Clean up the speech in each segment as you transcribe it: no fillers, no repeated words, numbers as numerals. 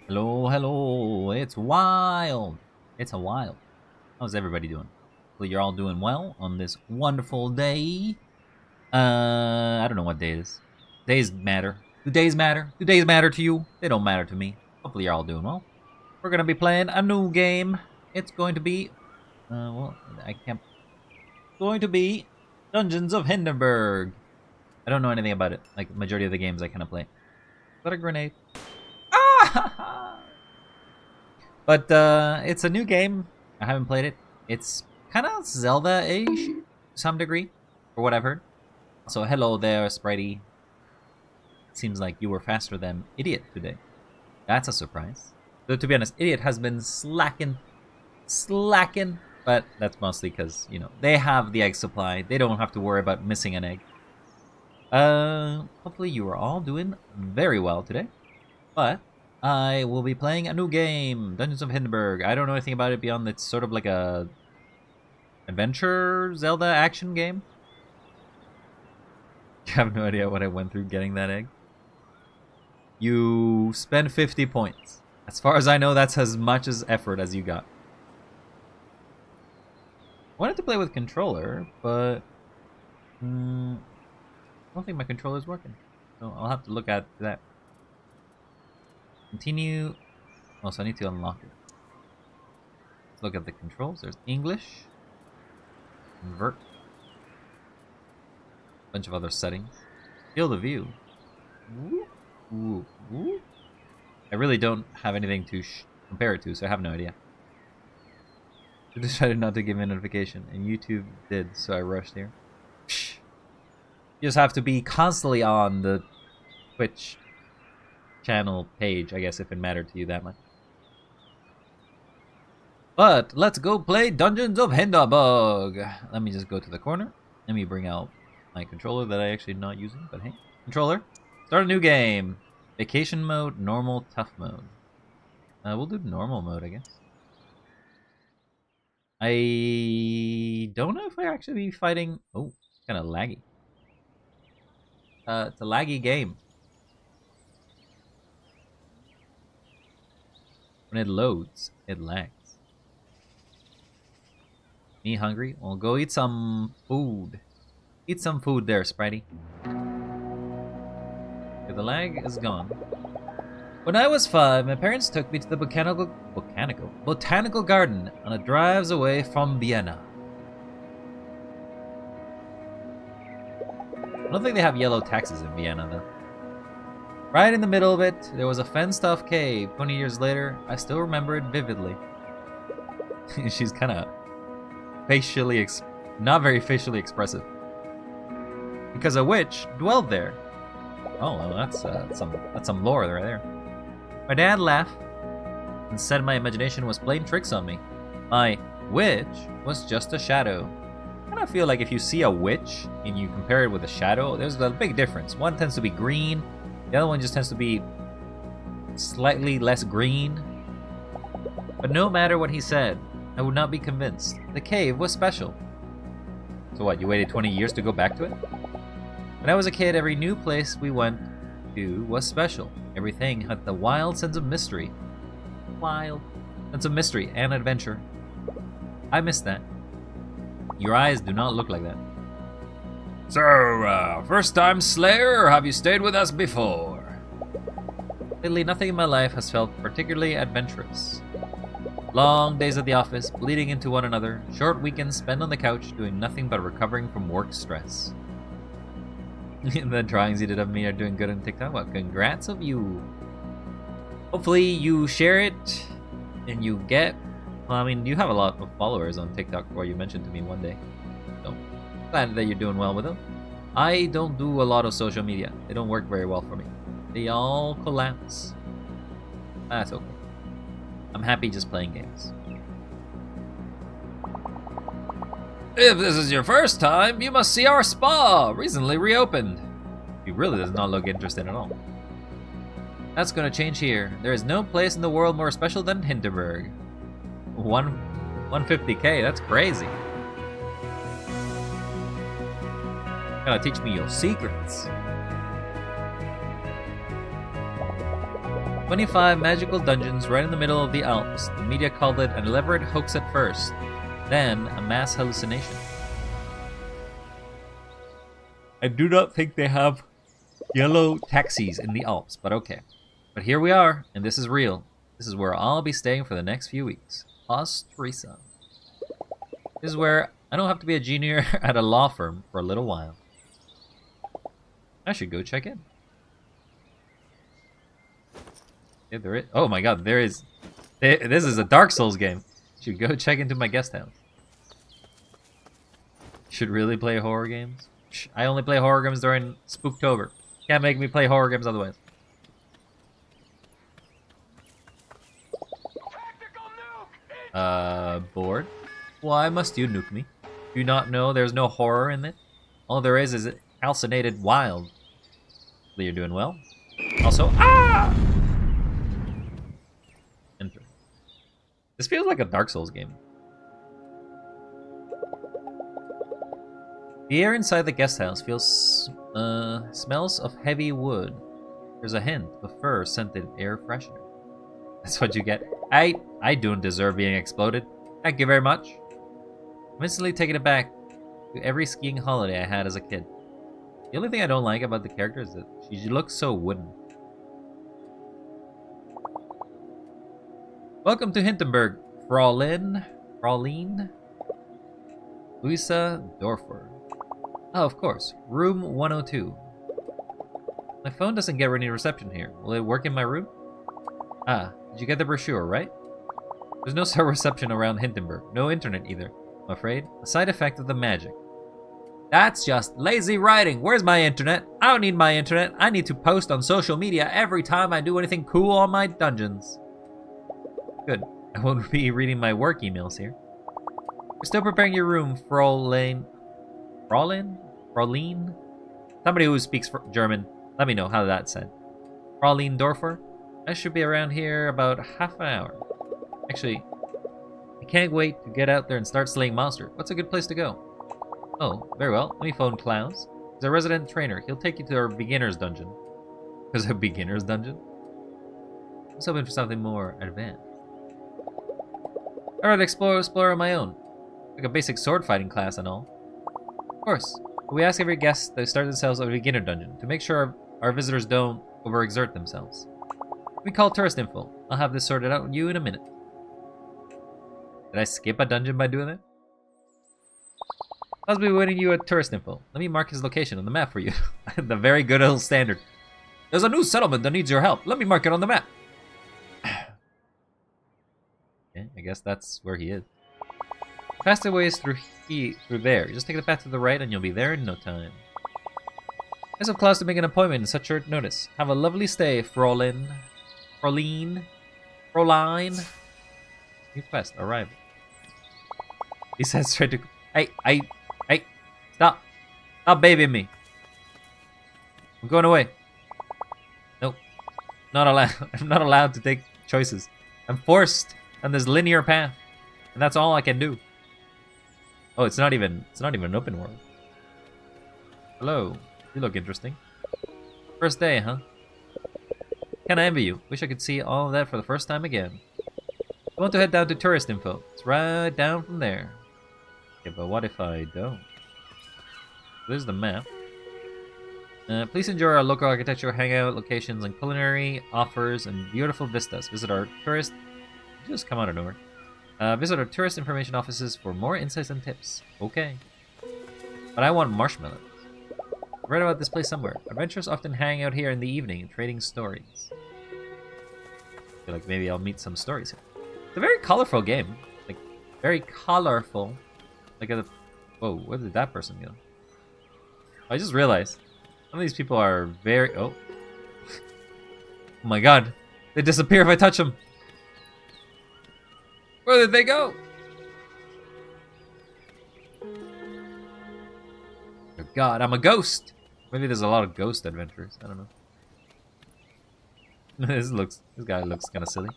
Hello, hello. It's wild. It's a wild. How's everybody doing? Hopefully you're all doing well on this wonderful day. I don't know what day it is. Days matter. Do days matter? Do days matter to you? They don't matter to me. Hopefully you're all doing well. We're gonna be playing a new game. It's going to be, well, I can't. It's going to be Dungeons of Hinterberg. I don't know anything about it. Like the majority of the games I kind of play. Is that a grenade? Ah! But it's a new game. I haven't played it. It's kind of Zelda-ish to some degree, for what I've heard. So hello there, Spritey. Seems like you were faster than Idiot today. That's a surprise. Though to be honest, Idiot has been slacking. But that's mostly because, you know, they have the egg supply. They don't have to worry about missing an egg. Hopefully you are all doing very well today. But I will be playing a new game, Dungeons of Hinterberg. I don't know anything about it beyond it's sort of like a adventure Zelda action game. I have no idea what I went through getting that egg. You spend 50 points. As far as I know, that's as much as effort as you got. I wanted to play with controller, but I don't think my controller's working. So I'll have to look at that. Continue. Also, I need to unlock it. Let's look at the controls. There's English. Convert. Bunch of other settings. Field of view. Ooh. I really don't have anything to compare it to, so I have no idea. I decided not to give me a notification, and YouTube did, so I rushed here. You just have to be constantly on the Twitch channel page, I guess, if it mattered to you that much. But let's go play Dungeons of Hinterberg. Let me just go to the corner. Let me bring out my controller that I actually not using, but hey. Controller, start a new game. Vacation mode, normal, tough mode. We'll do normal mode, I guess. I don't know if I actually be fighting. Oh, it's kind of laggy. It's a laggy game. When it loads, it lags. Me hungry? Well, go eat some food. Eat some food there, Spritey. Okay, the lag is gone. When I was 5, my parents took me to the botanical garden on a drives away from Vienna. I don't think they have yellow taxis in Vienna, though. Right in the middle of it, there was a fenced-off cave. 20 years later, I still remember it vividly. She's kind of not very facially expressive. Because a witch dwelled there. Oh, well, that's some lore right there. My dad laughed and said my imagination was playing tricks on me. My witch was just a shadow. I kind of feel like if you see a witch and you compare it with a shadow, there's a big difference. One tends to be green. The other one just tends to be slightly less green. But no matter what he said, I would not be convinced. The cave was special. So what, you waited 20 years to go back to it? When I was a kid, every new place we went to was special. Everything had the wild sense of mystery. Wild sense of mystery and adventure. I miss that. Your eyes do not look like that. So, first time Slayer, or have you stayed with us before? Lately, nothing in my life has felt particularly adventurous. Long days at the office, bleeding into one another, short weekends spent on the couch doing nothing but recovering from work stress. The drawings you did of me are doing good on TikTok. Well, congrats of you. Hopefully you share it and you get... Well, I mean, you have a lot of followers on TikTok before you mentioned to me one day. So, glad that you're doing well with them. I don't do a lot of social media. They don't work very well for me. They all collapse. That's okay. I'm happy just playing games. If this is your first time, you must see our spa, recently reopened. He really does not look interested at all. That's gonna change here. There is no place in the world more special than Hinterberg. 150k, that's crazy. Gotta teach me your secrets. 25 magical dungeons right in the middle of the Alps. The media called it an elaborate hoax at first, then a mass hallucination. I do not think they have yellow taxis in the Alps, but okay. But here we are, and this is real. This is where I'll be staying for the next few weeks. Ostrisa. This is where I don't have to be a junior at a law firm for a little while. I should go check in. Yeah, there is. Oh my god, there is. This is a Dark Souls game. Should go check into my guest house. Should really play horror games. I only play horror games during Spooktober. Can't make me play horror games otherwise. Bored? Why must you nuke me? Do you not know there's no horror in it? All there is calcinated wild. You're doing well. Also, enter. This feels like a Dark Souls game. The air inside the guest house feels smells of heavy wood. There's a hint of fur-scented air freshener. That's what you get. I don't deserve being exploded. Thank you very much. I'm instantly taken aback to every skiing holiday I had as a kid. The only thing I don't like about the character is that she looks so wooden. Welcome to Hinterberg, Fraulein Luisa Dorfer. Oh, of course, room 102. My phone doesn't get any reception here. Will it work in my room? Ah, did you get the brochure, right? There's no cell reception around Hinterberg. No internet either, I'm afraid. A side effect of the magic. That's just lazy writing. Where's my internet? I don't need my internet. I need to post on social media every time I do anything cool on my dungeons. Good. I won't be reading my work emails here. We're still preparing your room, Fraulein? Somebody who speaks German. Let me know how that's said. Fraulein Dorfer? I should be around here about half an hour. Actually, I can't wait to get out there and start slaying monsters. What's a good place to go? Oh, very well. Let me phone Klaus. He's a resident trainer. He'll take you to our beginner's dungeon. There's a beginner's dungeon? I was hoping for something more advanced. I'd rather explore on my own. Like a basic sword fighting class and all. Of course. But we ask every guest to start themselves at a beginner dungeon to make sure our visitors don't overexert themselves. We call tourist info. I'll have this sorted out with you in a minute. Did I skip a dungeon by doing that? I'll be waiting you at tourist info. Let me mark his location on the map for you. The very good old standard. There's a new settlement that needs your help. Let me mark it on the map. Okay, I guess that's where he is. The fastest way is through there. You just take the path to the right and you'll be there in no time. Thanks of Klaus to make an appointment in such short notice. Have a lovely stay, Fraulein. New quest, arrival. He says straight to... Hey, stop. Stop babying me. I'm going away. Nope. Not allowed. I'm not allowed to take choices. I'm forced on this linear path. And that's all I can do. Oh, it's not even an open world. Hello. You look interesting. First day, huh? Kinda envy you. Wish I could see all of that for the first time again. I want to head down to tourist info. It's right down from there. Okay, but what if I don't? There's the map. Please enjoy our local architecture, hangout locations, and culinary offers and beautiful vistas. Visit our tourist... Just come out of nowhere. Visit our tourist information offices for more insights and tips. Okay. But I want marshmallows. I've read about this place somewhere. Adventurers often hang out here in the evening, trading stories. I feel like maybe I'll meet some stories here. It's a very colorful game. Like, very colorful. Like a... Whoa, where did that person go? I just realized. Some of these people are very... Oh. Oh my god. They disappear if I touch them. Where did they go? Oh god, I'm a ghost. Maybe there's a lot of ghost adventures. I don't know. This guy looks kind of silly.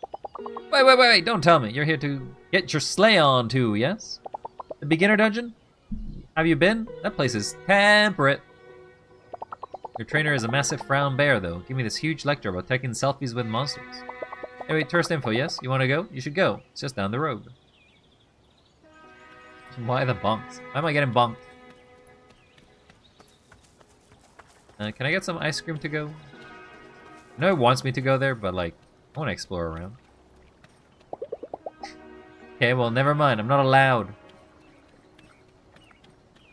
Wait, don't tell me. You're here to get your sleigh on too, yes? The beginner dungeon? Have you been? That place is temperate. Your trainer is a massive brown bear, though. Give me this huge lecture about taking selfies with monsters. Hey, wait, tourist info, yes? You want to go? You should go. It's just down the road. Why the bonks? Why am I getting bonked? Can I get some ice cream to go? I know it wants me to go there, but like, I want to explore around. Okay, well, never mind. I'm not allowed.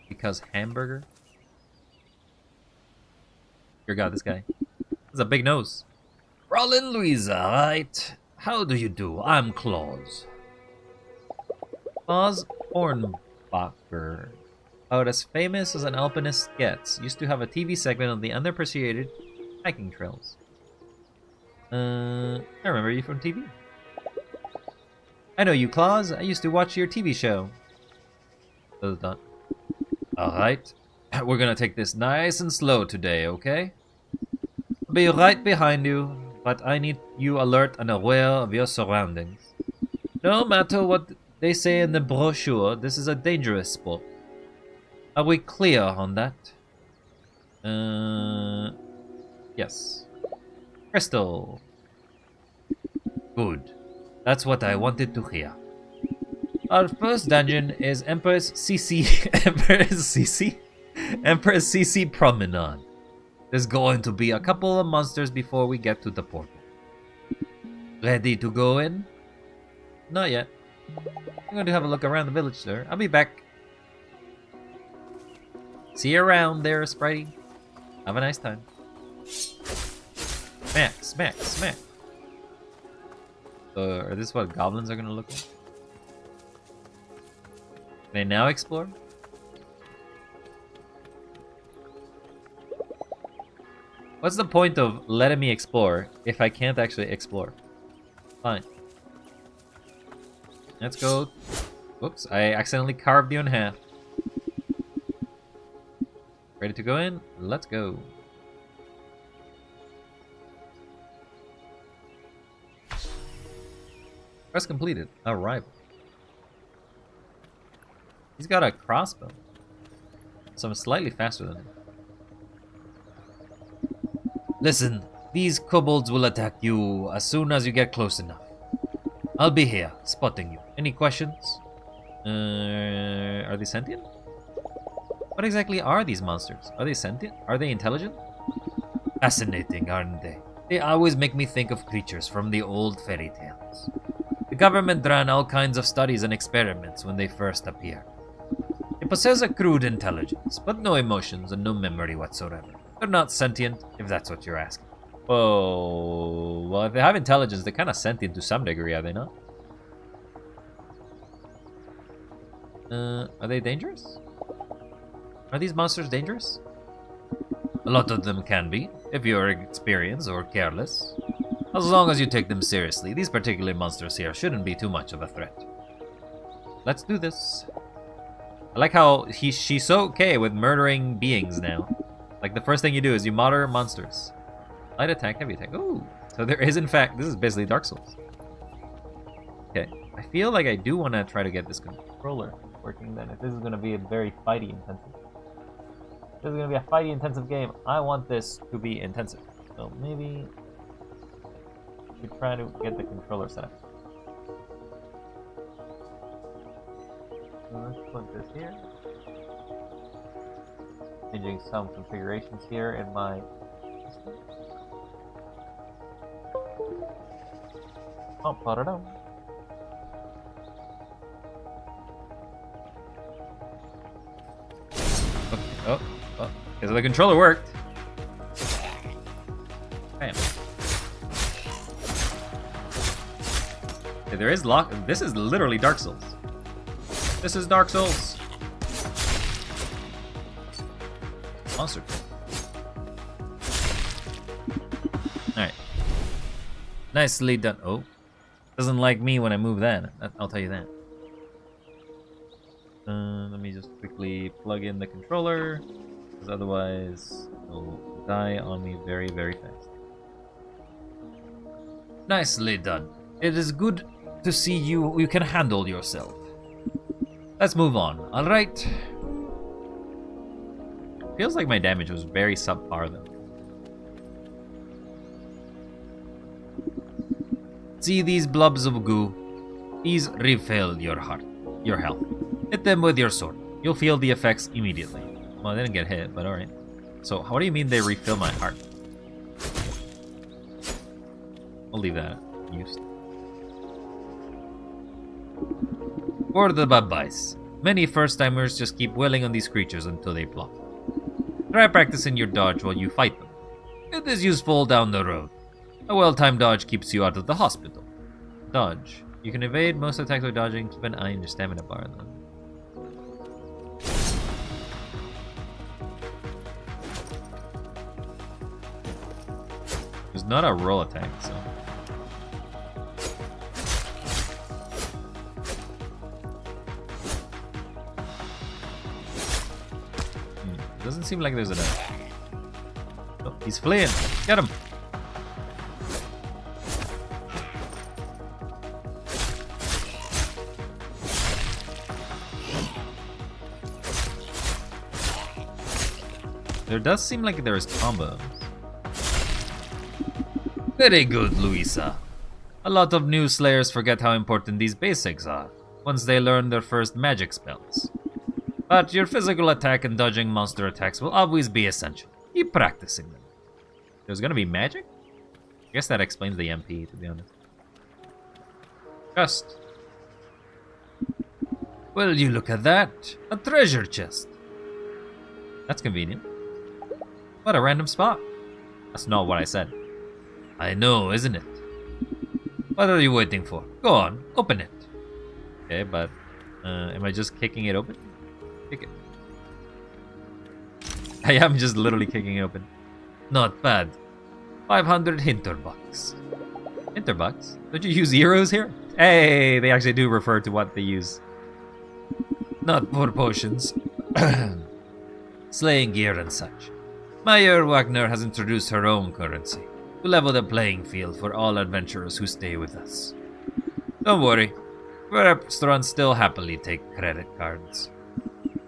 Because hamburger? Dear God, this guy. Has a big nose. Rollin' Louisa, right? How do you do? I'm Claus. Claus Hornbacher. About as famous as an alpinist gets. Used to have a TV segment on the underappreciated hiking trails. I remember you from TV. I know you, Claus. I used to watch your TV show. Alright. We're gonna take this nice and slow today, okay? I'll be right behind you, but I need you alert and aware of your surroundings. No matter what they say in the brochure, this is a dangerous sport. Are we clear on that? Yes. Crystal. Good. That's what I wanted to hear. Our first dungeon is Empress CC Promenade. There's going to be a couple of monsters before we get to the portal. Ready to go in? Not yet. I'm going to have a look around the village, sir. I'll be back. See you around there, Spritey. Have a nice time. Smack, smack, smack. Are this what goblins are going to look like? Can they now explore? What's the point of letting me explore if I can't actually explore? Fine. Let's go. Whoops, I accidentally carved you in half. Ready to go in? Let's go. Quest completed. Arrival. He's got a crossbow. So I'm slightly faster than him. Listen, these kobolds will attack you as soon as you get close enough. I'll be here, spotting you. Any questions? Are they sentient? What exactly are these monsters? Are they sentient? Are they intelligent? Fascinating, aren't they? They always make me think of creatures from the old fairy tales. The government ran all kinds of studies and experiments when they first appeared. They possess a crude intelligence, but no emotions and no memory whatsoever. They're not sentient, if that's what you're asking. Whoa. Well, if they have intelligence, they're kind of sentient to some degree, are they not? Are they dangerous? Are these monsters dangerous? A lot of them can be, if you're inexperienced or careless. As long as you take them seriously, these particular monsters here shouldn't be too much of a threat. Let's do this. I like how she's so okay with murdering beings now. Like, the first thing you do is you murder monsters. Light attack, heavy attack. Ooh. So there is, in fact, this is basically Dark Souls. Okay. I feel like I do want to try to get this controller working then. If this is going to be a very fighty intensive. If this is going to be a fighty intensive game, I want this to be intensive. So maybe we try to get the controller set up. So let's put this here. Changing some configurations here in my system. Oh, put it on. Okay. Oh. Okay, so the controller worked. Bam. Okay, there is lock. This is literally Dark Souls. This is Dark Souls. Monster. Alright. Nicely done. Oh. Doesn't like me when I move that. I'll tell you that. Let me just quickly plug in the controller, because otherwise it'll die on me very, very fast. Nicely done. It is good to see you can handle yourself. Let's move on, alright? feels like my damage was very subpar though. See these blobs of goo? These refill your health. Hit them with your sword. You'll feel the effects immediately. Well, I didn't get hit, but alright. So, what do you mean they refill my heart? I'll leave that used. For the bye-byes. Many first-timers just keep wailing on these creatures until they plop. Try practicing your dodge while you fight them. It is useful down the road. A well-timed dodge keeps you out of the hospital. Dodge. You can evade most attacks by dodging. Keep an eye on your stamina bar, though. There's not a roll attack, so... Doesn't seem like there's a... Oh, he's fleeing. Get him! There does seem like there is combos. Very good, Luisa. A lot of new slayers forget how important these basics are once they learn their first magic spells. But your physical attack and dodging monster attacks will always be essential. Keep practicing them. There's gonna be magic? I guess that explains the MP, to be honest. Chest. Well, you look at that. A treasure chest. That's convenient. What a random spot. That's not what I said. I know, isn't it? What are you waiting for? Go on, open it. Okay, but am I just kicking it open? Kick it. I am just literally kicking it open. Not bad. 500 Hinterbucks. Hinterbucks? Don't you use euros here? Hey, they actually do refer to what they use. Not for potions. Slaying gear and such. Meyer Wagner has introduced her own currency to level the playing field for all adventurers who stay with us. Don't worry, restaurants still happily take credit cards.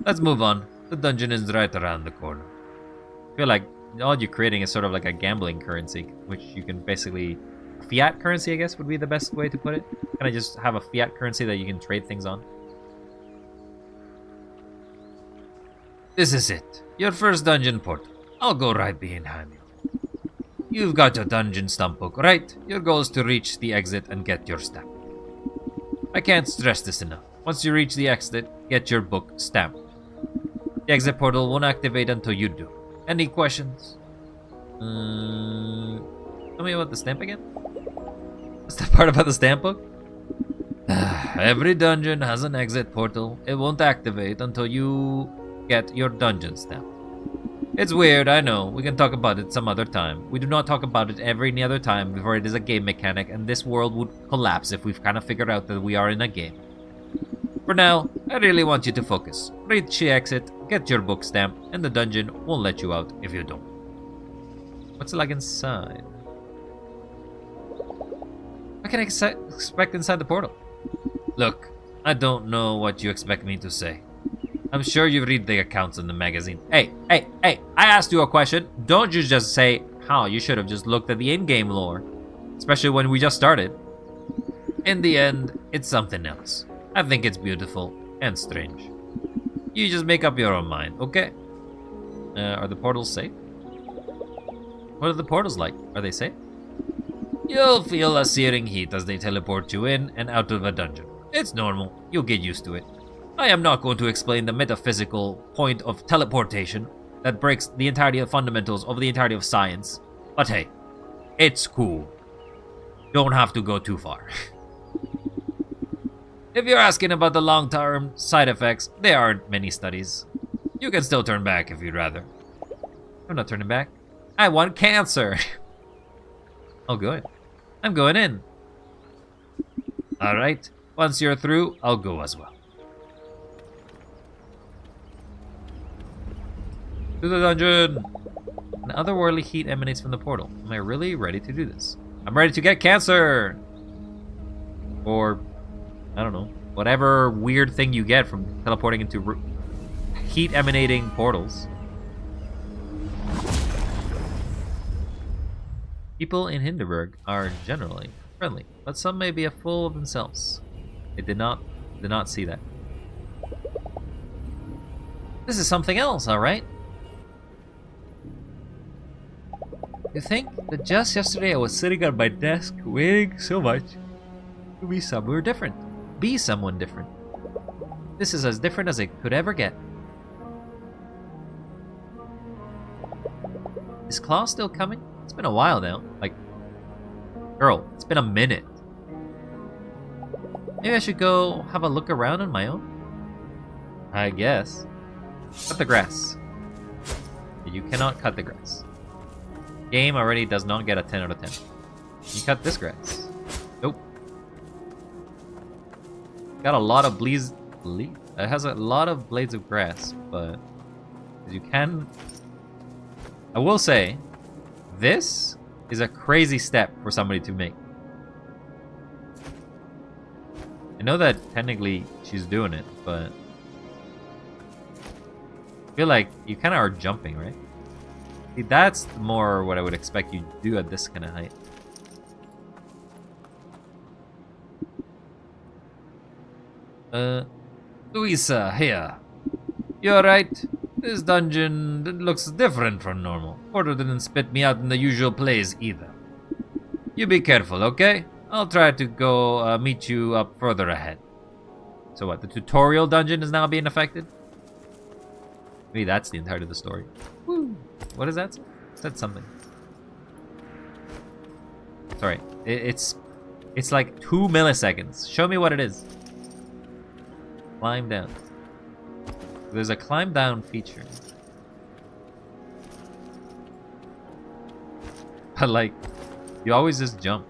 Let's move on. The dungeon is right around the corner. I feel like all you're creating is sort of like a gambling currency, which you can basically... Fiat currency, I guess, would be the best way to put it. Can I just have a fiat currency that you can trade things on? This is it. Your first dungeon portal. I'll go right behind you. You've got your dungeon stamp book, right? Your goal is to reach the exit and get your stamp. I can't stress this enough. Once you reach the exit, get your book stamped. The exit portal won't activate until you do. Any questions? Tell me about the stamp again? What's the part about the stamp book? Every dungeon has an exit portal. It won't activate until you get your dungeon stamp. It's weird, I know. We can talk about it some other time. We do not talk about it any other time before it is a game mechanic, and this world would collapse if we've kind of figured out that we are in a game. For now, I really want you to focus. Reach the exit, get your book stamp, and the dungeon won't let you out if you don't. What's it like inside? What can I expect inside the portal? Look, I don't know what you expect me to say. I'm sure you read the accounts in the magazine. Hey, I asked you a question. Don't you just say, how you should have just looked at the in-game lore. Especially when we just started. In the end, it's something else. I think it's beautiful and strange. You just make up your own mind, okay? Are the portals safe? What are the portals like? Are they safe? You'll feel a searing heat as they teleport you in and out of a dungeon. It's normal. You'll get used to it. I am not going to explain the metaphysical point of teleportation that breaks the entirety of fundamentals of the entirety of science. But hey, it's cool. Don't have to go too far. If you're asking about the long-term side effects, there aren't many studies. You can still turn back if you'd rather. I'm not turning back. I want cancer. Oh, good. I'm going in. Alright, once you're through, I'll go as well. To the dungeon! An otherworldly heat emanates from the portal. Am I really ready to do this? I'm ready to get cancer! Or, I don't know, whatever weird thing you get from teleporting into heat emanating portals. People in Hinterberg are generally friendly, but some may be a fool of themselves. They did not see that. This is something else, alright? You think that just yesterday I was sitting at my desk waiting so much to be somewhere different. Be someone different. This is as different as it could ever get. Is Claw still coming? It's been a while now. Like, girl, it's been a minute. Maybe I should go have a look around on my own? I guess. Cut the grass. You cannot cut the grass. Game already does not get a 10 out of 10. You cut this grass. Nope. Got a lot of bleeds. It has a lot of blades of grass, but you can. I will say, this is a crazy step for somebody to make. I know that technically she's doing it, but I feel like you kind of are jumping, right? See, that's more what I would expect you to do at this kind of height. Louisa, here. You alright? This dungeon looks different from normal. Porter didn't spit me out in the usual place either. You be careful, okay? I'll try to go meet you up further ahead. So what, the tutorial dungeon is now being affected? Maybe that's the entirety of the story. Woo! What is that? It said something. Sorry, it's like 2 milliseconds. Show me what it is. Climb down. There's a climb down feature. But like, you always just jump.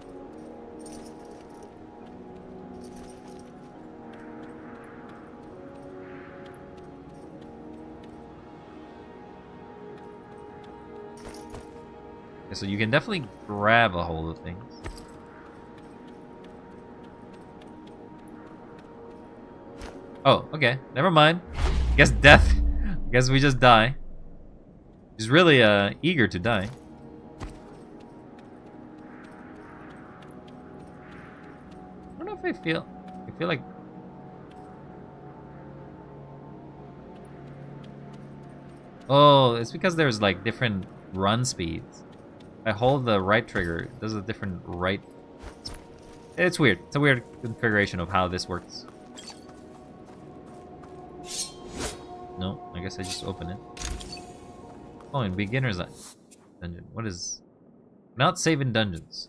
Okay, so you can definitely grab a hold of things. Oh, okay. Never mind. Guess death. Guess we just die. He's really eager to die. I don't know if I feel like oh, it's because there's like different run speeds. If I hold the right trigger, it does a different right. It's weird. It's a weird configuration of how this works. No, I guess I just open it. Oh, in beginner's dungeon. What is... Not saving dungeons.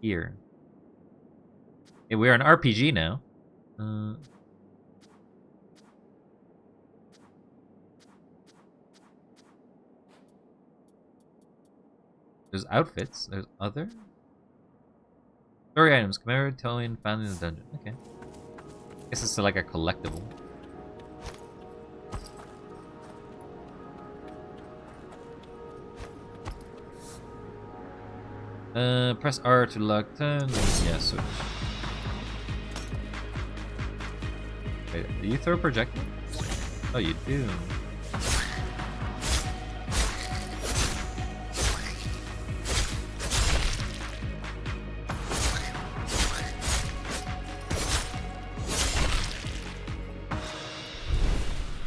Here. Okay, we're an RPG now. There's outfits. There's other. Story items. Commemorate Towing found in the dungeon. Okay. I guess it's like a collectible. Press R to lock turn. Yeah, switch. Wait, do you throw projectiles? Oh, you do.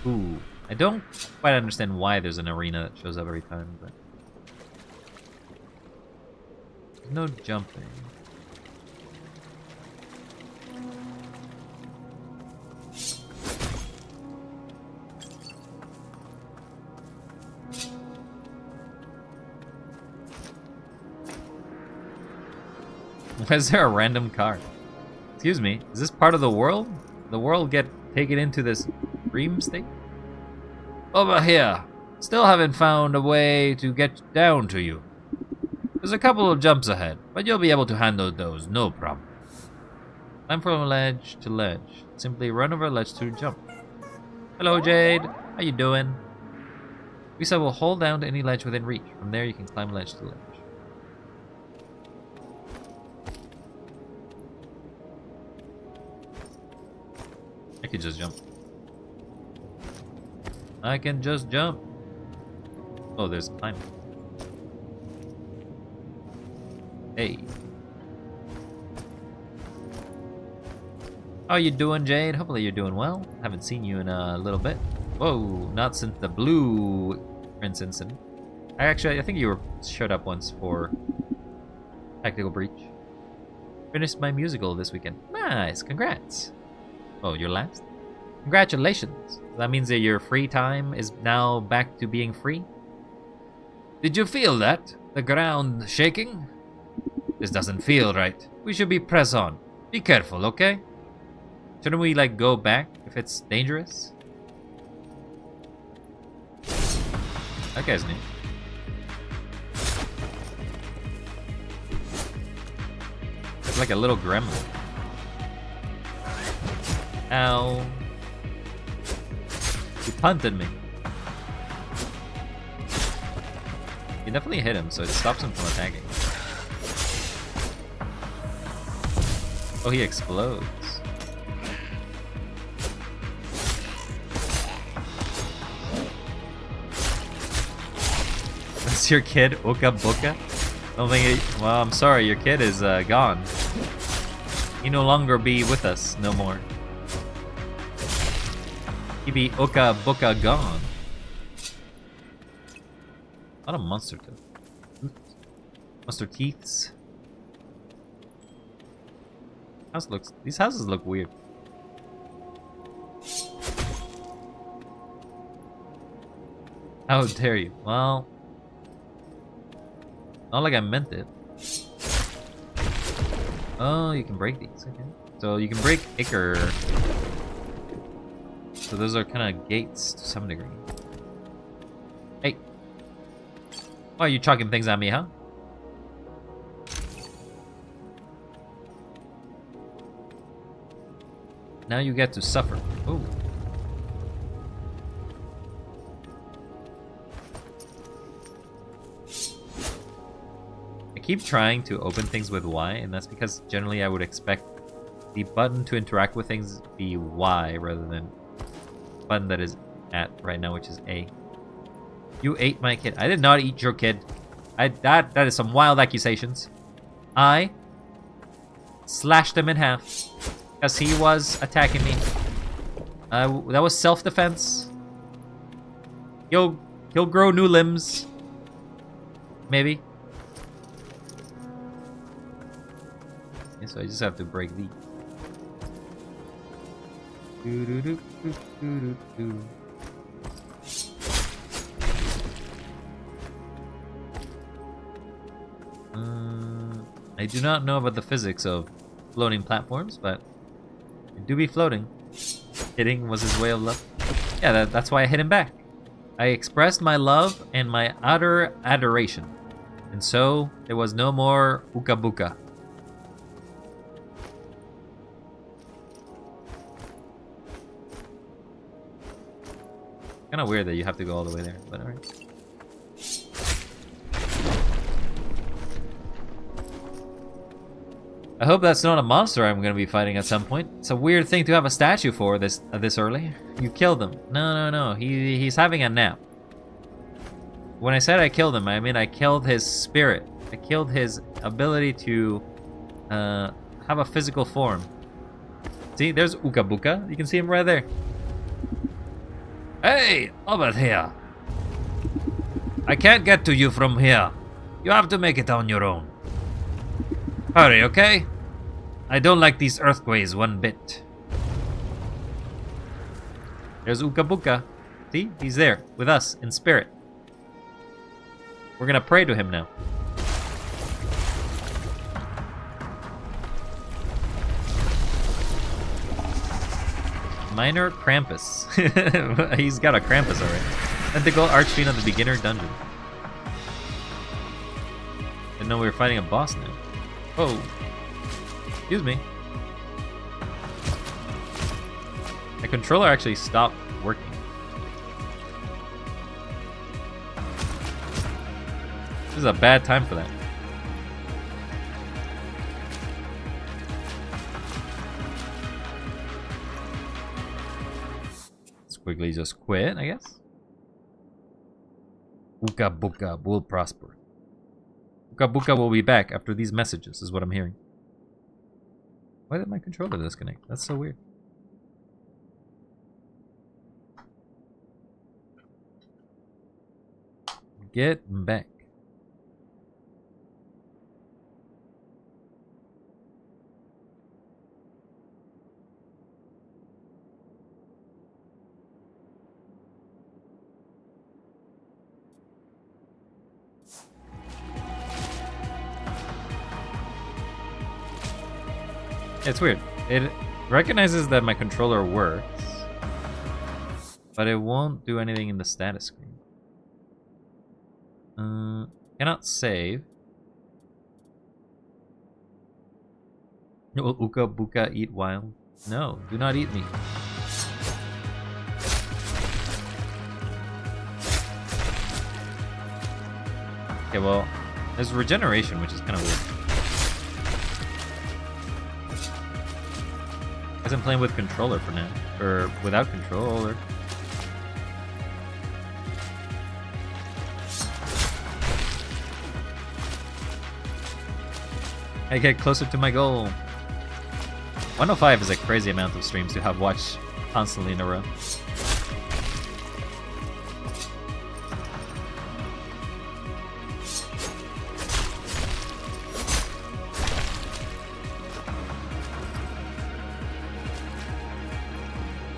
Ooh, I don't quite understand why there's an arena that shows up every time, but there's no jumping. Why is there a random card? Excuse me, is this part of the world? The world get taken into this dream state? Over here. Still haven't found a way to get down to you. There's a couple of jumps ahead, but you'll be able to handle those, no problem. Climb from ledge to ledge. Simply run over a ledge to jump. Hello, Jade. How you doing? Lisa will hold down to any ledge within reach. From there, you can climb ledge to ledge. I could just jump. I can just jump. Oh, there's climbing. Hey. How you doing, Jade? Hopefully you're doing well. Haven't seen you in a little bit. Whoa, not since the blue Prince incident. I think you showed up once for Tactical Breach. Finished my musical this weekend. Nice, congrats. Oh, you're last? Congratulations. That means that your free time is now back to being free? Did you feel that? The ground shaking? This doesn't feel right. We should be press on. Be careful, okay? Shouldn't we, like, go back if it's dangerous? That guy's new. It's like a little gremlin. Ow. He punted me. You definitely hit him, so it stops him from attacking. Oh, he explodes. That's your kid, Uka Buka? I don't think it, well, I'm sorry, your kid is gone. He no longer be with us no more. He be Uka Buka gone. A lot of monster tooth. Monster teeths. These houses look weird. How dare you? Well, not like I meant it. Oh, you can break these. Okay. So you can break Icar. So those are kind of gates to some degree. Hey. Why are you chucking things at me, huh? Now you get to suffer. Ooh. I keep trying to open things with Y, and that's because generally I would expect the button to interact with things be Y rather than the button that is at right now, which is A. You ate my kid. I did not eat your kid. That is some wild accusations. I slashed him in half because he was attacking me. That was self-defense. He'll grow new limbs. Maybe. Yeah, so I just have to break these. I do not know about the physics of floating platforms, but I do be floating. Hitting was his way of love. Yeah, that's why I hit him back. I expressed my love and my utter adoration. And so, there was no more Uka Buka. Kinda weird that you have to go all the way there, but alright. I hope that's not a monster I'm gonna be fighting at some point. It's a weird thing to have a statue for this early. You killed him. No. He's having a nap. When I said I killed him, I mean I killed his spirit. I killed his ability to have a physical form. See, there's Uka Buka. You can see him right there. Hey, over here. I can't get to you from here. You have to make it on your own. Hurry, okay? I don't like these earthquakes one bit. There's Uka Buka. See? He's there with us in spirit. We're gonna pray to him now. Minor Krampus. He's got a Krampus already. Tentacle Archfiend of the beginner dungeon. Didn't know we were fighting a boss now. Oh. Excuse me. My controller actually stopped working. This is a bad time for that. Let's quickly just quit, I guess. Uka Buka will prosper. Uka Buka will be back after these messages, is what I'm hearing. Why did my controller disconnect? That's so weird. Get back. It's weird. It recognizes that my controller works, but it won't do anything in the status screen. Cannot save. Will Uka Buka eat wild? No, do not eat me. Okay, well, there's regeneration, which is kind of weird. I'm playing with controller for now, or without controller. I get closer to my goal. 105 is a crazy amount of streams to have watched constantly in a row.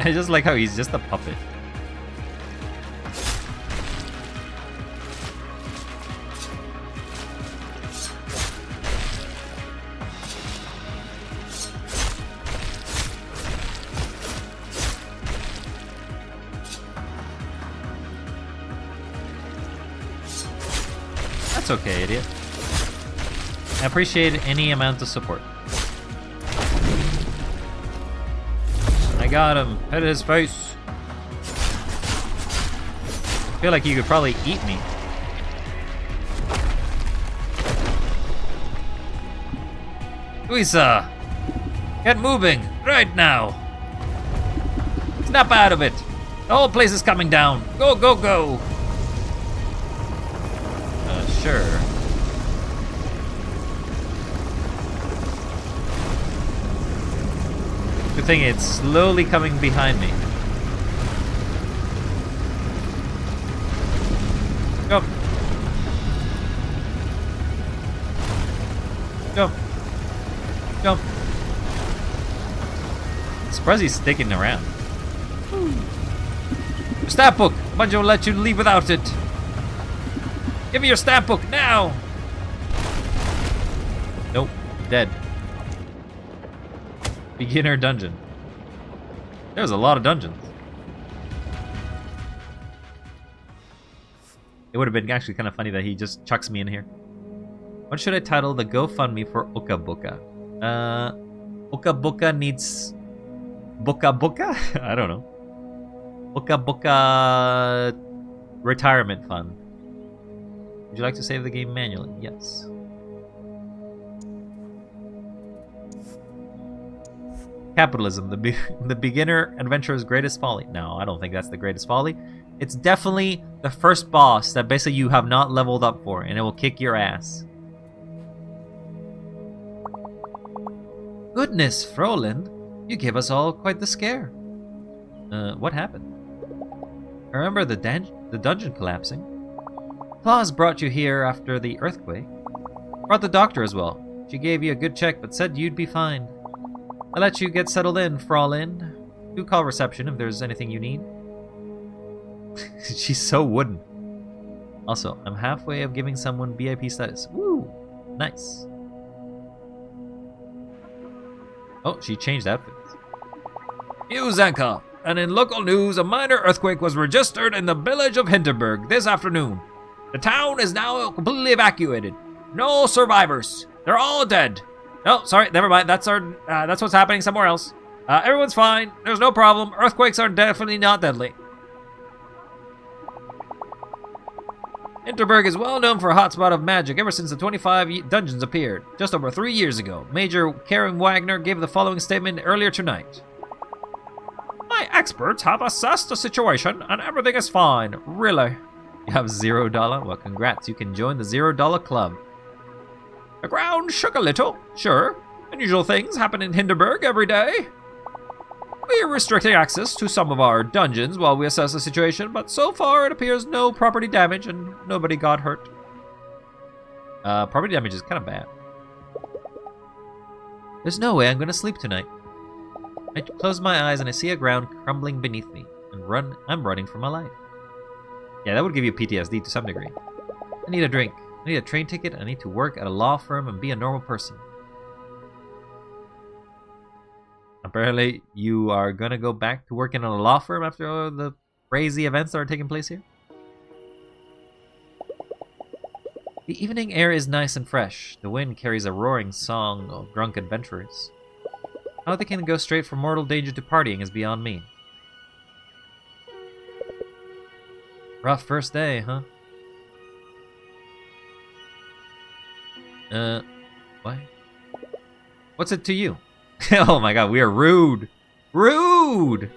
I just like how he's just a puppet. That's okay, idiot. I appreciate any amount of support. Got him. Hit his face. I feel like you could probably eat me. Luisa! Get moving! Right now! Snap out of it! The whole place is coming down! Go, go, go! Sure. Good thing it's slowly coming behind me. Jump. Jump. Jump. I'm surprised he's sticking around. Your stat book! Bungie will let you leave without it. Give me your stat book now! Nope. Dead. Beginner dungeon. There's a lot of dungeons. It would have been actually kind of funny that he just chucks me in here. What should I title the GoFundMe for Uka Buka? Uka Buka needs... Buka Buka? I don't know. Uka Buka... Retirement Fund. Would you like to save the game manually? Yes. Capitalism, the beginner adventurer's greatest folly. No, I don't think that's the greatest folly. It's definitely the first boss that basically you have not leveled up for, and it will kick your ass. Goodness, Froland, you gave us all quite the scare. What happened? I remember the dungeon collapsing. Claus brought you here after the earthquake. Brought the doctor as well. She gave you a good check, but said you'd be fine. I'll let you get settled in, Fraulein. Do call reception if there's anything you need. She's so wooden. Also, I'm halfway of giving someone VIP status. Woo! Nice. Oh, she changed outfits. You, Zanka! And in local news, a minor earthquake was registered in the village of Hinterberg this afternoon. The town is now completely evacuated. No survivors. They're all dead. No, sorry, never mind. That's what's happening somewhere else. Everyone's fine. There's no problem. Earthquakes are definitely not deadly. Hinterberg is well known for a hotspot of magic ever since the 25 dungeons appeared, just over 3 years ago. Major Karen Wagner gave the following statement earlier tonight. My experts have assessed the situation and everything is fine. Really? You have $0? Well, congrats. You can join the $0 club. The ground shook a little, sure. Unusual things happen in Hinterberg every day. We are restricting access to some of our dungeons while we assess the situation, but so far it appears no property damage and nobody got hurt. Property damage is kind of bad. There's no way I'm gonna sleep tonight. I close my eyes and I see a ground crumbling beneath me, and I'm running for my life. Yeah, that would give you PTSD to some degree. I need a drink. I need a train ticket. I need to work at a law firm and be a normal person. Apparently, you are gonna go back to working at a law firm after all the crazy events that are taking place here? The evening air is nice and fresh. The wind carries a roaring song of drunk adventurers. How they can go straight from mortal danger to partying is beyond me. Rough first day, huh? What? What's it to you? Oh my god, we are rude! Rude!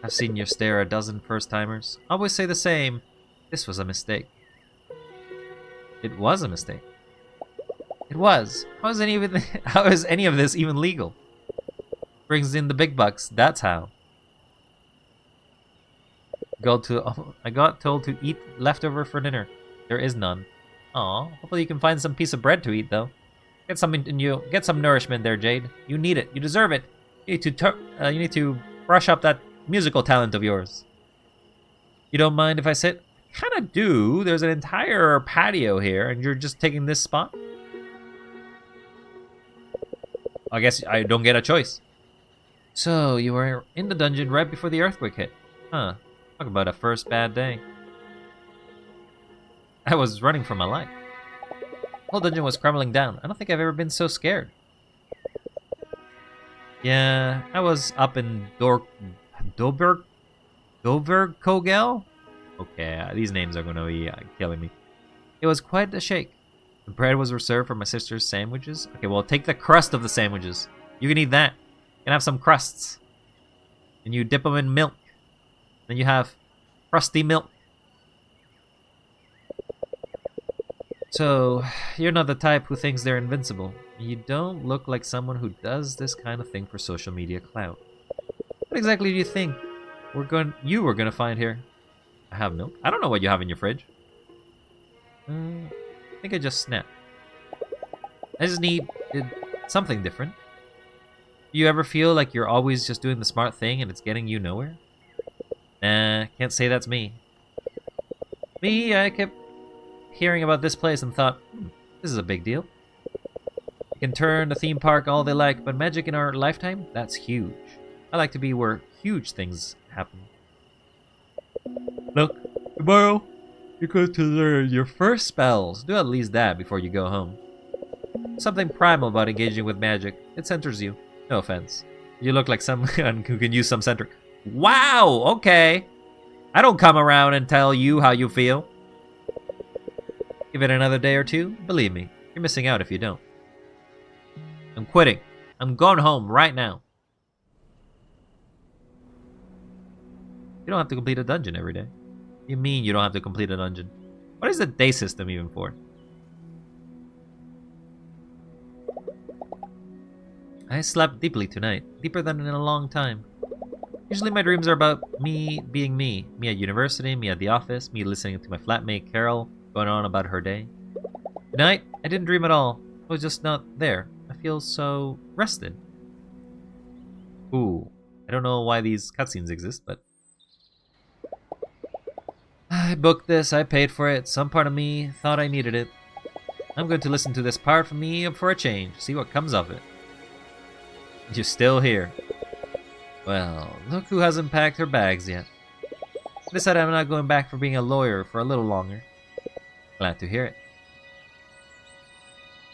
I've seen you stare a dozen first-timers. Always say the same. This was a mistake. It was a mistake. It was. How is any of this even legal? Brings in the big bucks, that's how. I got told to eat leftover for dinner. There is none. Aw, hopefully you can find some piece of bread to eat, though. Get some nourishment there, Jade. You need it. You deserve it. You need to brush up that musical talent of yours. You don't mind if I sit? Kinda do. There's an entire patio here, and you're just taking this spot? I guess I don't get a choice. So, you were in the dungeon right before the earthquake hit. Huh. Talk about a first bad day. I was running for my life. The whole dungeon was crumbling down. I don't think I've ever been so scared. Yeah, I was up in Doverkogel? Okay, these names are going to be killing me. It was quite a shake. The bread was reserved for my sister's sandwiches. Okay, well, take the crust of the sandwiches. You can eat that. You can have some crusts. And you dip them in milk. Then you have crusty milk. So, you're not the type who thinks they're invincible. You don't look like someone who does this kind of thing for social media clout. What exactly do you think you were gonna find here? I have milk. I don't know what you have in your fridge. I think I just snapped. I just need something different. Do you ever feel like you're always just doing the smart thing and it's getting you nowhere? Nah, can't say that's me. Me, I kept hearing about this place and thought, this is a big deal. You can turn the theme park all they like, but magic in our lifetime, that's huge. I like to be where huge things happen. Look, tomorrow, you go to learn your first spells. Do at least that before you go home. Something primal about engaging with magic. It centers you. No offense. You look like someone who can use some center. Wow, okay. I don't come around and tell you how you feel. Give it another day or two. Believe me, you're missing out if you don't. I'm quitting. I'm going home right now. You don't have to complete a dungeon every day. You mean you don't have to complete a dungeon? What is the day system even for? I slept deeply tonight. Deeper than in a long time. Usually my dreams are about me being me. Me at university, me at the office, me listening to my flatmate Carol going on about her day. Tonight, I didn't dream at all. I was just not there. I feel so rested. Ooh. I don't know why these cutscenes exist, but... I booked this, I paid for it. Some part of me thought I needed it. I'm going to listen to this part from me for a change. See what comes of it. You're still here. Well, look who hasn't packed her bags yet. I decided I'm not going back for being a lawyer for a little longer. Glad to hear it.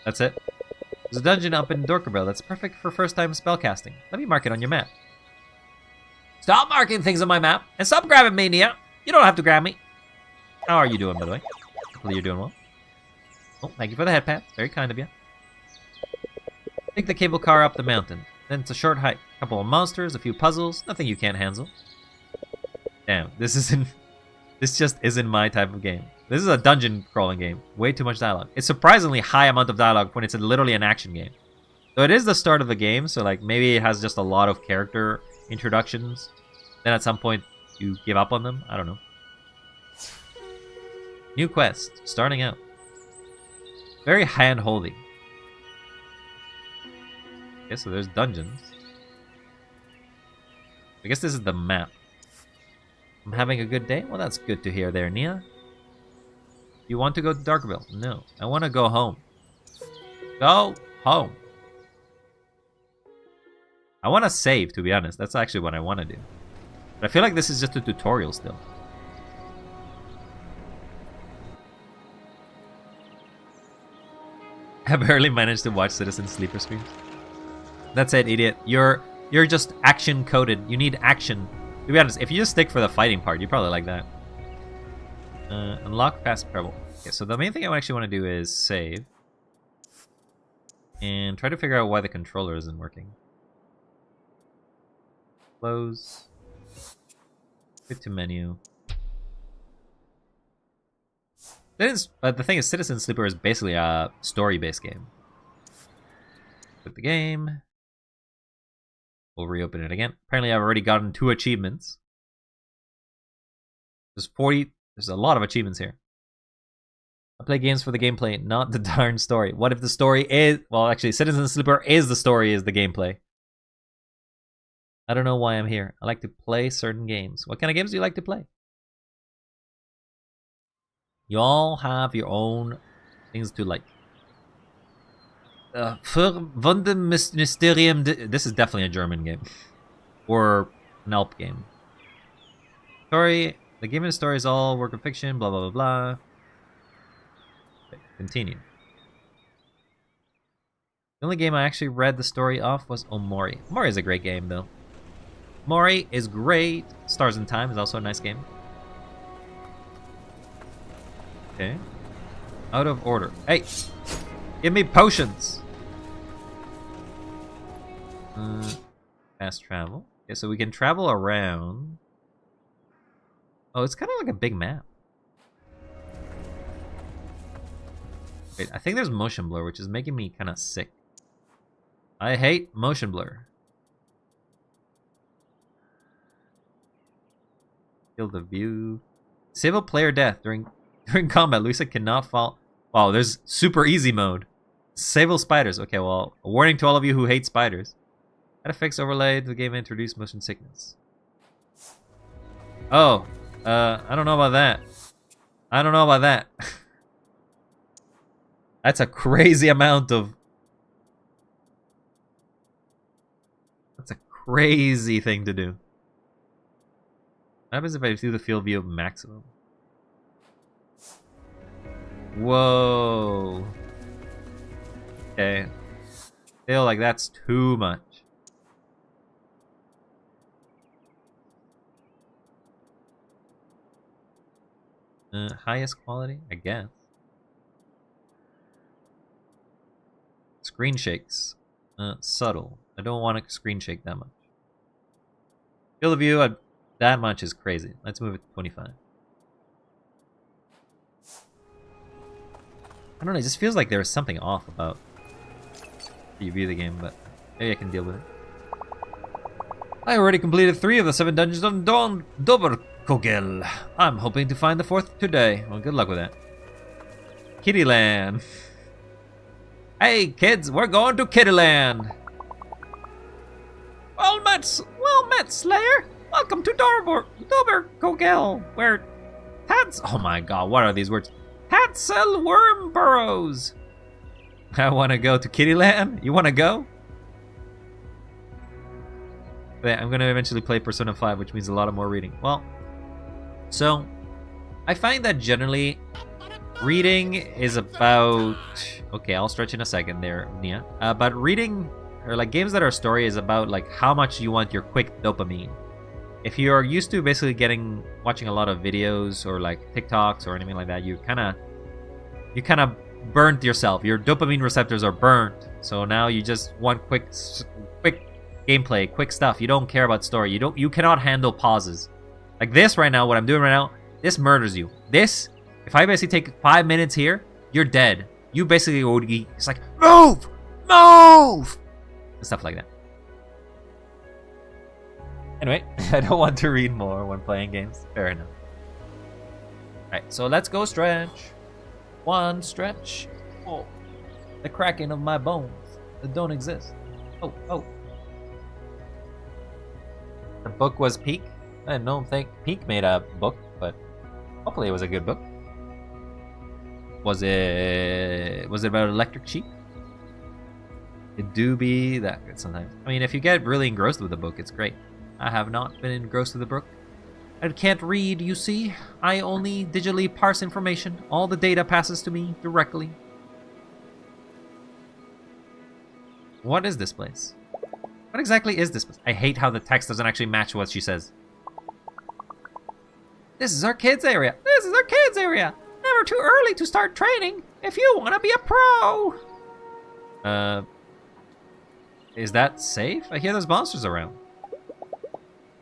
That's it. There's a dungeon up in Dorkerbell that's perfect for first-time spellcasting. Let me mark it on your map. Stop marking things on my map and stop grabbing me, Nia. You don't have to grab me. How are you doing, by the way? Hopefully you're doing well. Oh, thank you for the head pat. Very kind of you. Take the cable car up the mountain. Then it's a short hike. A couple of monsters, a few puzzles, nothing you can't handle. Damn, this This just isn't my type of game. This is a dungeon crawling game. Way too much dialogue. It's surprisingly high amount of dialogue when it's literally an action game. So it is the start of the game, so like maybe it has just a lot of character introductions. Then at some point you give up on them. I don't know. New quest, starting out. Very hand-holdy. Okay, so there's dungeons. I guess this is the map. I'm having a good day? Well, that's good to hear there, Nia. You want to go to Darkerville? No, I want to go home. Go home. I want to save, to be honest. That's actually what I want to do. But I feel like this is just a tutorial still. I barely managed to watch Citizen Sleeper streams. That's it, idiot. You're just action coded. You need action. To be honest, if you just stick for the fighting part, you probably like that. Unlock fast travel. Okay, so the main thing I actually want to do is save. And try to figure out why the controller isn't working. Close. Quit to menu. But the thing is, Citizen Sleeper is basically a story-based game. Quit the game. We'll reopen it again. Apparently I've already gotten 2 achievements. There's a lot of achievements here. I play games for the gameplay, not the darn story. What if the story is... Well, actually, Citizen Sleeper is the story, is the gameplay. I don't know why I'm here. I like to play certain games. What kind of games do you like to play? You all have your own things to like. Wunder Mysterium. This is definitely a German game. Or an Alp game. Story. The game and story is all work of fiction, blah, blah, blah, blah. Okay, continue. The only game I actually read the story of was Omori. Omori is a great game, though. Omori is great. Stars in Time is also a nice game. Okay. Out of order. Hey! Give me potions! Fast travel. Okay, so we can travel around. Oh, it's kind of like a big map. Wait, I think there's motion blur, which is making me kind of sick. I hate motion blur. Field of view. Disable player death during combat. Luisa cannot fall. Wow, there's super easy mode. Disable spiders. Okay, well, a warning to all of you who hate spiders. How to fix overlay to the game introduce motion sickness. Oh, I don't know about that. I don't know about that. That's a crazy amount of... That's a crazy thing to do. What happens if I do the field view maximum? Whoa. Okay. Feel like that's too much. Highest quality, I guess. Screen shakes. Subtle. I don't want to screen shake that much. Field of view, that much is crazy. Let's move it to 25. I don't know, it just feels like there's something off about you view the game, but maybe I can deal with it. I already completed 3 of the 7 dungeons on Doberkogel. I'm hoping to find the 4th today. Well, good luck with that. Kittyland. Hey kids, we're going to Kittyland. Well met, Slayer. Welcome to Doberkogel, where oh my god, what are these words? Hatsel worm burrows. I want to go to Kittyland. You want to go? But I'm going to eventually play Persona 5, which means a lot of more reading. Well, so I find that generally reading is about... Okay, I'll stretch in a second there, Nia. But reading, or like games that are story, is about like how much you want your quick dopamine. If you're used to basically watching a lot of videos or like TikToks or anything like that, you kind of burnt yourself. Your dopamine receptors are burnt. So now you just want quick gameplay, quick stuff. You don't care about story. You cannot handle pauses. Like this right now, what I'm doing right now This murders you. This, if I basically take 5 minutes here, you're dead. You basically would be, it's like, move! Move! And stuff like that. Anyway, I don't want to read more when playing games. Fair enough. Alright, so let's go stretch. One stretch. Oh, the cracking of my bones that don't exist. Oh. The book was Peak. I don't think Peak made a book, but hopefully it was a good book. Was it about electric sheep? It do be that good sometimes. I mean, if you get really engrossed with the book, it's great. I have not been engrossed with the book. I can't read, you see. I only digitally parse information. All the data passes to me directly. What is this place? What exactly is this place? I hate how the text doesn't actually match what she says. This is our kids area. This is our kids area. Never too early to start training if you want to be a pro. Is that safe? I hear there's monsters around.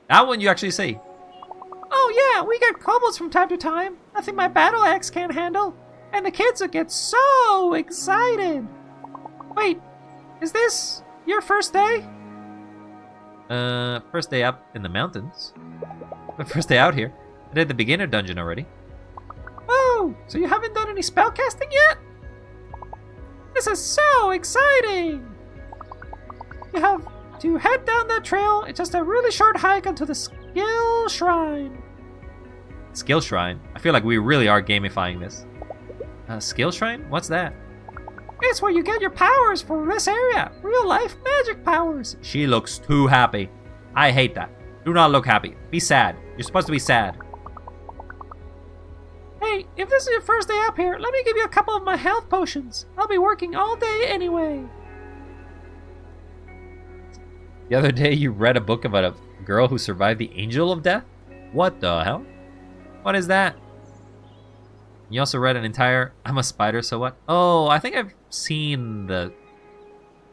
That one you actually see. Oh yeah, we get kobolds from time to time. Nothing my battle axe can't handle. And the kids will get so excited. Wait, is this your first day? First day up in the mountains. The first day out here. I did the beginner dungeon already. Oh, so you haven't done any spellcasting yet? This is so exciting! You have to head down that trail. It's just a really short hike until the skill shrine. Skill shrine? I feel like we really are gamifying this. Skill shrine? What's that? It's where you get your powers for this area. Real life magic powers. She looks too happy. I hate that. Do not look happy. Be sad. You're supposed to be sad. Hey, if this is your first day up here, let me give you a couple of my health potions. I'll be working all day anyway. The other day you read a book about a girl who survived the Angel of Death? What the hell? What is that? You also read an entire I'm a Spider, so what? Oh, I think I've seen the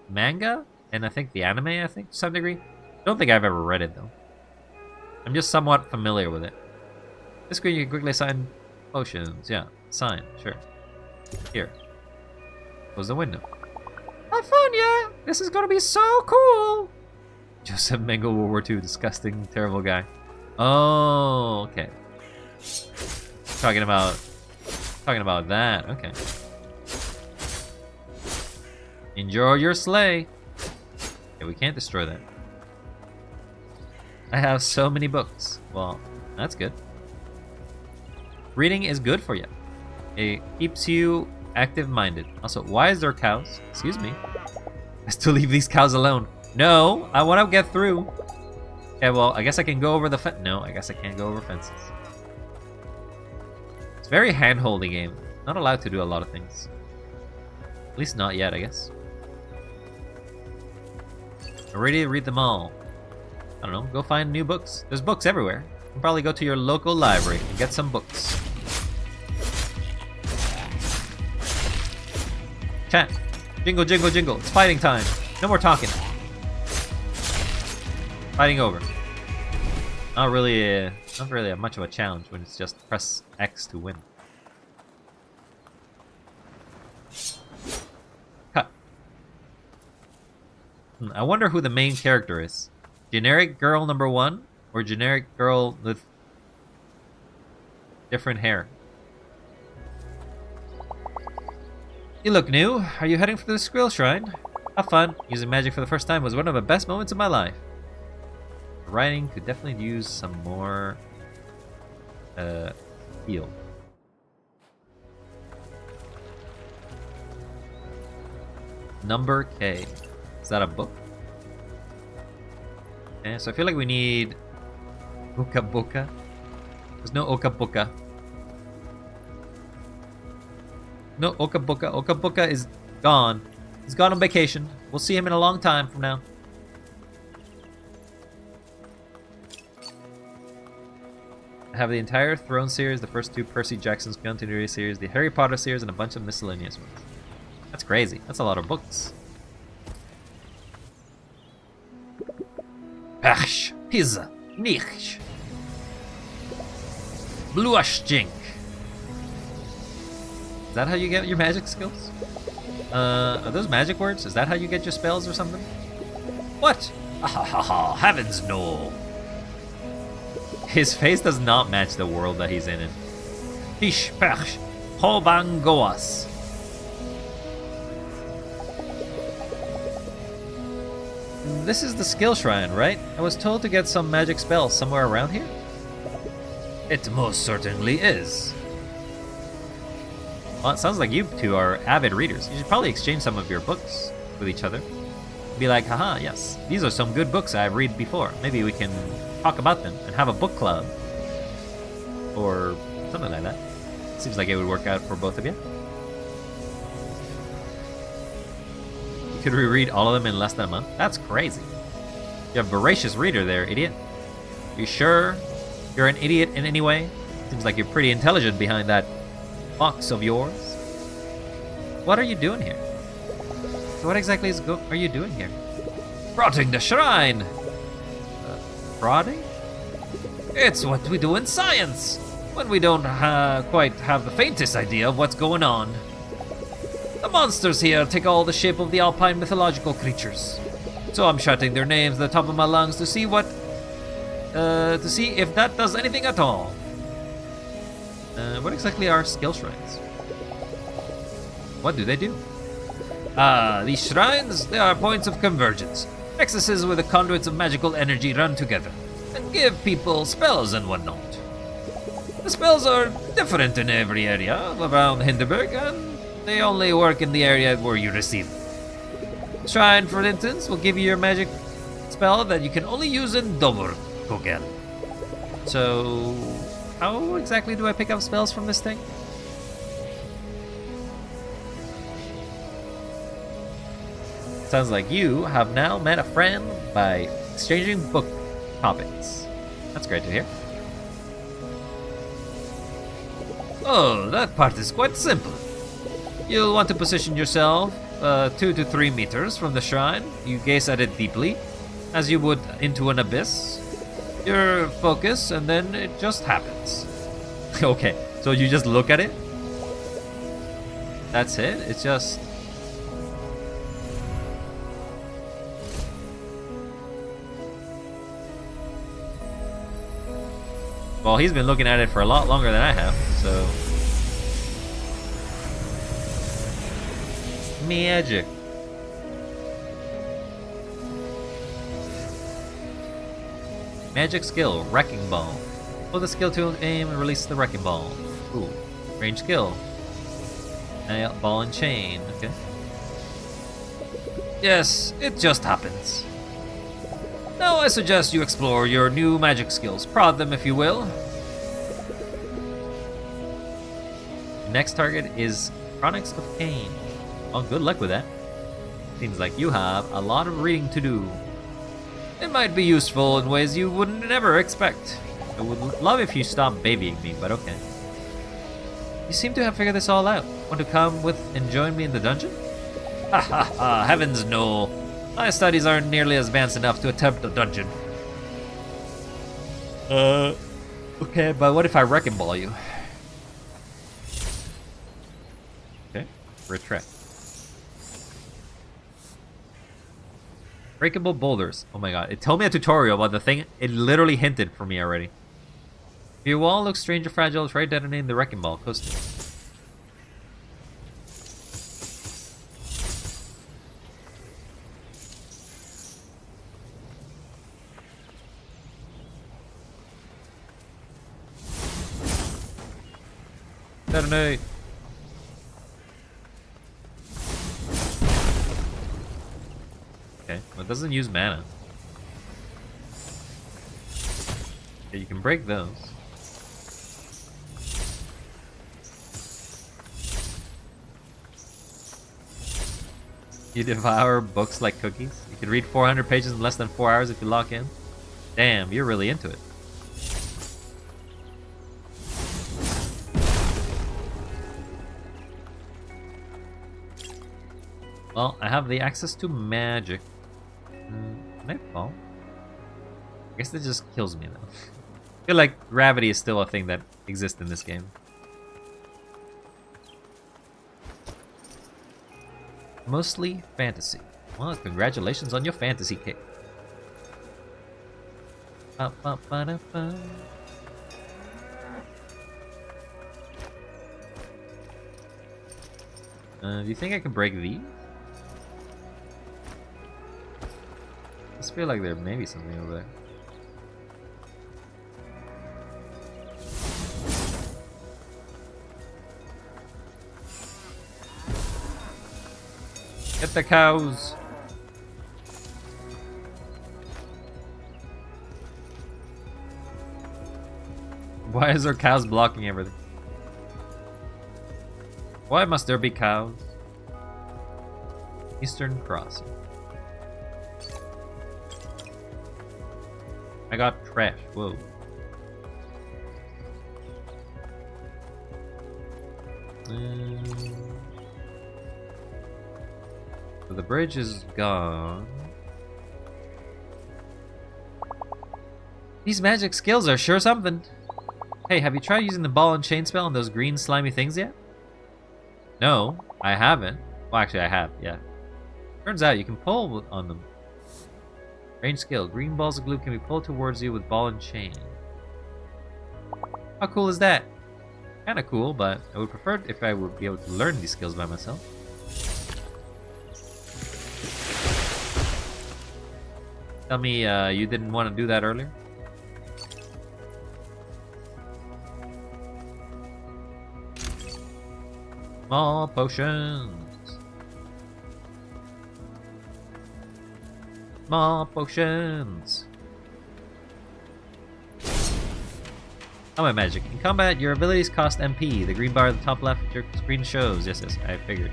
manga and I think the anime, to some degree. Don't think I've ever read it though. I'm just somewhat familiar with it. This screen you can quickly assign potions. Yeah, sign, sure. Here. Close the window. Have fun, yeah? This is gonna be so cool! Joseph Mengele, World War II, disgusting, terrible guy. Oh, okay. Talking about that, okay. Enjoy your sleigh. Okay, we can't destroy that. I have so many books. Well, that's good. Reading is good for you. It keeps you active-minded. Also, why is there cows? Excuse me. I still leave these cows alone. No, I want to get through. Okay, well, I guess I can go over the fence. No, I guess I can't go over fences. It's a very hand-holdy game. Not allowed to do a lot of things. At least not yet, I guess. I'm ready to read them all. I don't know, go find new books. There's books everywhere. You can probably go to your local library and get some books. Chat. Jingle, jingle, jingle. It's fighting time. No more talking. Fighting over. Not really much of a challenge when it's just press X to win. Cut. I wonder who the main character is. Generic girl number 1 or generic girl with different hair? You look new. Are you heading for the Squirrel Shrine? Have fun. Using magic for the first time was one of the best moments of my life. Writing could definitely use some more heal. Number K. Is that a book? Okay, so I feel like we need Oka Boka. There's no Oka Boka. No Oka Boka. Oka Boka is gone. He's gone on vacation. We'll see him in a long time from now. I have the entire Throne series, the first 2 Percy Jackson's continuity series, the Harry Potter series, and a bunch of miscellaneous ones. That's crazy. That's a lot of books. Pach, pizza, nicht. Bluashjink. Is that how you get your magic skills? Are those magic words? Is that how you get your spells or something? What? Ah, heavens no. His face does not match the world that he's in. Fish perch, hobangoas. This is the skill shrine, right? I was told to get some magic spells somewhere around here. It most certainly is. Well, it sounds like you two are avid readers. You should probably exchange some of your books with each other. Be like, haha, yes, these are some good books I've read before. Maybe we can talk about them and have a book club. Or something like that. Seems like it would work out for both of you. You could reread all of them in less than a month? That's crazy. You're a voracious reader there, idiot. You sure you're an idiot in any way? Seems like you're pretty intelligent behind that box of yours. What are you doing here? What exactly are you doing here? Rotting the shrine. Prodding? It's what we do in science when we don't quite have the faintest idea of what's going on. The monsters here take all the shape of the alpine mythological creatures. So I'm shouting their names at the top of my lungs to see if that does anything at all. What exactly are skill shrines? What do they do? These shrines, they are points of convergence. Nexuses where the conduits of magical energy run together and give people spells and whatnot. The spells are different in every area around Hinterberg, and they only work in the area where you receive them. Shrine, for instance, will give you your magic spell that you can only use in Doverkogel. So, how exactly do I pick up spells from this thing? Sounds like you have now met a friend by exchanging book topics. That's great to hear. Oh, that part is quite simple. You'll want to position yourself 2 to 3 meters from the shrine. You gaze at it deeply, as you would into an abyss. Your focus, and then it just happens. Okay, so you just look at it? That's it? It's just... Well, he's been looking at it for a lot longer than I have, so... Magic. Magic skill, Wrecking Ball. Pull the skill to aim and release the Wrecking Ball. Ooh. Range skill. Ball and chain, okay. Yes, it just happens. Now I suggest you explore your new magic skills. Prod them if you will. Next target is Chronics of Cain. Well, good luck with that. Seems like you have a lot of reading to do. It might be useful in ways you wouldn't ever expect. I would love if you stopped babying me, but okay. You seem to have figured this all out. Want to come with and join me in the dungeon? Ha ha ha, heavens no. My studies aren't nearly advanced enough to attempt a dungeon. Okay, but what if I Wrecking Ball you? Okay, retract. Breakable boulders. Oh my god, it told me a tutorial about the thing. It literally hinted for me already. If your wall looks strange or fragile, try detonating the Wrecking Ball. Coaster. Detonate. Okay, well, it doesn't use mana. Okay, you can break those. You devour books like cookies? You can read 400 pages in less than 4 hours if you lock in? Damn, you're really into it. Well, I have the access to magic. Can I fall? I guess that just kills me though. I feel like gravity is still a thing that exists in this game. Mostly fantasy. Well, congratulations on your fantasy kick. Ba-ba-ba-da-ba. Do you think I can break these? I just feel like there may be something over there. Get the cows! Why is there cows blocking everything? Why must there be cows? Eastern Crossing. I got trash. Whoa. So the bridge is gone. These magic skills are sure something. Hey, have you tried using the ball and chain spell on those green slimy things yet? No, I haven't. Well, actually, I have, yeah. Turns out you can pull on them. Range skill. Green balls of glue can be pulled towards you with ball and chain. How cool is that? Kinda cool, but I would prefer if I would be able to learn these skills by myself. Tell me you didn't want to do that earlier? Small potions. Small potions. Combat magic. In combat, your abilities cost MP. The green bar at the top left of your screen shows. Yes, yes, I figured.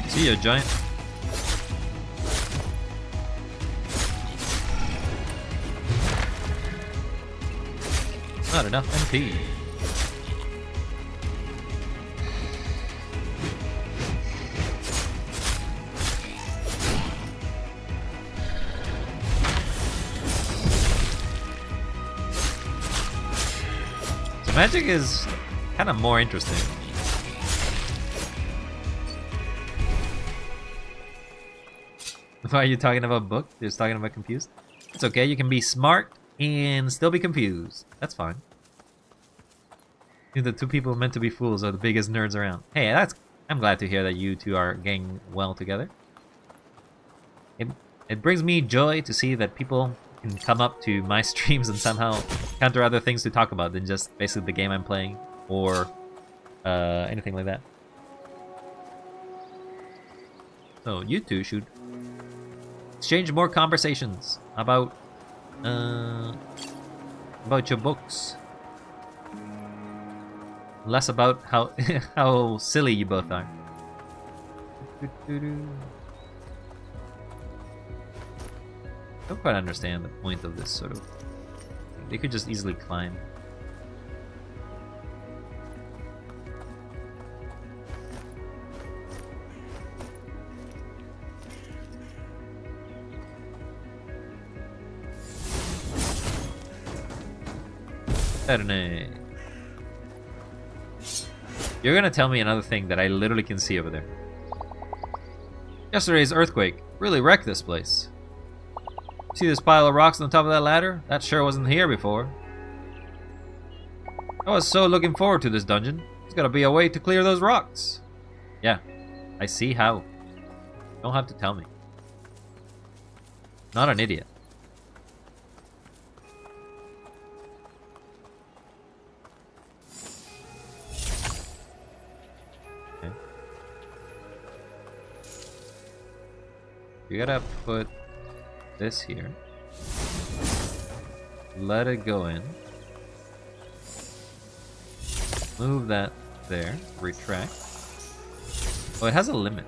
See ya, giant. Not enough MP. So magic is kind of more interesting. Why are you talking about book? You're just talking about confused? It's okay, you can be smart and still be confused. That's fine. The two people meant to be fools are the biggest nerds around. Hey, I'm glad to hear that you two are getting well together. It brings me joy to see that people can come up to my streams and somehow counter other things to talk about than just basically the game I'm playing or anything like that. So you two should exchange more conversations about your books. Less about how how silly you both are. Don't quite understand the point of this sort of thing. They could just easily climb. You're gonna tell me another thing that I literally can see over there. Yesterday's earthquake really wrecked this place. See this pile of rocks on the top of that ladder? That sure wasn't here before. I was so looking forward to this dungeon. There's gotta be a way to clear those rocks. Yeah, I see how. Don't have to tell me. Not an idiot. You gotta put this here. Let it go in. Move that there. Retract. Oh, it has a limit.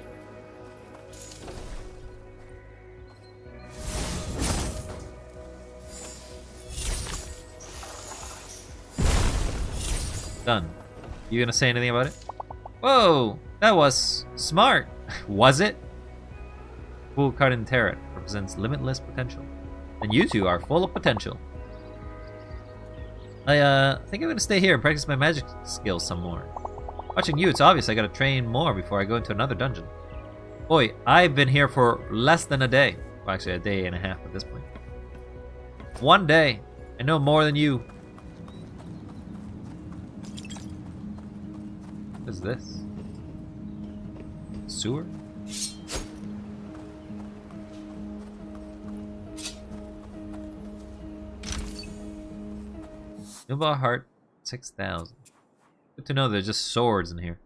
Done. You gonna say anything about it? Whoa! That was smart! Was it? Full card in tarot represents limitless potential. And you two are full of potential. I think I'm gonna stay here and practice my magic skills some more. Watching you, it's obvious I gotta train more before I go into another dungeon. Boy, I've been here for less than a day. Well, actually, a day and a half at this point. One day. I know more than you. What is this? Sewer? Nova Heart 6,000. Good to know there's just swords in here.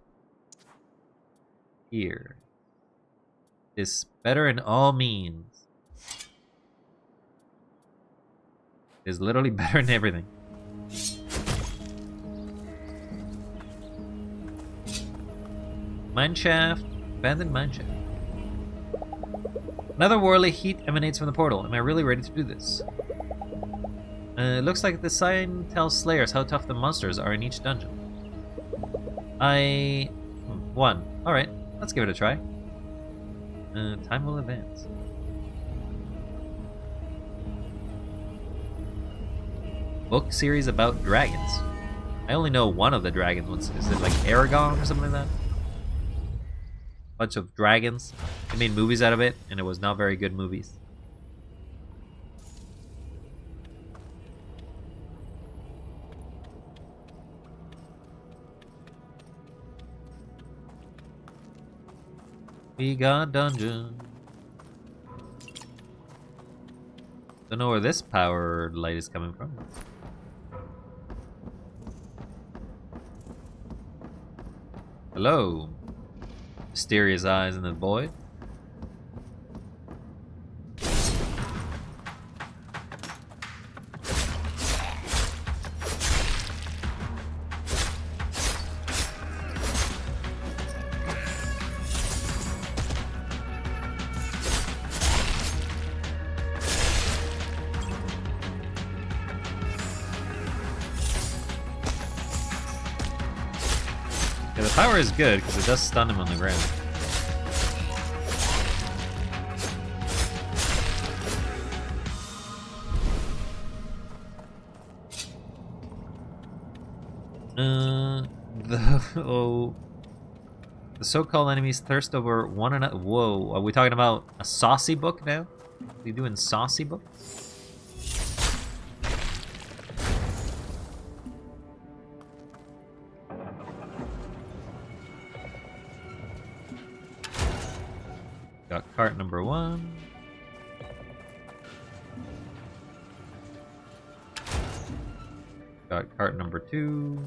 Here. Is better in all means. Is literally better in everything. Mineshaft. Abandoned mineshaft. Another worldly heat emanates from the portal. Am I really ready to do this? It looks like the sign tells slayers how tough the monsters are in each dungeon. One. Alright, let's give it a try. Time will advance. Book series about dragons. I only know one of the dragon ones. Is it like Aragon or something like that? Bunch of dragons. They made movies out of it, and it was not very good movies. We got dungeon. Don't know where this power light is coming from. Hello. Mysterious eyes in the void. Yeah, the power is good because it does stun him on the ground. The so-called enemies thirst over one another. Whoa, are we talking about a saucy book now? Are we doing saucy books? Got cart number 1. Got cart number 2.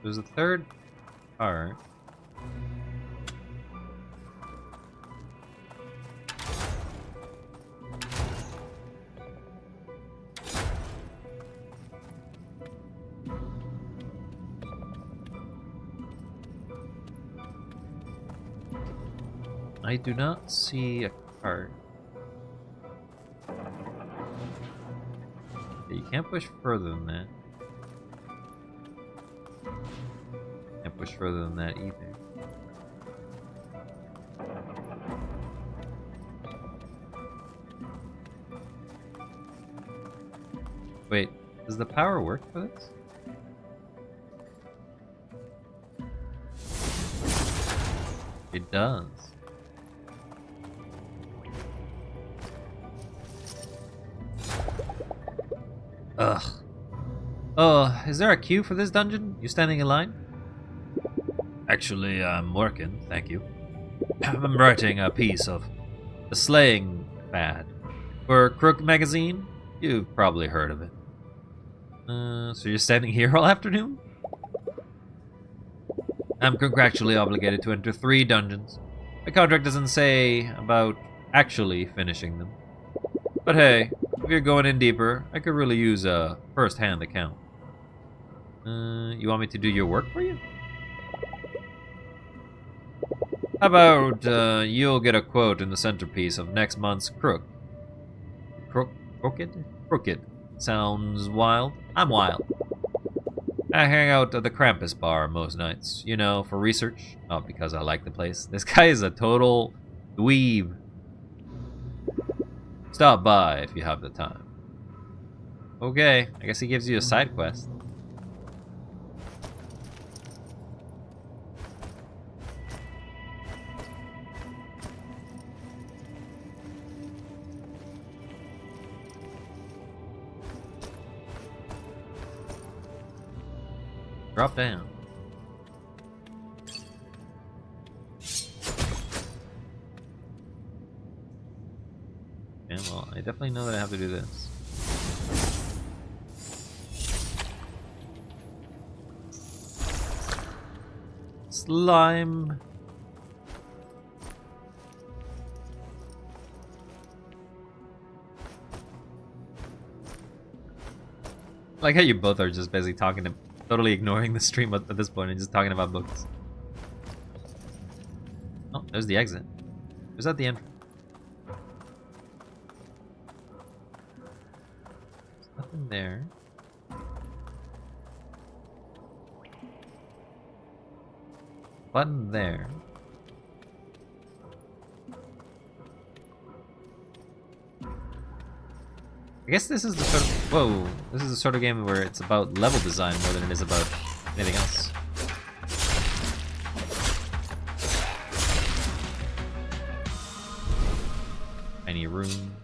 There's a third cart. I do not see a cart. Okay, you can't push further than that. Can't push further than that either. Wait, does the power work for this? It does. Ugh. Oh, is there a queue for this dungeon? You standing in line? Actually, I'm working, thank you. I'm writing a piece of the slaying fad for Crook magazine. You've probably heard of it. So you're standing here all afternoon? I'm contractually obligated to enter 3 dungeons. My contract doesn't say about actually finishing them. But hey, if you're going in deeper, I could really use a first-hand account. You want me to do your work for you? How about you'll get a quote in the centerpiece of next month's Crooked? Crooked. Sounds wild? I'm wild. I hang out at the Krampus bar most nights, you know, for research. Not because I like the place. This guy is a total dweeb. Stop by if you have the time. Okay, I guess he gives you a side quest. Drop down. Yeah, well, I definitely know that I have to do this. Slime. I like how you both are just basically talking to, totally ignoring the stream at this point and just talking about books. Oh, there's the exit. Was that the entrance? There's nothing there. Button there. I guess this is the sort of... Whoa. This is the sort of game where it's about level design more than it is about anything else. Tiny room.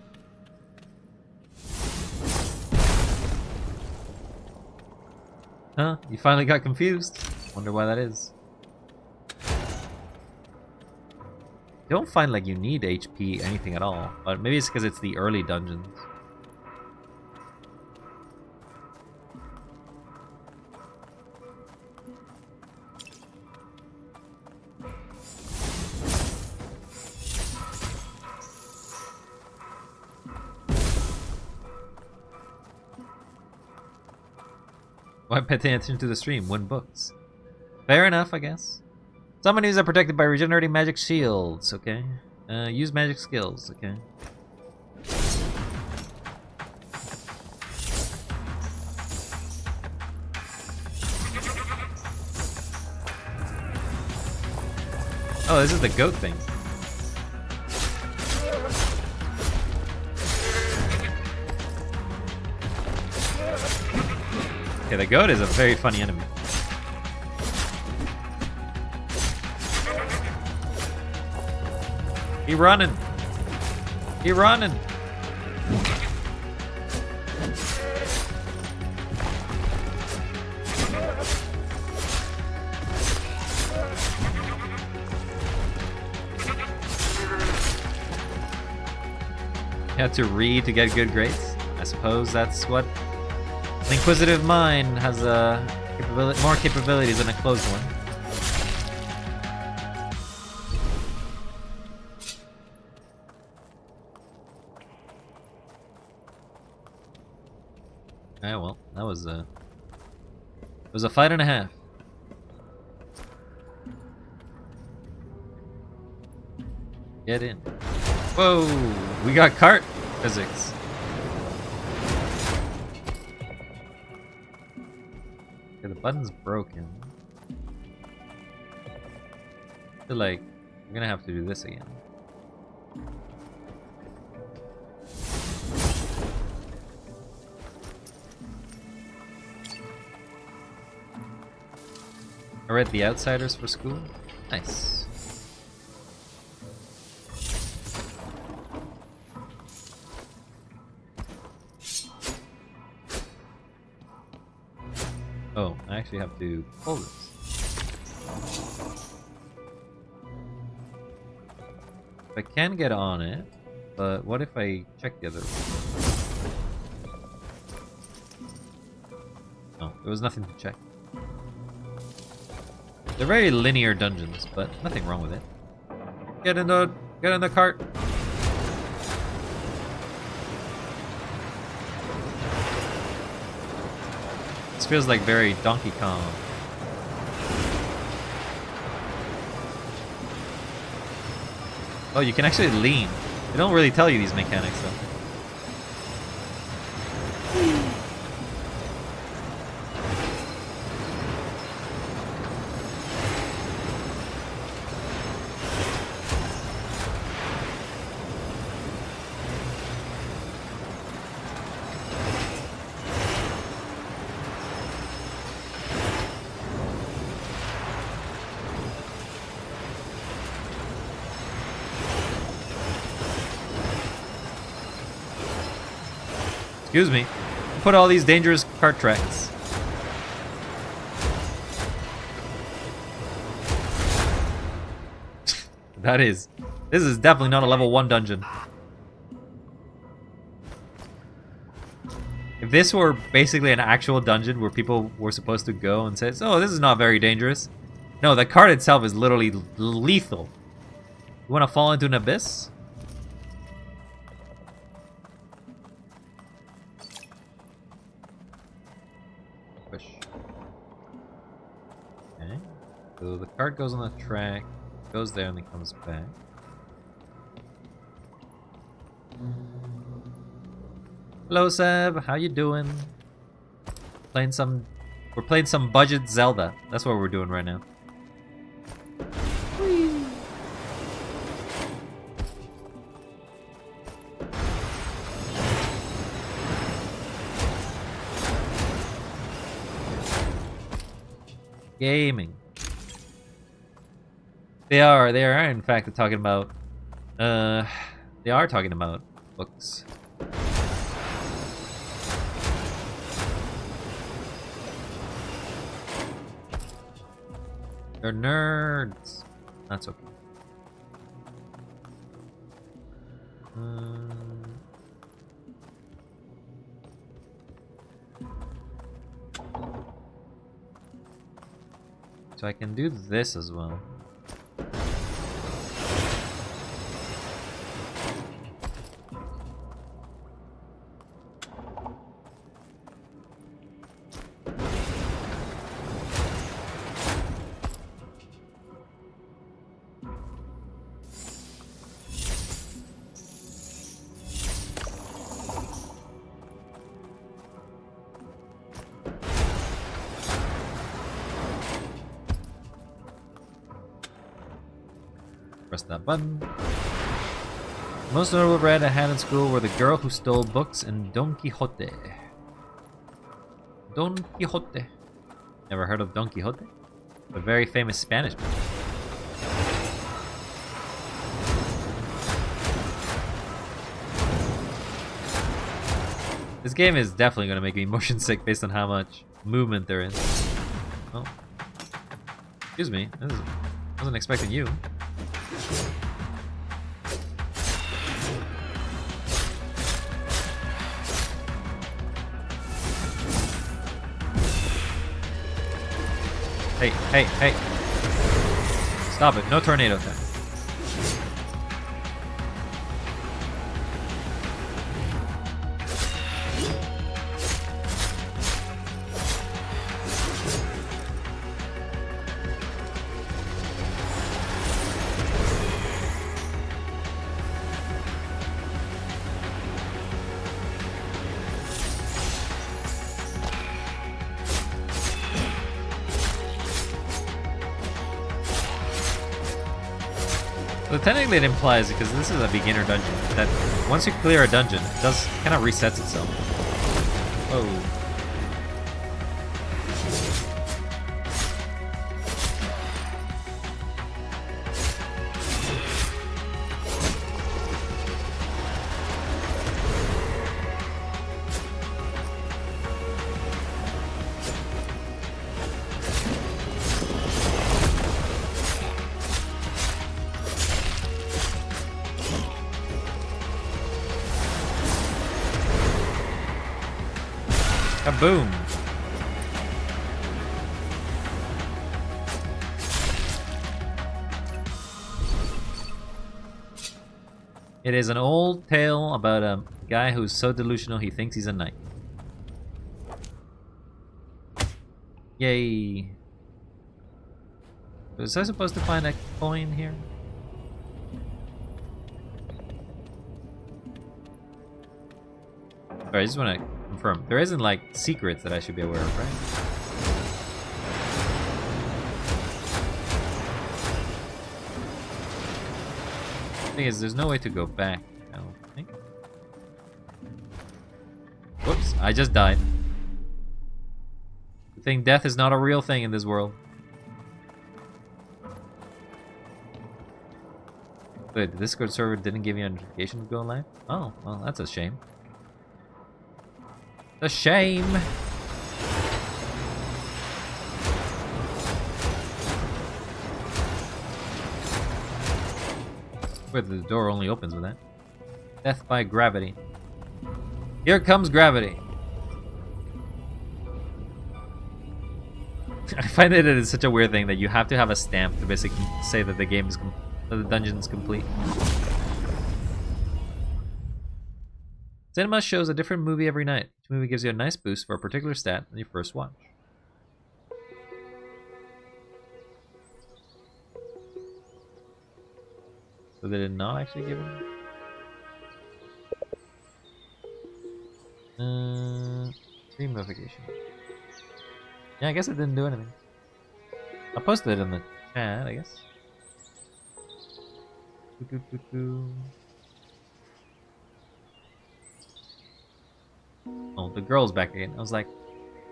Huh? You finally got confused? Wonder why that is. I don't find like you need HP anything at all, but maybe it's because it's the early dungeons. Why pay attention to the stream? Win books. Fair enough, I guess. Some enemies are protected by regenerating magic shields, okay? Use magic skills, okay? Oh, this is the goat thing. Okay, the goat is a very funny enemy. He running. He running. You have to read to get good grades. I suppose that's what an inquisitive mind has more capabilities than a closed one. Alright, well, that was it was a fight and a half. Get in. Whoa, we got cart physics. Okay, the button's broken. I feel like I'm gonna have to do this again. I read The Outsiders for school. Nice. Oh, I actually have to pull this. I can get on it, but what if I check the other way? Oh, there was nothing to check. They're very linear dungeons, but nothing wrong with it. Get in the cart. It's feels like very Donkey Kong. Oh, you can actually lean. They don't really tell you these mechanics though. Excuse me. Put all these dangerous cart tracks. This is definitely not a level 1 dungeon. If this were basically an actual dungeon where people were supposed to go and say, oh, this is not very dangerous. No, the cart itself is literally lethal. You want to fall into an abyss? Push. Okay. So the cart goes on the track, goes there, and then comes back. Hello, Seb. How you doing? We're playing some budget Zelda. That's what we're doing right now. Whee. Gaming. They are in fact talking about they are talking about books. They're nerds. That's okay. So I can do this as well. Press that button. Most notable read I had in school were The Girl Who Stole Books and Don Quixote. Don Quixote. Never heard of Don Quixote? A very famous Spanish book. This game is definitely going to make me motion sick based on how much movement there is. Oh. Excuse me. I wasn't expecting you. Hey, hey, hey. Stop it. No tornado attack. So technically it implies, because this is a beginner dungeon, that once you clear a dungeon, it does kind of resets itself. Oh. Kaboom! It is an old tale about a guy who's so delusional he thinks he's a knight. Yay. Was I supposed to find a coin here? Alright, I just want to confirm. There isn't, like, secrets that I should be aware of, right? The thing is, there's no way to go back, I don't think. Whoops, I just died. I think death is not a real thing in this world. Wait, the Discord server didn't give you a notification to go live? Oh, well, that's a shame. A shame! Wait, the door only opens with that. Death by gravity. Here comes gravity. I find that it is such a weird thing that you have to have a stamp to basically say that the game is that the dungeon is complete. Cinema shows a different movie every night. Each movie gives you a nice boost for a particular stat when you first watch. So they did not actually give it? Stream notification. Yeah, I guess it didn't do anything. I posted it in the chat, I guess. Oh, the girl's back again. I was like,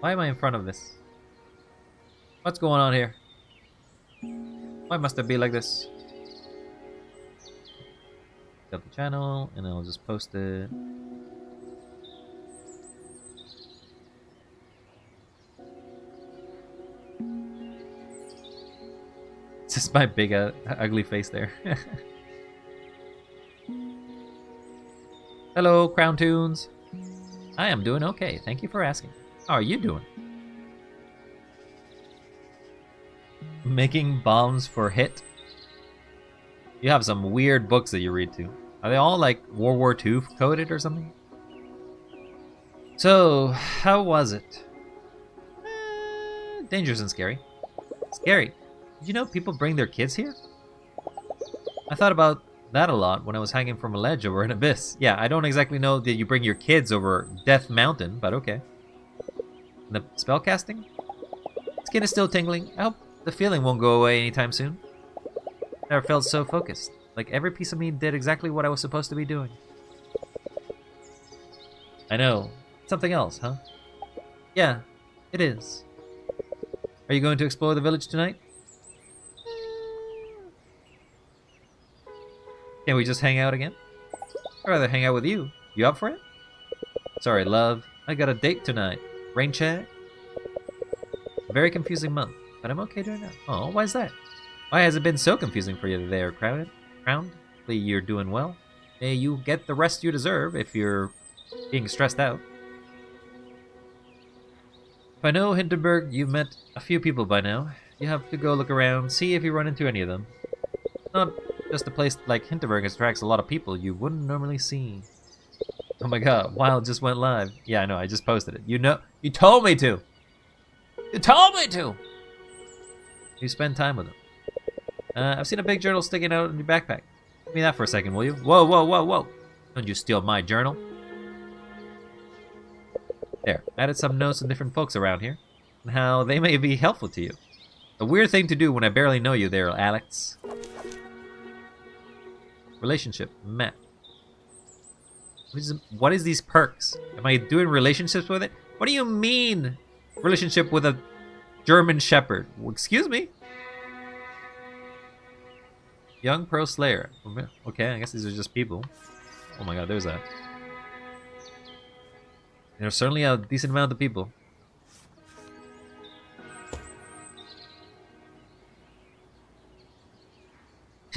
why am I in front of this? What's going on here? Why must it be like this? Pick up the channel, and I'll just post it. It's just my big, ugly face there. Hello, Crown Tunes. I am doing okay. Thank you for asking. How are you doing? Making bombs for hit. You have some weird books that you read too. Are they all like World War II coded or something? So, how was it? Dangerous and scary. Scary. Did you know people bring their kids here? I thought about that a lot when I was hanging from a ledge over an abyss. Yeah, I don't exactly know that you bring your kids over Death Mountain, but okay. And the spellcasting? Skin is still tingling. I hope the feeling won't go away anytime soon. Never felt so focused. Like every piece of me did exactly what I was supposed to be doing. I know. Something else, huh? Yeah, it is. Are you going to explore the village tonight? Can we just hang out again? I'd rather hang out with you. You up for it? Sorry, love. I got a date tonight. Rain check? A very confusing month, but I'm okay doing that. Oh, why is that? Why has it been so confusing for you there, Crowned? Hopefully you're doing well. May you get the rest you deserve if you're being stressed out. If I know Hinterberg, you've met a few people by now. You have to go look around, see if you run into any of them. Not just a place like Hinterberg attracts a lot of people you wouldn't normally see. Oh my god, Wild just went live. Yeah, I know, I just posted it. You know, you told me to! You told me to! You spend time with them. I've seen a big journal sticking out in your backpack. Give me that for a second, will you? Whoa, whoa, whoa, whoa! Don't you steal my journal. There, added some notes on different folks around here, and how they may be helpful to you. A weird thing to do when I barely know you there, Alex. Relationship map. What is these perks? Am I doing relationships with it? What do you mean? Relationship with a German Shepherd? Well, excuse me? Young Pro Slayer. Okay, I guess these are just people. Oh my god, there's that. There's certainly a decent amount of people.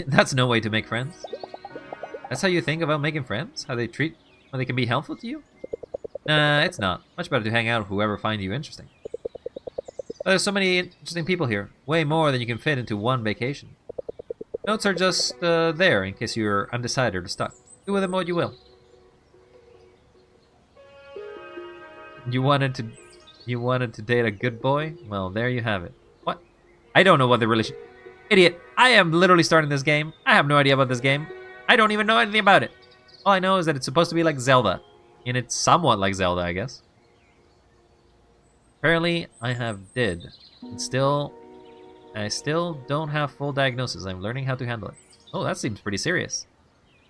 That's no way to make friends. That's how you think about making friends? How they can be helpful to you? Nah, it's not. Much better to hang out with whoever finds you interesting. There's so many interesting people here. Way more than you can fit into one vacation. Notes are just there in case you're undecided or stuck. Do with them what you will. You You wanted to date a good boy? Well, there you have it. What? I don't know what the relation... Idiot! I am literally starting this game. I have no idea about this game. I don't even know anything about it. All I know is that it's supposed to be like Zelda. And it's somewhat like Zelda, I guess. Apparently, I have did. And I still don't have full diagnosis. I'm learning how to handle it. Oh, that seems pretty serious.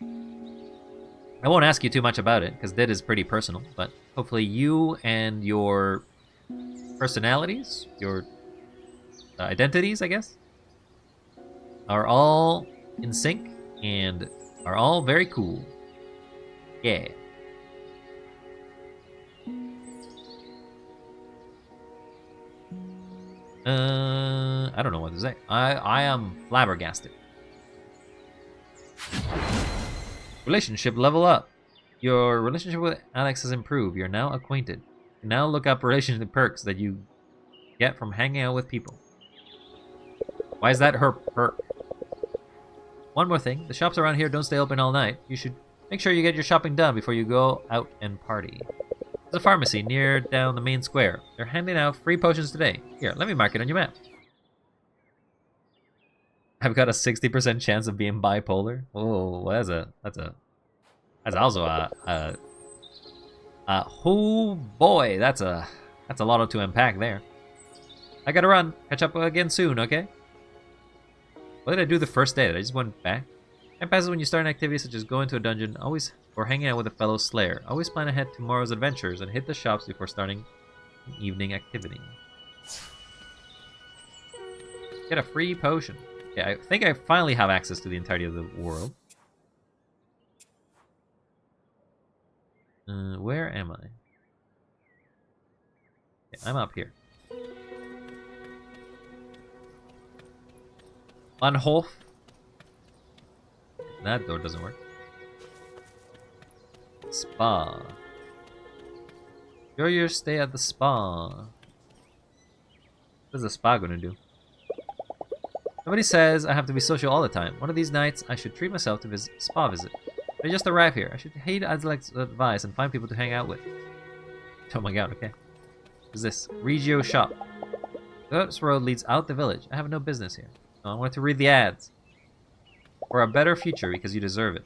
I won't ask you too much about it, because DID is pretty personal, but hopefully you and your personalities, your identities, I guess, are all in sync and are all very cool. Yeah. I don't know what to say. I am flabbergasted. Relationship level up. Your relationship with Alex has improved. You're now acquainted. You now look up relationship perks that you get from hanging out with people. Why is that her perk? One more thing. The shops around here don't stay open all night. You should make sure you get your shopping done before you go out and party. There's a pharmacy near down the main square. They're handing out free potions today. Here, let me mark it on your map. I've got a 60% chance of being bipolar. Oh, that's also oh boy, that's a lot to unpack there. I gotta run. Catch up again soon, okay? What did I do the first day? Did I just went back? Time passes when you start an activity such as going to a dungeon, or hanging out with a fellow slayer. Always plan ahead tomorrow's adventures and hit the shops before starting an evening activity. Get a free potion. Yeah, I think I finally have access to the entirety of the world. Where am I? Yeah, I'm up here. Unhof. That door doesn't work. Spa. Enjoy your stay at the spa. What is the spa gonna do? Somebody says I have to be social all the time. One of these nights, I should treat myself to a spa visit. I just arrived here. I should heed Adzelek's advice and find people to hang out with. Oh my god, okay. What is this? Regio shop. This road leads out the village. I have no business here. I want to read the ads. For a better future because you deserve it.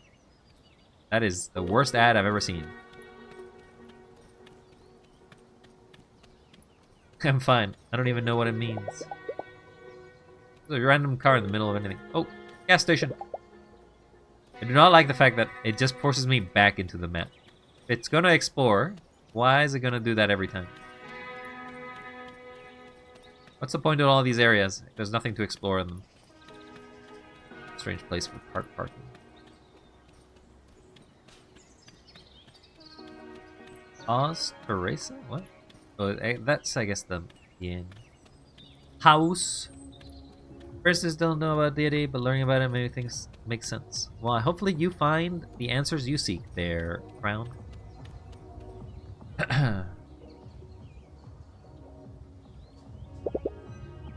That is the worst ad I've ever seen. I'm fine. I don't even know what it means. There's a random car in the middle of anything. Oh, gas station. I do not like the fact that it just forces me back into the map. If it's gonna explore, why is it gonna do that every time? What's the point of all these areas if there's nothing to explore in them? Strange place for parking. Oz Teresa? What? Oh, that's, I guess, the inn. House. Persons don't know about deity, but learning about it many things make sense. Well, hopefully you find the answers you seek there, Crown.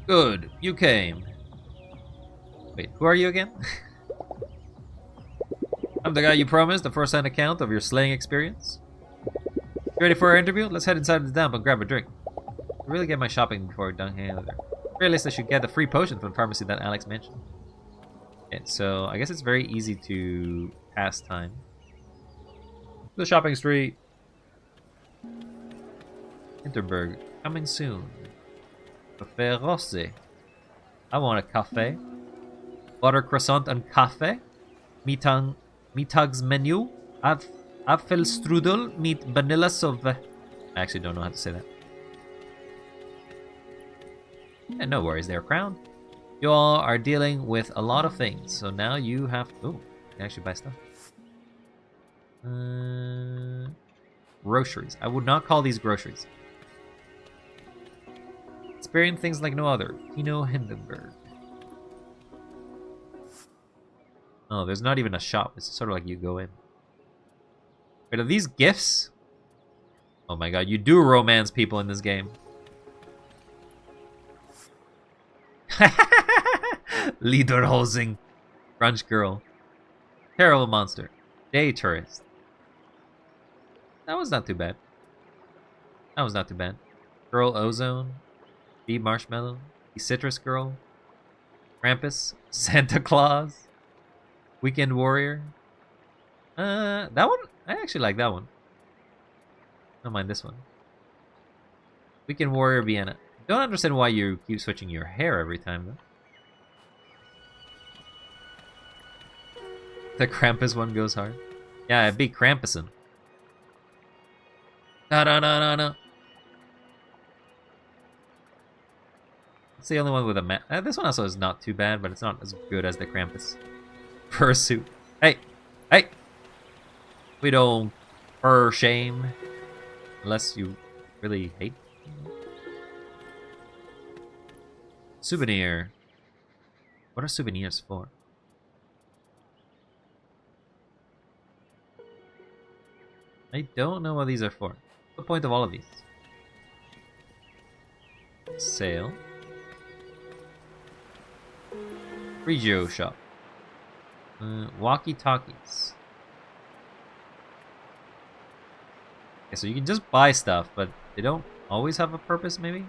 Good, you came. Wait, who are you again? I'm the guy you promised, the first-hand account of your slaying experience. You ready for our interview? Let's head inside the dump and grab a drink. I really get my shopping before I'm done hanging out there. At the very least, I should get the free potion from the pharmacy that Alex mentioned. Okay, so I guess it's very easy to pass time. The shopping street. Hinterberg, coming soon. Café Rosé. I want a cafe. Butter croissant and cafe. Mittags menu. Apfelstrudel mit vanilla sove. I actually don't know how to say that. And no worries there, Crown. You all are dealing with a lot of things, so now you have... Oh, you can actually buy stuff. Groceries. I would not call these groceries. Experience things like no other. Hinterberg. Oh, there's not even a shop. It's sort of like you go in. Wait, are these gifts? Oh my god, you do romance people in this game. Lederhosing. Brunch girl. Terrible monster. Day tourist. That was not too bad. That was not too bad. Girl Ozone, B Marshmallow, the Citrus Girl, Krampus, Santa Claus, Weekend Warrior. That one, I actually like that one. Don't mind this one. Weekend Warrior Vienna. Don't understand why you keep switching your hair every time, though. The Krampus one goes hard. Yeah, I beat Krampusin. No. It's the only one with a this one also is not too bad, but it's not as good as the Krampus. Fursuit. Hey! We don't fur shame. Unless you really hate. Souvenir. What are souvenirs for? I don't know what these are for. What's the point of all of these? Sale. Regio shop. Walkie-talkies. Okay, so you can just buy stuff, but they don't always have a purpose, maybe?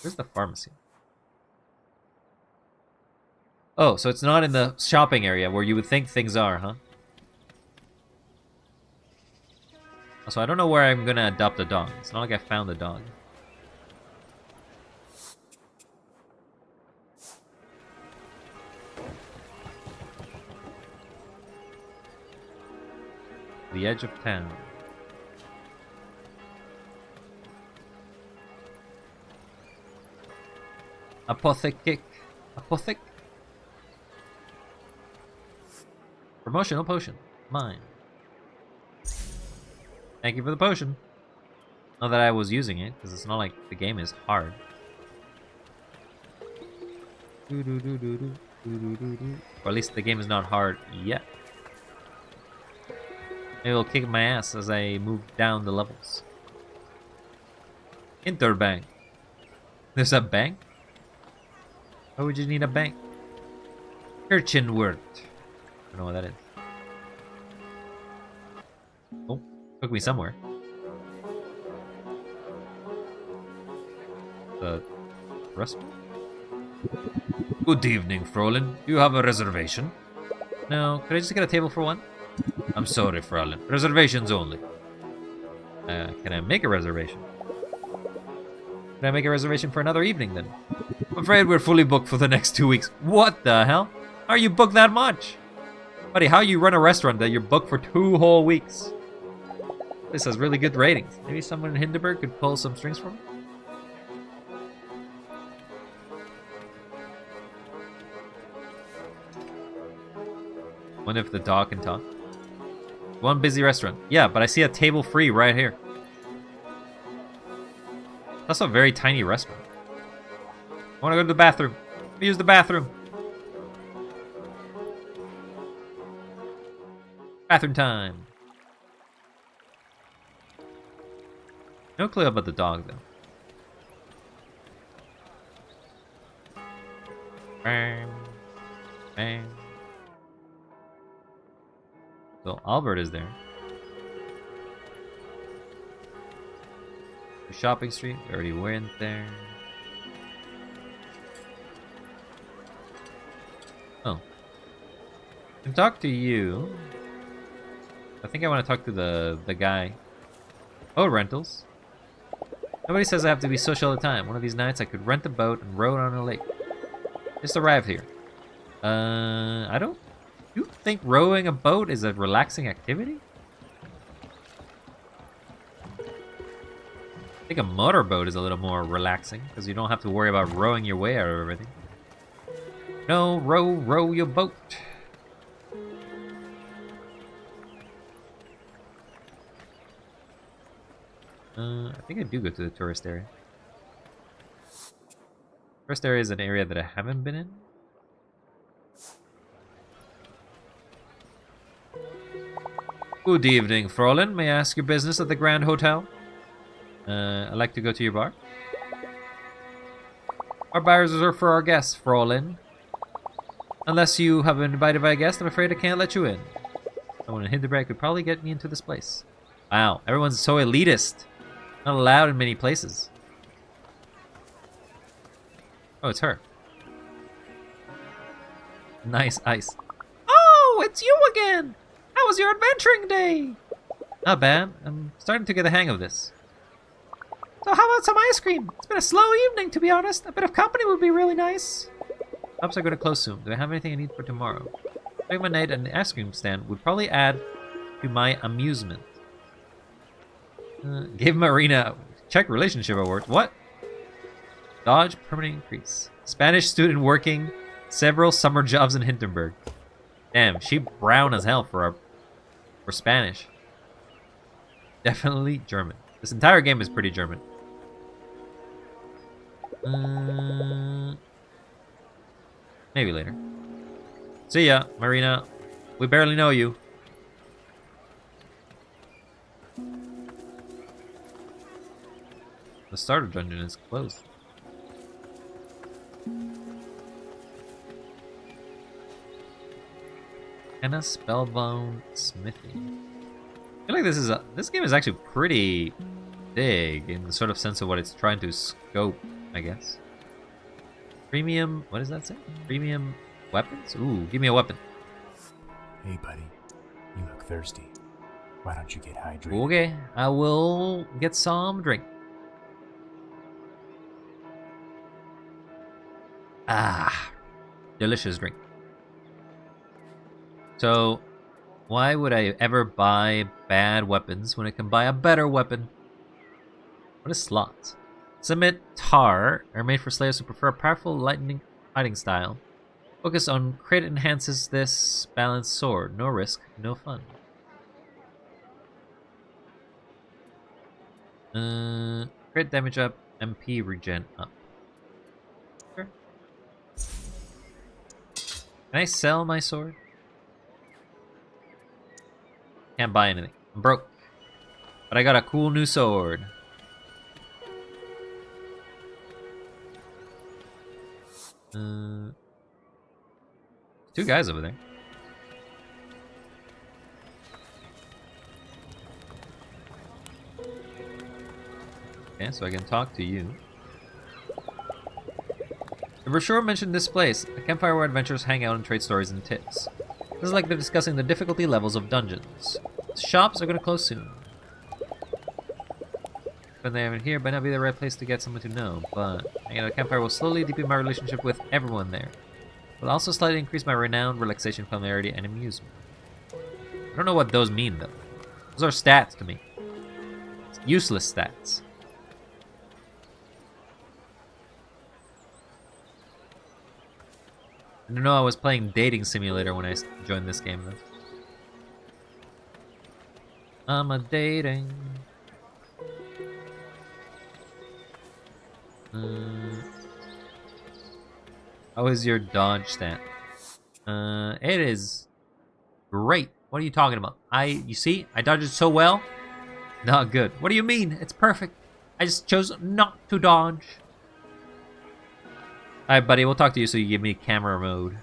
Where's the pharmacy? Oh, so it's not in the shopping area where you would think things are, huh? So I don't know where I'm gonna adopt a dog. It's not like I found a dog. The edge of town. Apothec. Promotional potion. Mine. Thank you for the potion. Not that I was using it, because it's not like the game is hard. Or at least the game is not hard yet. Maybe it'll kick my ass as I move down the levels. Hinterberg. There's a bank? Why would you need a bank? Kirchenwort. I don't know what that is. Oh, took me somewhere. The restaurant? Good evening, Frolin. Do you have a reservation? No, could I just get a table for one? I'm sorry, Frolin. Reservations only. Can I make a reservation? Can I make a reservation for another evening, then? I'm afraid we're fully booked for the next 2 weeks. What the hell? How are you booked that much? Buddy, how you run a restaurant that you're booked for 2 whole weeks? This has really good ratings. Maybe someone in Hinterberg could pull some strings for me? Wonder if the dog can talk. One busy restaurant. Yeah, but I see a table free right here. That's a very tiny restaurant. I want to go to the bathroom. Let me use the bathroom. Bathroom time. No clue about the dog, though. Bang. Bang. So Albert is there. The shopping street, we already went there. Oh. I can talk to you. I think I want to talk to the guy. Oh, rentals. Nobody says I have to be social all the time. One of these nights I could rent a boat and row on a lake. Just arrived here. I don't... You think rowing a boat is a relaxing activity? I think a motorboat is a little more relaxing because you don't have to worry about rowing your way out of everything. No, row your boat. I think I do go to the tourist area. Tourist area is an area that I haven't been in. Good evening, Frolin. May I ask your business at the Grand Hotel? I'd like to go to your bar. Our bar is reserved for our guests, Frolin. Unless you have been invited by a guest, I'm afraid I can't let you in. Someone in Hinterberg could probably get me into this place. Wow, everyone's so elitist. Not allowed in many places. Oh, it's her. Nice ice. Oh, it's you again! How was your adventuring day? Not bad. I'm starting to get the hang of this. So how about some ice cream? It's been a slow evening, to be honest. A bit of company would be really nice. Shops are going to close soon. Do I have anything I need for tomorrow? Lemonade and the ice cream stand would probably add to my amusement. Give Marina check relationship award. What? Dodge permanent increase. Spanish student working several summer jobs in Hinterberg. Damn, she brown as hell for Spanish. Definitely German. This entire game is pretty German. Maybe later. See ya, Marina. We barely know you. The starter dungeon is closed. Anna Spellbound Smithy. I feel like this game is actually pretty big in the sort of sense of what it's trying to scope, I guess. Premium, what does that say? Premium weapons? Ooh, give me a weapon. Hey buddy, you look thirsty. Why don't you get hydrated? Okay, I will get some drink. Ah, delicious drink. So, why would I ever buy bad weapons when I can buy a better weapon? What is slots? Scimitar are made for slayers who prefer a powerful lightning fighting style. Focus on crit enhances this balanced sword. No risk, no fun. Crit damage up, MP regen up. Sure. Can I sell my sword? Can't buy anything. I'm broke. But I got a cool new sword. Two guys over there. Okay, so I can talk to you. The brochure mentioned this place, a campfire where adventurers hang out and trade stories and tips. This is like they're discussing the difficulty levels of dungeons. The shops are going to close soon. When they haven't here, might not be the right place to get someone to know, but hanging out at a campfire will slowly deepen my relationship with everyone there. It will also slightly increase my renown, relaxation, familiarity, and amusement. I don't know what those mean, though. Those are stats to me. It's useless stats. I didn't know I was playing Dating Simulator when I joined this game, though. I'm a dating. How is your dodge stat? It is great. What are you talking about? You see, I dodged it so well. Not good. What do you mean? It's perfect. I just chose not to dodge. Alright, buddy, we'll talk to you so you give me camera mode.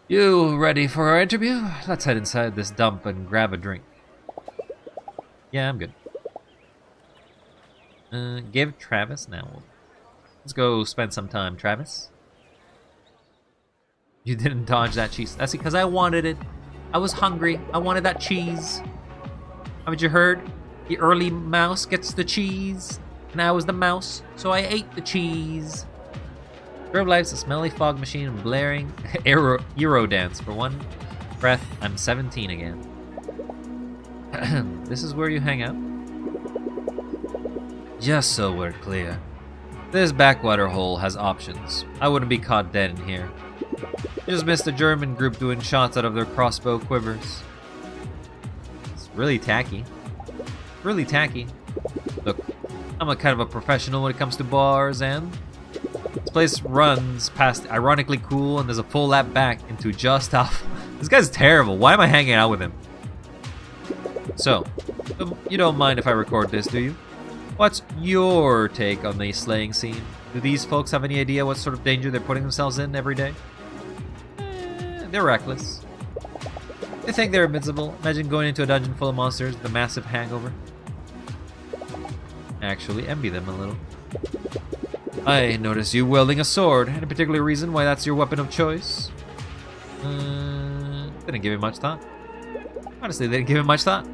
You ready for our interview? Let's head inside this dump and grab a drink. Yeah, I'm good. Give Travis now. Let's go spend some time, Travis. You didn't dodge that cheese. That's because I wanted it. I was hungry. I wanted that cheese. Haven't you heard? The early mouse gets the cheese. And I was the mouse, so I ate the cheese. Grove Life's a smelly fog machine and blaring Euro dance. For one breath, I'm 17 again. This is where you hang out? Just so we're clear. This backwater hole has options. I wouldn't be caught dead in here. Just missed a German group doing shots out of their crossbow quivers. It's really tacky. Really tacky. Look, I'm a kind of a professional when it comes to bars, and this place runs past ironically cool, and there's a full lap back into just off. This guy's terrible. Why am I hanging out with him? So, you don't mind if I record this, do you? What's your take on the slaying scene? Do these folks have any idea what sort of danger they're putting themselves in every day? They're reckless. They think they're invincible. Imagine going into a dungeon full of monsters with a massive hangover. I actually envy them a little. I notice you wielding a sword. Any particular reason why that's your weapon of choice? Didn't give it much thought. Honestly, they didn't give it much thought.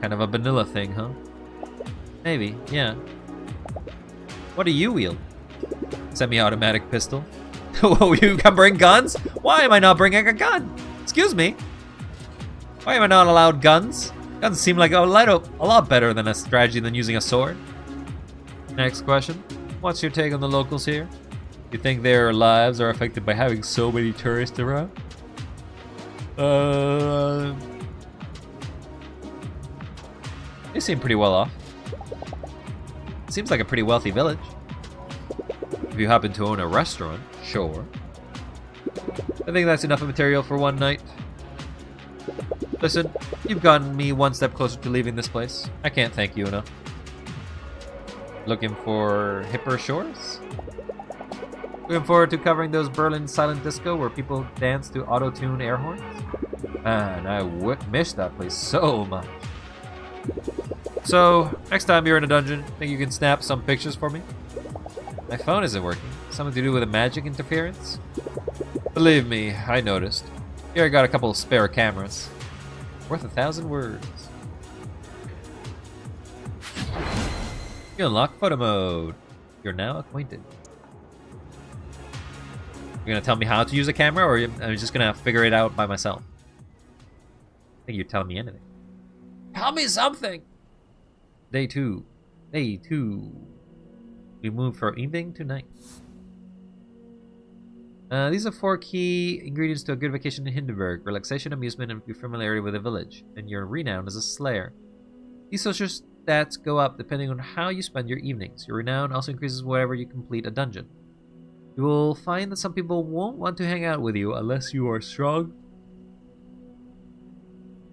Kind of a vanilla thing, huh? Maybe, yeah. What do you wield? Semi-automatic pistol. Whoa, you can bring guns? Why am I not bringing a gun? Excuse me. Why am I not allowed guns? Guns seem like a lot better than a strategy than using a sword. Next question. What's your take on the locals here? You think their lives are affected by having so many tourists around? They seem pretty well off. Seems like a pretty wealthy village. If you happen to own a restaurant, sure. I think that's enough of material for one night. Listen, you've gotten me one step closer to leaving this place. I can't thank you enough. Looking for hipper shores? Looking forward to covering those Berlin silent disco where people dance to auto-tune air horns? Man, I miss that place so much. So, next time you're in a dungeon, think you can snap some pictures for me? My phone isn't working. Something to do with a magic interference? Believe me, I noticed. Here I got a couple of spare cameras. Worth 1,000 words. You unlock photo mode. You're now acquainted. You're gonna tell me how to use a camera, or I'm just gonna figure it out by myself? I think you're telling me anything. Tell me something! Day 2. Day 2. We move from evening to night. These are 4 key ingredients to a good vacation in Hinterberg. Relaxation, amusement, and familiarity with the village. And you're renowned as a slayer. These social stats go up depending on how you spend your evenings. Your renown also increases whenever you complete a dungeon. You will find that some people won't want to hang out with you unless you are strong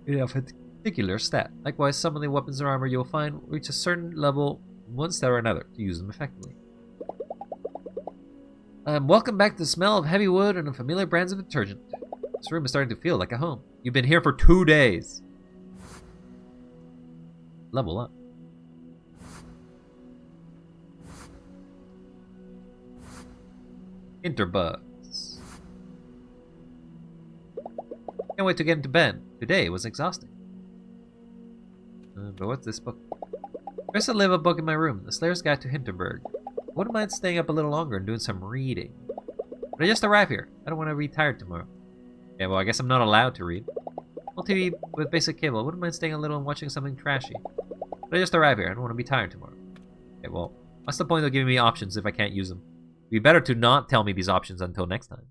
in a particular stat. Likewise, some of the weapons and armor you'll find reach a certain level one stat or another to use them effectively. Welcome back to the smell of heavy wood and a familiar brands of detergent. This room is starting to feel like a home. You've been here for 2 days. Level up. Hinterbugs. Can't wait to get into bed. Today was exhausting. But what's this book? There's a live book in my room. The Slayer's Guide to Hinterberg. I wouldn't mind staying up a little longer and doing some reading. But I just arrived here. I don't want to be tired tomorrow. Yeah, well, I guess I'm not allowed to read. Full TV with basic cable. I wouldn't mind staying a little and watching something trashy. But I just arrived here. I don't want to be tired tomorrow. Okay, well, what's the point of giving me options if I can't use them? It'd be better to not tell me these options until next time.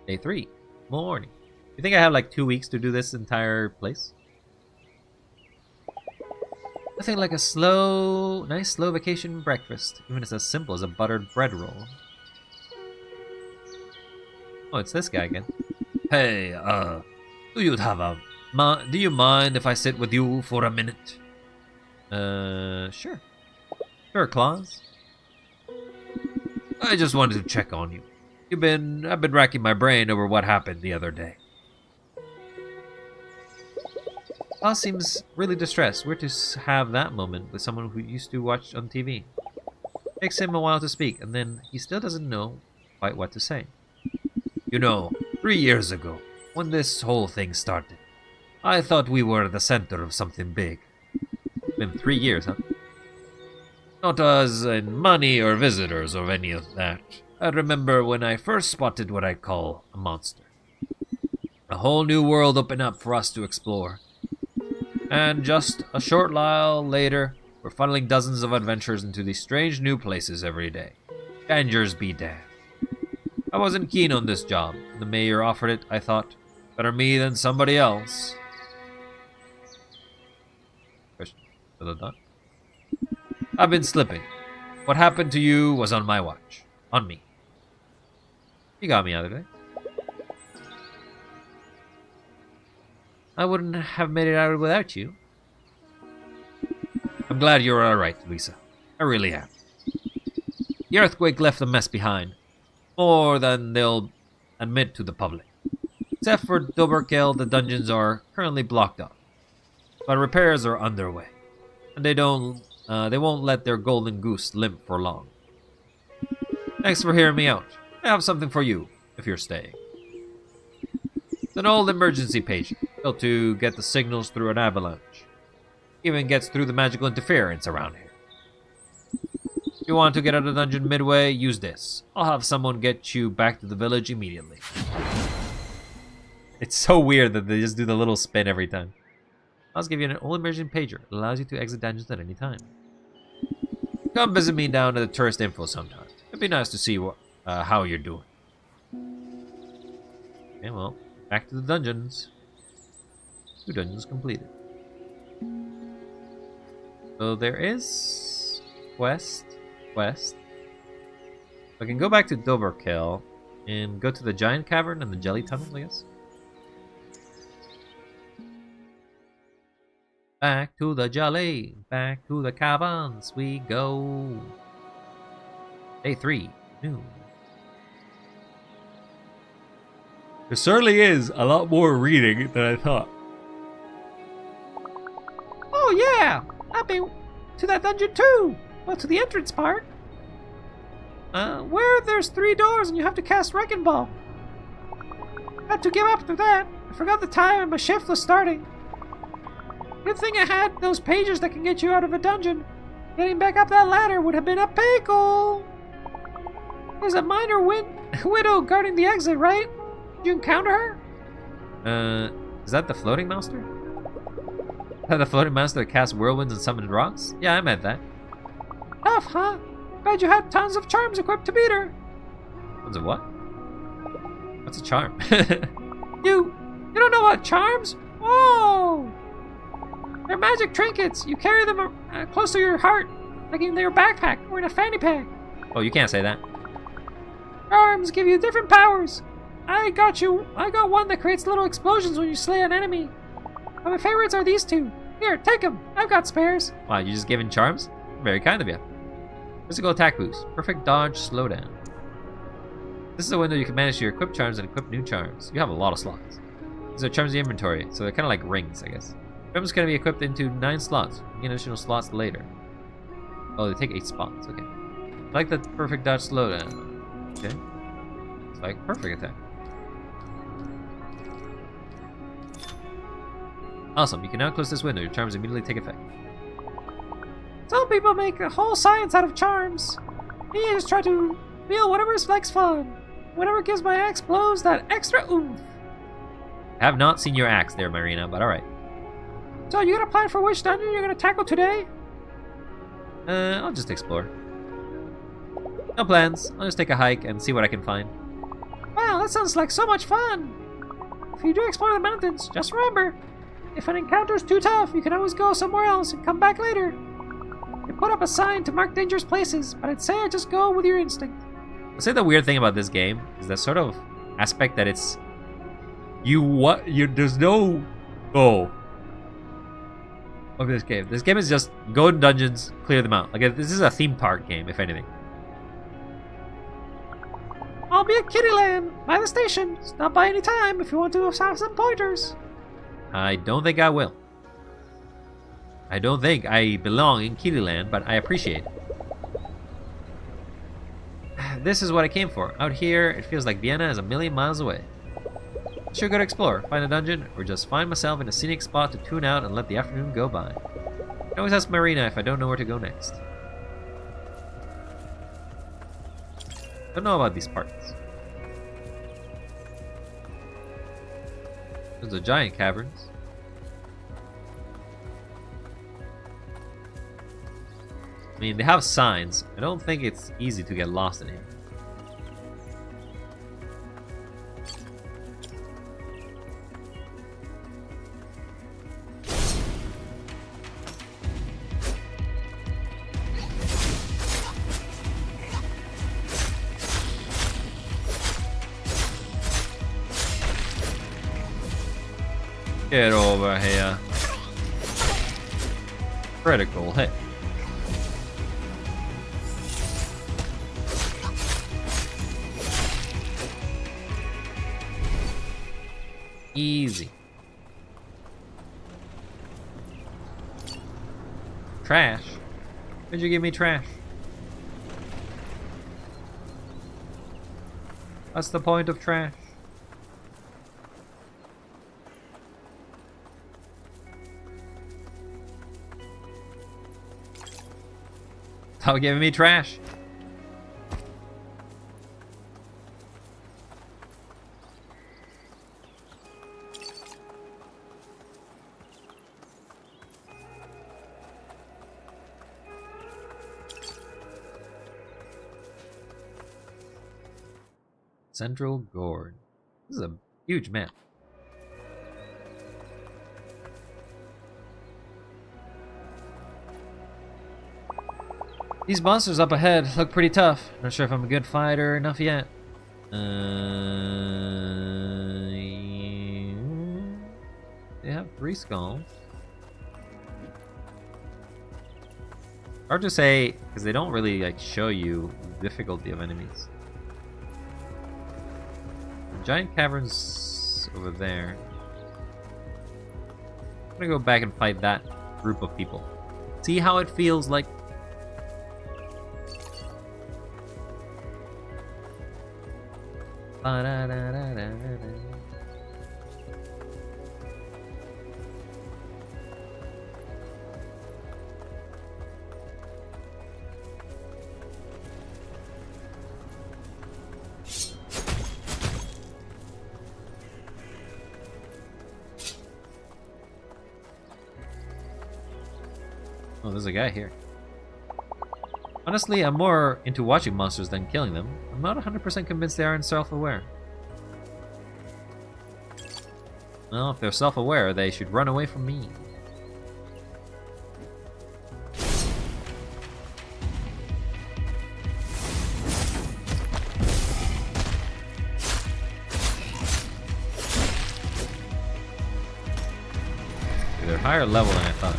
Day 3. Morning. You think I have like 2 weeks to do this entire place? Nothing like a nice slow vacation breakfast, even if it's as simple as a buttered bread roll. Oh, it's this guy again. Hey, do you mind if I sit with you for a minute? Sure. Sure, Claus. I just wanted to check on you. I've been racking my brain over what happened the other day. Claus seems really distressed. Weird to have that moment with someone who used to watch on TV. Takes him a while to speak, and then he still doesn't know quite what to say. You know, 3 years ago, when this whole thing started, I thought we were the center of something big. Been 3 years, huh? Not as in money or visitors or any of that. I remember when I first spotted what I call a monster. A whole new world opened up for us to explore. And just a short while later, we're funneling dozens of adventures into these strange new places every day. Dangers be damned. I wasn't keen on this job. When the mayor offered it, I thought, better me than somebody else. Question. I've been slipping. What happened to you was on my watch. On me. You got me out of it. I wouldn't have made it out without you. I'm glad you're alright, Lisa. I really am. The earthquake left a mess behind. More than there'll admit to the public. Except for Doberkill, the dungeons are currently blocked off, but repairs are underway, and they won't let their golden goose limp for long. Thanks for hearing me out. I have something for you, if you're staying. It's an old emergency pageant, built to get the signals through an avalanche. Even gets through the magical interference around here. If you want to get out of the dungeon midway, use this. I'll have someone get you back to the village immediately. It's so weird that they just do the little spin every time. I'll give you an old emergency pager. It allows you to exit dungeons at any time. Come visit me down at the tourist info sometime. It'd be nice to see how you're doing. Okay, well, back to the dungeons. 2 dungeons completed. So there is quest. I can go back to Doberkill and go to the giant cavern and the jelly tunnel, I guess. Back to the jelly, back to the caverns we go. Day 3, noon. There certainly is a lot more reading than I thought. Oh yeah, I've been to that dungeon too. Well, to the entrance part. Where there's 3 doors and you have to cast Wrecking Ball. Had to give up to that. I forgot the time and my shift was starting. Good thing I had those pages that can get you out of a dungeon. Getting back up that ladder would have been a pickle. There's a minor widow guarding the exit, right? Did you encounter her? Is that the floating monster? Is that the floating monster that casts whirlwinds and summoned rocks? Yeah, I met that. Tough, huh? Glad you had tons of charms equipped to beat her. Tons of what? What's a charm? You don't know what charms? Whoa! They're magic trinkets. You carry them close to your heart, like in your backpack or in a fanny pack. Oh, you can't say that. Charms give you different powers. I got one that creates little explosions when you slay an enemy. But my favorites are these 2. Here, take them. I've got spares. Wow, you just giving charms? Very kind of you. Physical attack boost. Perfect dodge slowdown. This is a window you can manage your equip charms and equip new charms. You have a lot of slots. These are charms in the inventory, so they're kind of like rings, I guess. Charms can be equipped into 9 slots. You gain additional slots later. Oh, they take 8 spots. Okay. I like the perfect dodge slowdown. Okay. It's like perfect attack. Awesome. You can now close this window. Your charms immediately take effect. Some people make a whole science out of charms. Me, I just try to feel whatever likes fun. Whatever gives my axe blows that extra oomph. I have not seen your axe there, Marina, but alright. So, you got a plan for which dungeon you're gonna tackle today? I'll just explore. No plans. I'll just take a hike and see what I can find. Wow, that sounds like so much fun. If you do explore the mountains, just remember, if an encounter's too tough, you can always go somewhere else and come back later. They put up a sign to mark dangerous places, but I'd say just go with your instinct. I'll say the weird thing about this game is that sort of aspect that it's... there's no... of this game. This game is just go to dungeons, clear them out. Like, this is a theme park game, if anything. I'll be at Kittyland, by the station. Stop by any time if you want to have some pointers. I don't think I will. I don't think I belong in Kittyland, but I appreciate it. This is what I came for. Out here, it feels like Vienna is a million miles away. Should go to explore, find a dungeon, or just find myself in a scenic spot to tune out and let the afternoon go by. I can always ask Marina if I don't know where to go next. Don't know about these parts. There's the giant caverns. I mean, they have signs. I don't think it's easy to get lost in here. Get over here. Critical hit. Easy. Trash? Why'd you give me trash? What's the point of trash? Stop giving me trash. Central Gorge. This is a huge map. These monsters up ahead look pretty tough. Not sure if I'm a good fighter enough yet. They have 3 skulls. Hard to say because they don't really like show you the difficulty of enemies. The giant caverns over there. I'm gonna go back and fight that group of people. See how it feels like. Oh, there's a guy here. Honestly, I'm more into watching monsters than killing them. I'm not 100% convinced they aren't self-aware. Well, if they're self-aware, they should run away from me. They're higher level than I thought.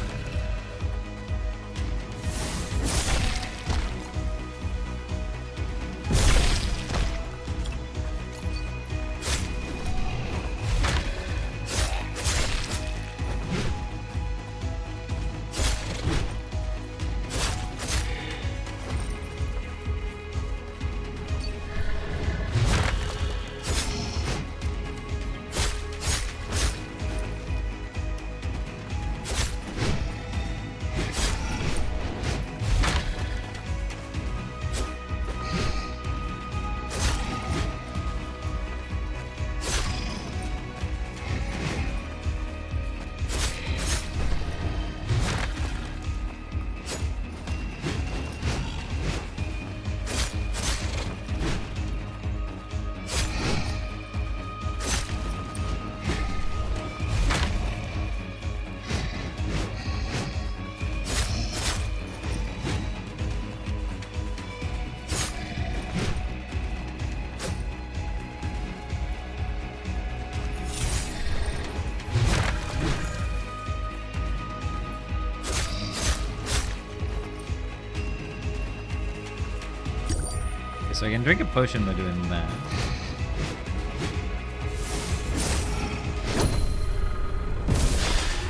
So I can drink a potion by doing that.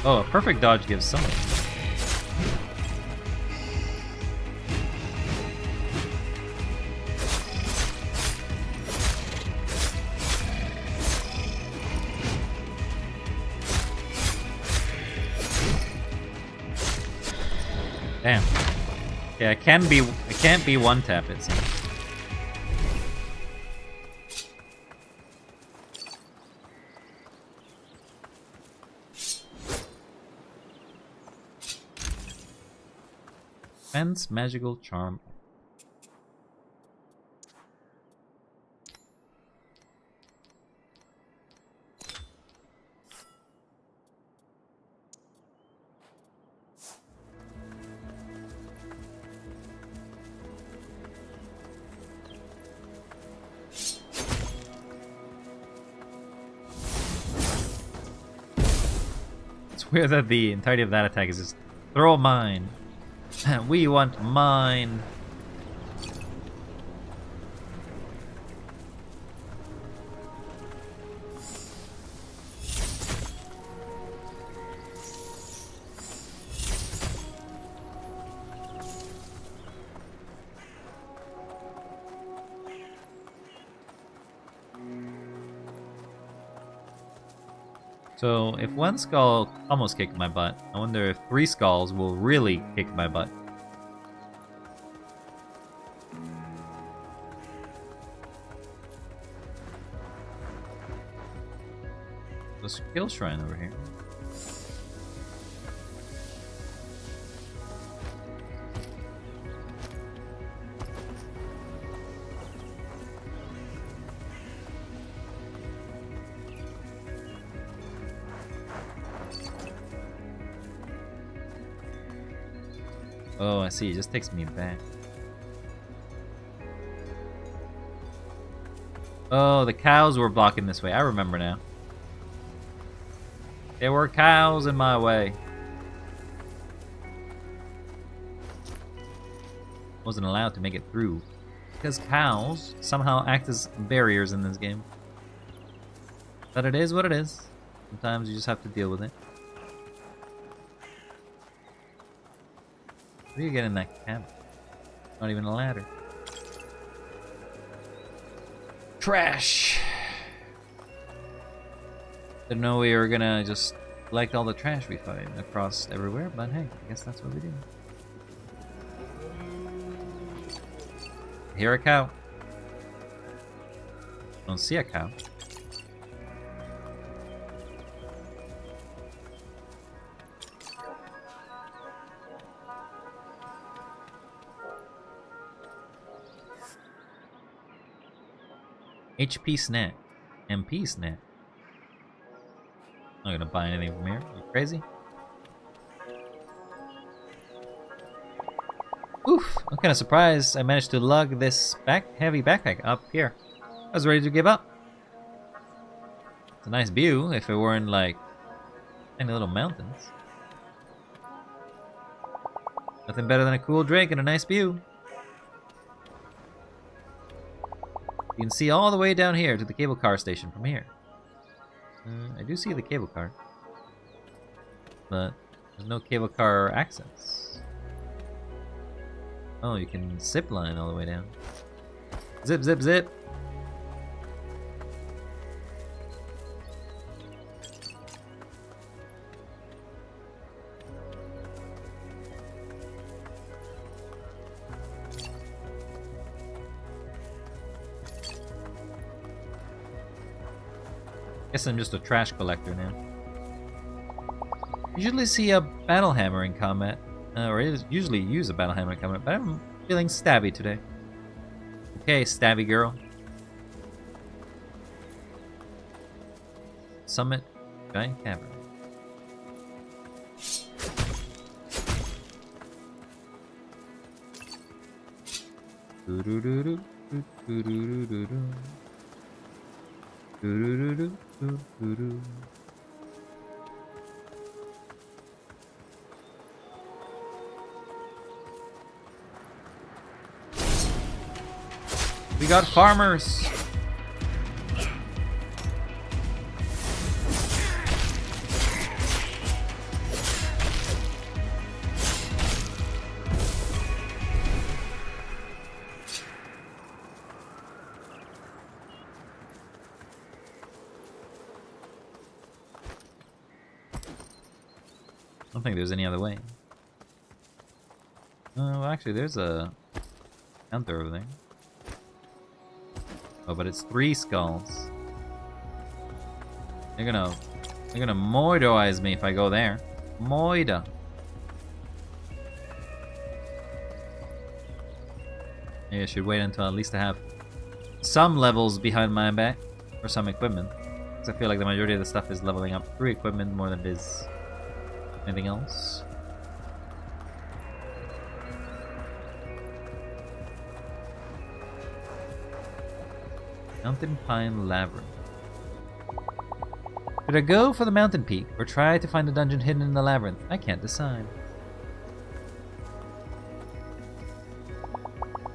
Oh, a perfect dodge gives something. Damn. Yeah, it can't be one tap, it seems. Fence magical charm. It's weird that the entirety of that attack is just throw a mine. We want mine. So, if one skull almost kicked my butt, I wonder if 3 skulls will really kick my butt. The skill shrine over here. Oh, I see. It just takes me back. Oh, the cows were blocking this way. I remember now. There were cows in my way. Wasn't allowed to make it through. Because cows somehow act as barriers in this game. But it is what it is. Sometimes you just have to deal with it. What do you get in that cabin? Not even a ladder. Trash! Didn't know we were gonna just collect all the trash we find across everywhere, but hey, I guess that's what we do. I hear a cow. Don't see a cow. HP snack. MP snack. I'm not gonna buy anything from here. Are you crazy? Oof! I'm kind of surprised I managed to lug this heavy backpack up here. I was ready to give up. It's a nice view if it weren't like tiny little mountains. Nothing better than a cool drink and a nice view. You can see all the way down here to the cable car station from here. I do see the cable car. But there's no cable car access. Oh, you can zip line all the way down. Zip, zip, zip! Guess I'm just a trash collector now. Usually see a battle hammer in combat, or usually use a battle hammer in combat, but I'm feeling stabby today. Okay, stabby girl. Summit Giant Cavern. Doo-doo-doo-doo, doo-doo-doo-doo-doo. Doo-doo-doo-doo-doo-doo. We got farmers. I don't think there's any other way. Oh, actually, there's a counter over there. Oh, but it's 3 skulls. They're gonna moidoize me if I go there. Moida. Maybe I should wait until at least I have some levels behind my back for some equipment. Because I feel like the majority of the stuff is leveling up through equipment more than it is anything else. Mountain Pine Labyrinth. Should I go for the mountain peak or try to find a dungeon hidden in the labyrinth? I can't decide.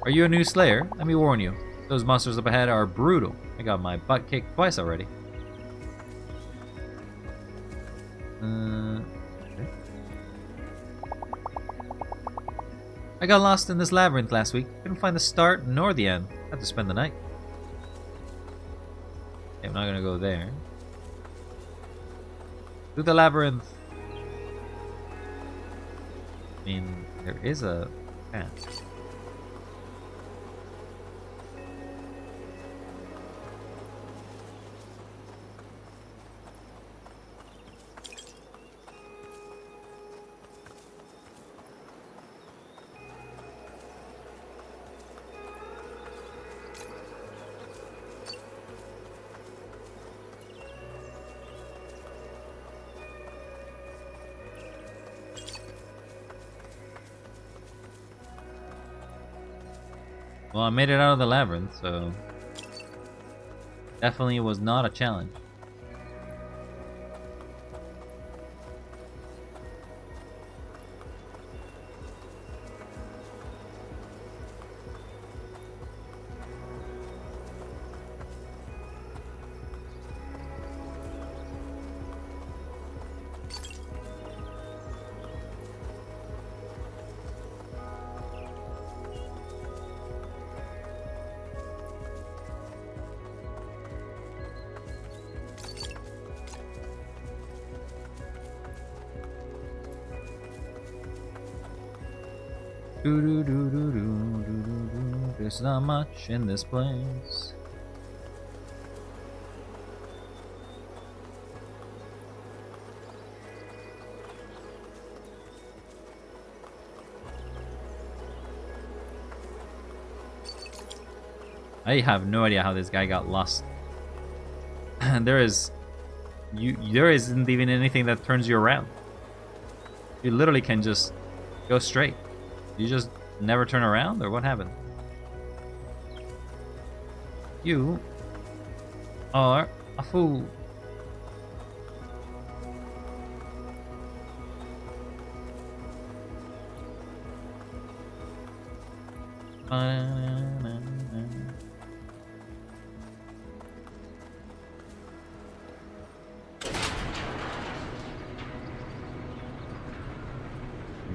Are you a new slayer? Let me warn you. Those monsters up ahead are brutal. I got my butt kicked twice already. Okay. I got lost in this labyrinth last week. Couldn't find the start nor the end. Had to spend the night. Okay, I'm not gonna go there. To the labyrinth. I mean, there is a path. Well, I made it out of the labyrinth, so definitely was not a challenge. There's not much in this place. I have no idea how this guy got lost. There isn't even anything that turns you around. You literally can just go straight. You just never turn around, or what happened? You are a fool.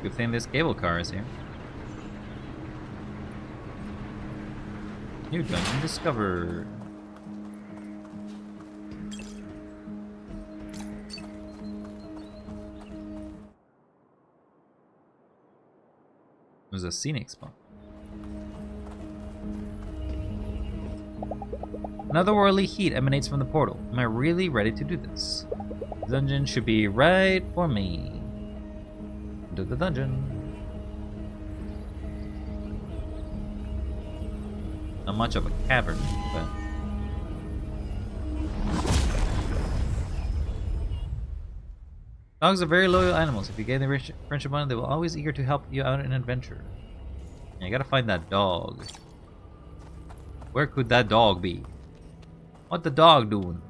Good thing this cable car is here. New dungeon discovered. There's a scenic spot. Another worldly heat emanates from the portal. Am I really ready to do this? The dungeon should be right for me. Into the dungeon. Not much of a cavern, but dogs are very loyal animals. If you gain their friendship bond, they will always eager to help you out in adventure. Yeah, you gotta find that dog. Where could that dog be? What the dog doing?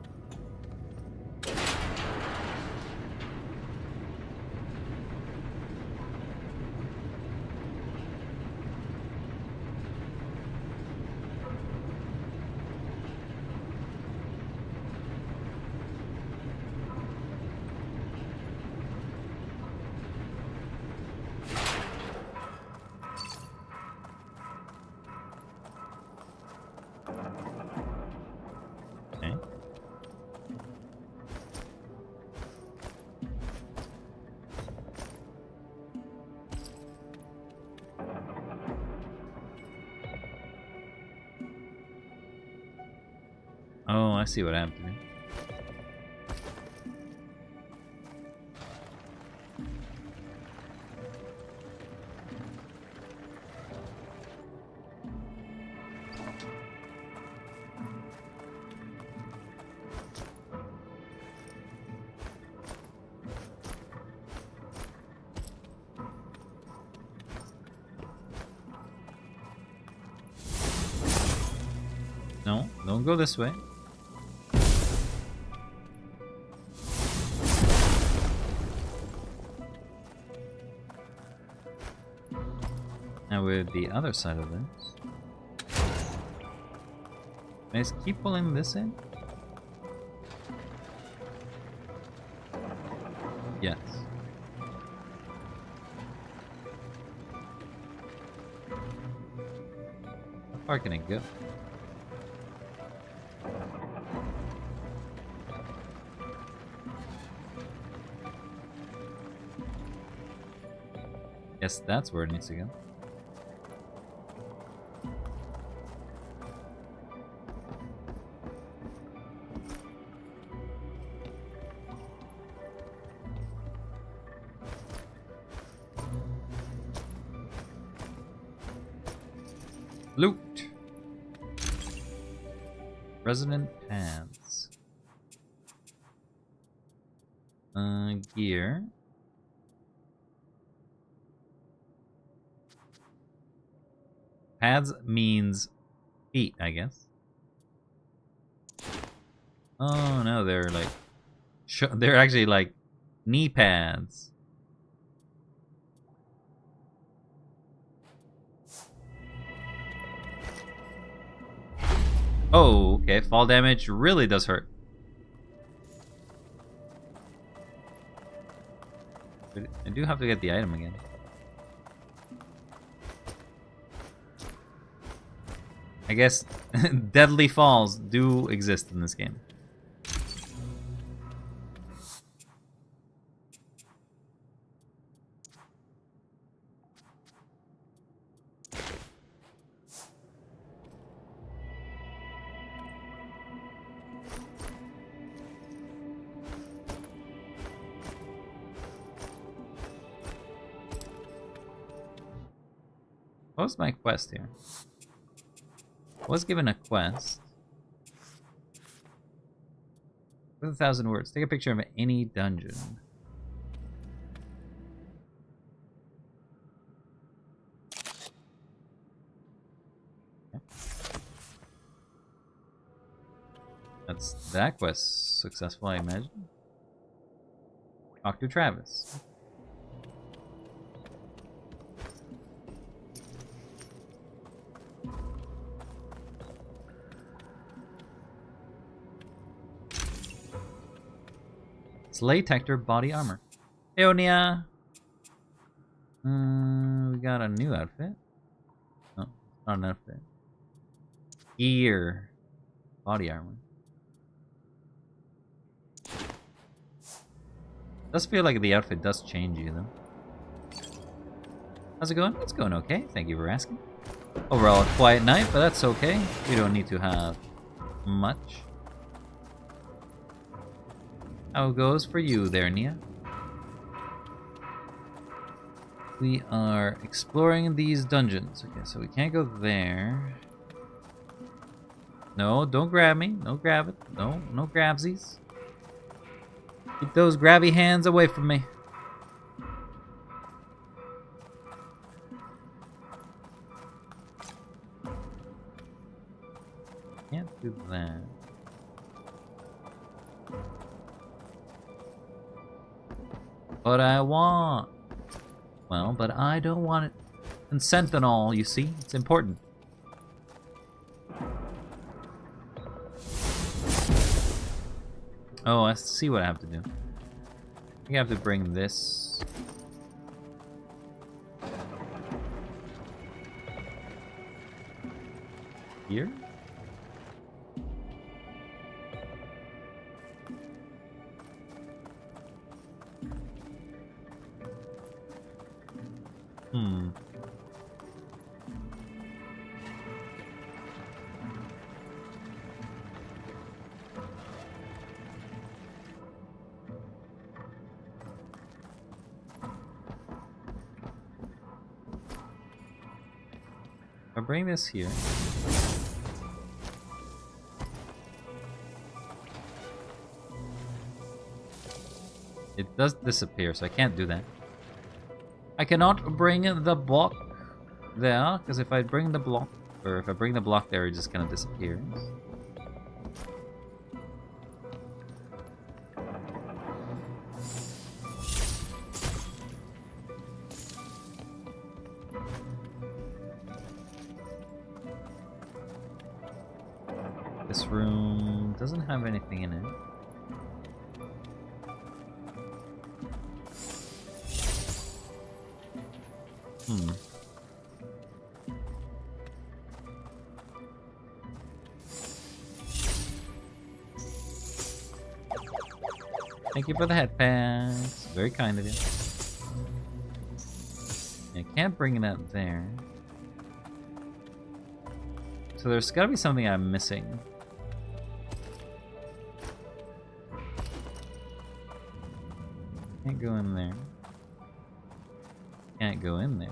Oh, I see what happened to me. No, don't go this way. Now with the other side of this. Can I just keep pulling this in? Yes. How far can it go? Guess that's where it needs to go. Loot. Resonant pads. Gear. Pads means feet, I guess. Oh no, they're like... they're actually like knee pads. Oh, okay. Fall damage really does hurt. I do have to get the item again. I guess deadly falls do exist in this game. What was my quest here? I was given a quest. With 1,000 words. Take a picture of any dungeon. Okay. That's that quest successful, I imagine. Talk to Travis. Slay Tector body armor. Eonia! We got a new outfit. No, not an outfit. Gear. Body armor. Does feel like the outfit does change you, though. How's it going? It's going okay. Thank you for asking. Overall, a quiet night, but that's okay. We don't need to have much. How it goes for you there, Nia? We are exploring these dungeons. Okay, so we can't go there. No, don't grab me. No grab it. No, no grabsies. Keep those grabby hands away from me. Can't do that. But I want... Well, but I don't want it. Consent and all, you see? It's important. Oh, I see what I have to do. I think I have to bring this... here? If I bring this here... it does disappear, so I can't do that. I cannot bring the block there, because if I bring the block, or if I bring the block there, it just kind of disappears. This room doesn't have anything in it. Thank you for the head packs. Very kind of you. I can't bring it up there. So there's gotta be something I'm missing. Can't go in there. Can't go in there.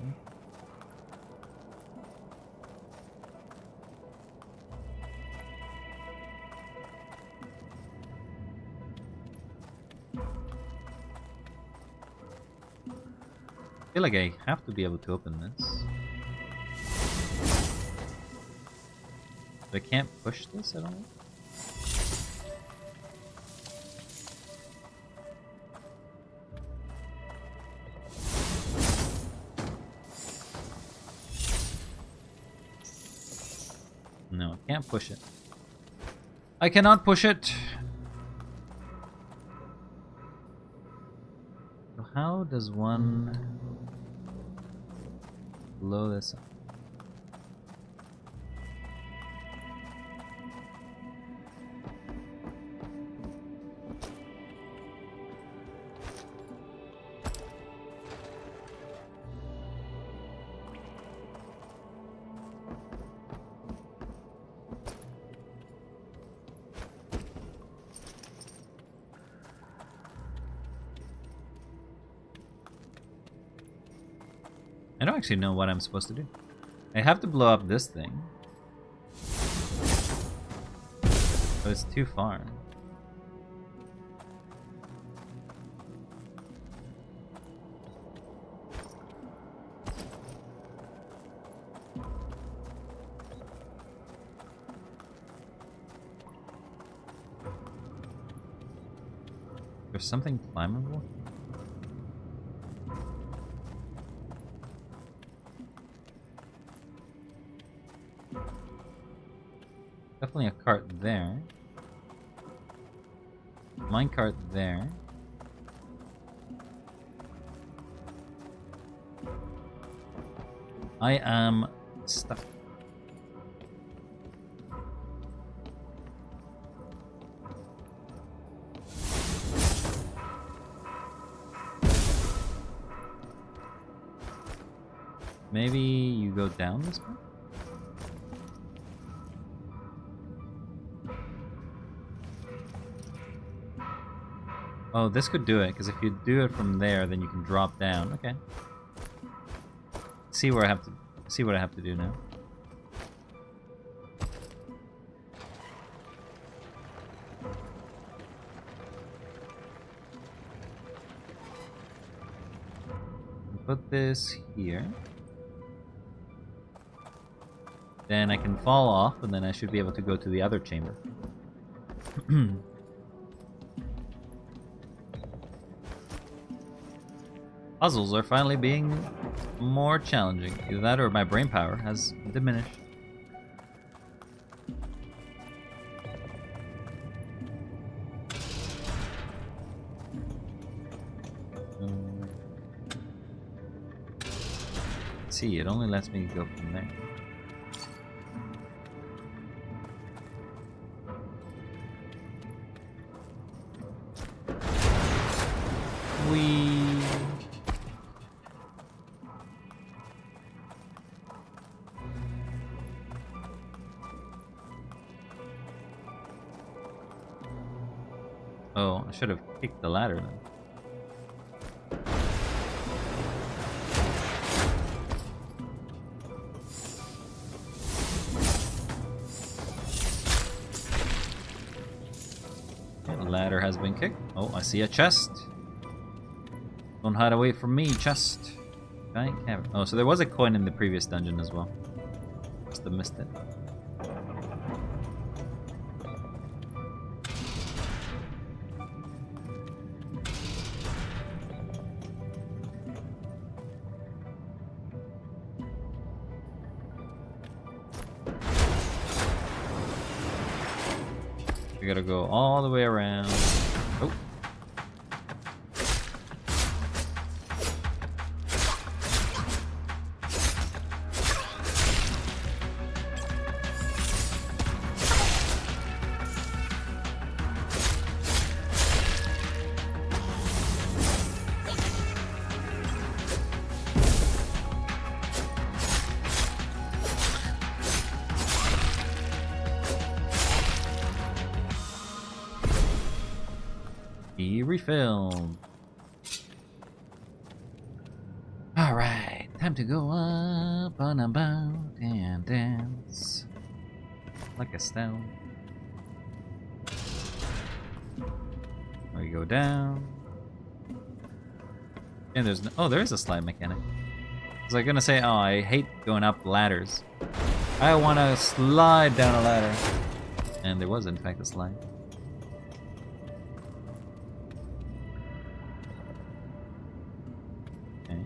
I feel like I have to be able to open this. But I can't push this at all? No, I can't push it. I cannot push it! So how does one blow this up? I don't actually know what I'm supposed to do. I have to blow up this thing. But it's too far. There's something climbable? Definitely a cart there. Minecart there. I am stuck. Maybe you go down this way? Oh, this could do it, because if you do it from there, then you can drop down. Okay. See where I have to see what I have to do now. Put this here. Then I can fall off, and then I should be able to go to the other chamber. Puzzles are finally being more challenging. Either that or my brain power has diminished. Let's see, it only lets me go from there. Oh, I should have kicked the ladder then. Okay, the ladder has been kicked. Oh, I see a chest. Don't hide away from me, chest. Giant cavern. Oh, so there was a coin in the previous dungeon as well. Must have missed it. We gotta go all the way around. Oh. Be refilled. Alright, time to go up on a boat and dance like a stone. We go down. And there's no, oh, there is a slide mechanic. I was like gonna say, oh, I hate going up ladders. I want to slide down a ladder. And there was, in fact, a slide. Okay.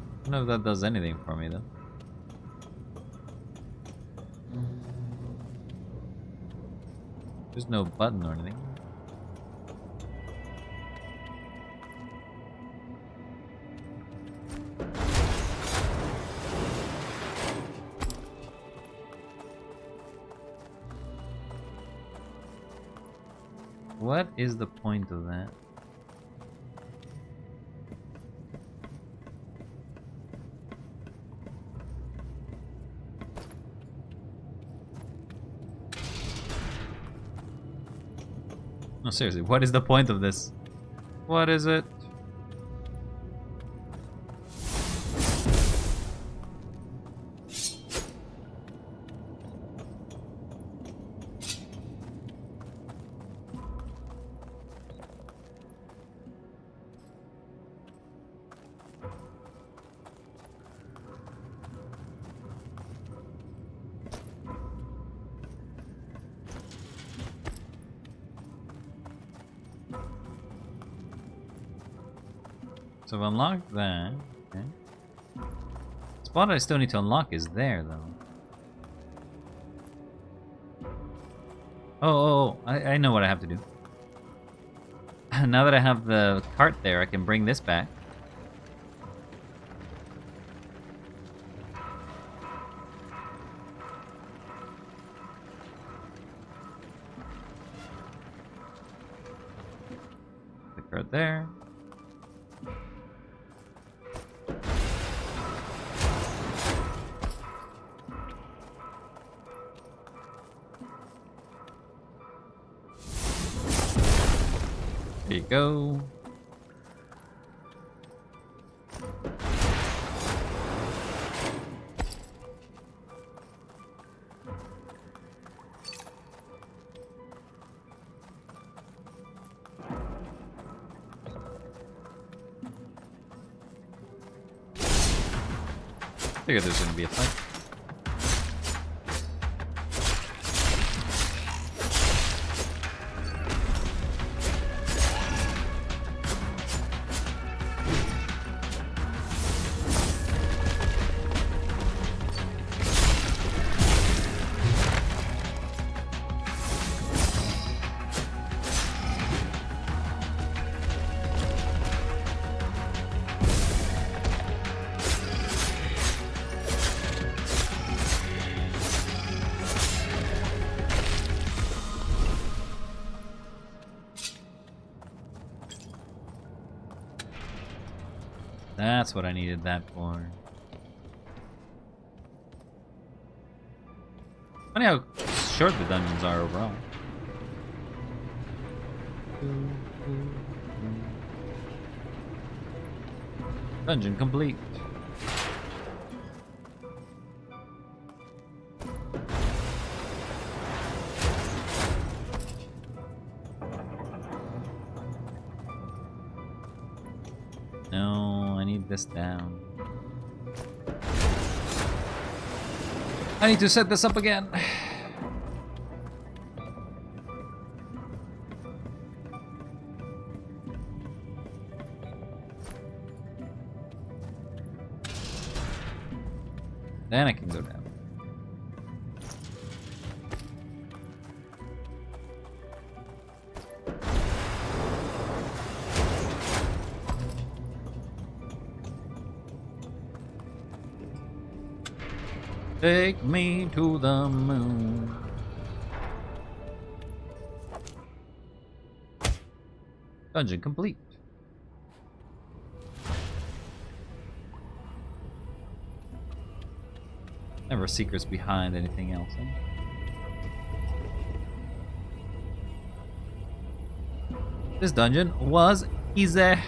I don't know if that does anything for me, though. There's no button or anything. What is the point of that? No, seriously, what is the point of this? What is it? So I've unlocked that. Okay. The spot I still need to unlock is there, though. I know what I have to do. Now that I have the cart there, I can bring this back. The cart there. There you go. Figured there's gonna be a fight. That's what I needed that for. Funny how short the dungeons are overall. Dungeon complete. No, I need this down. I need to set this up again. Then I can go down. Take me to the moon. Dungeon complete. Never were secrets behind anything else. Eh? This dungeon was easy. If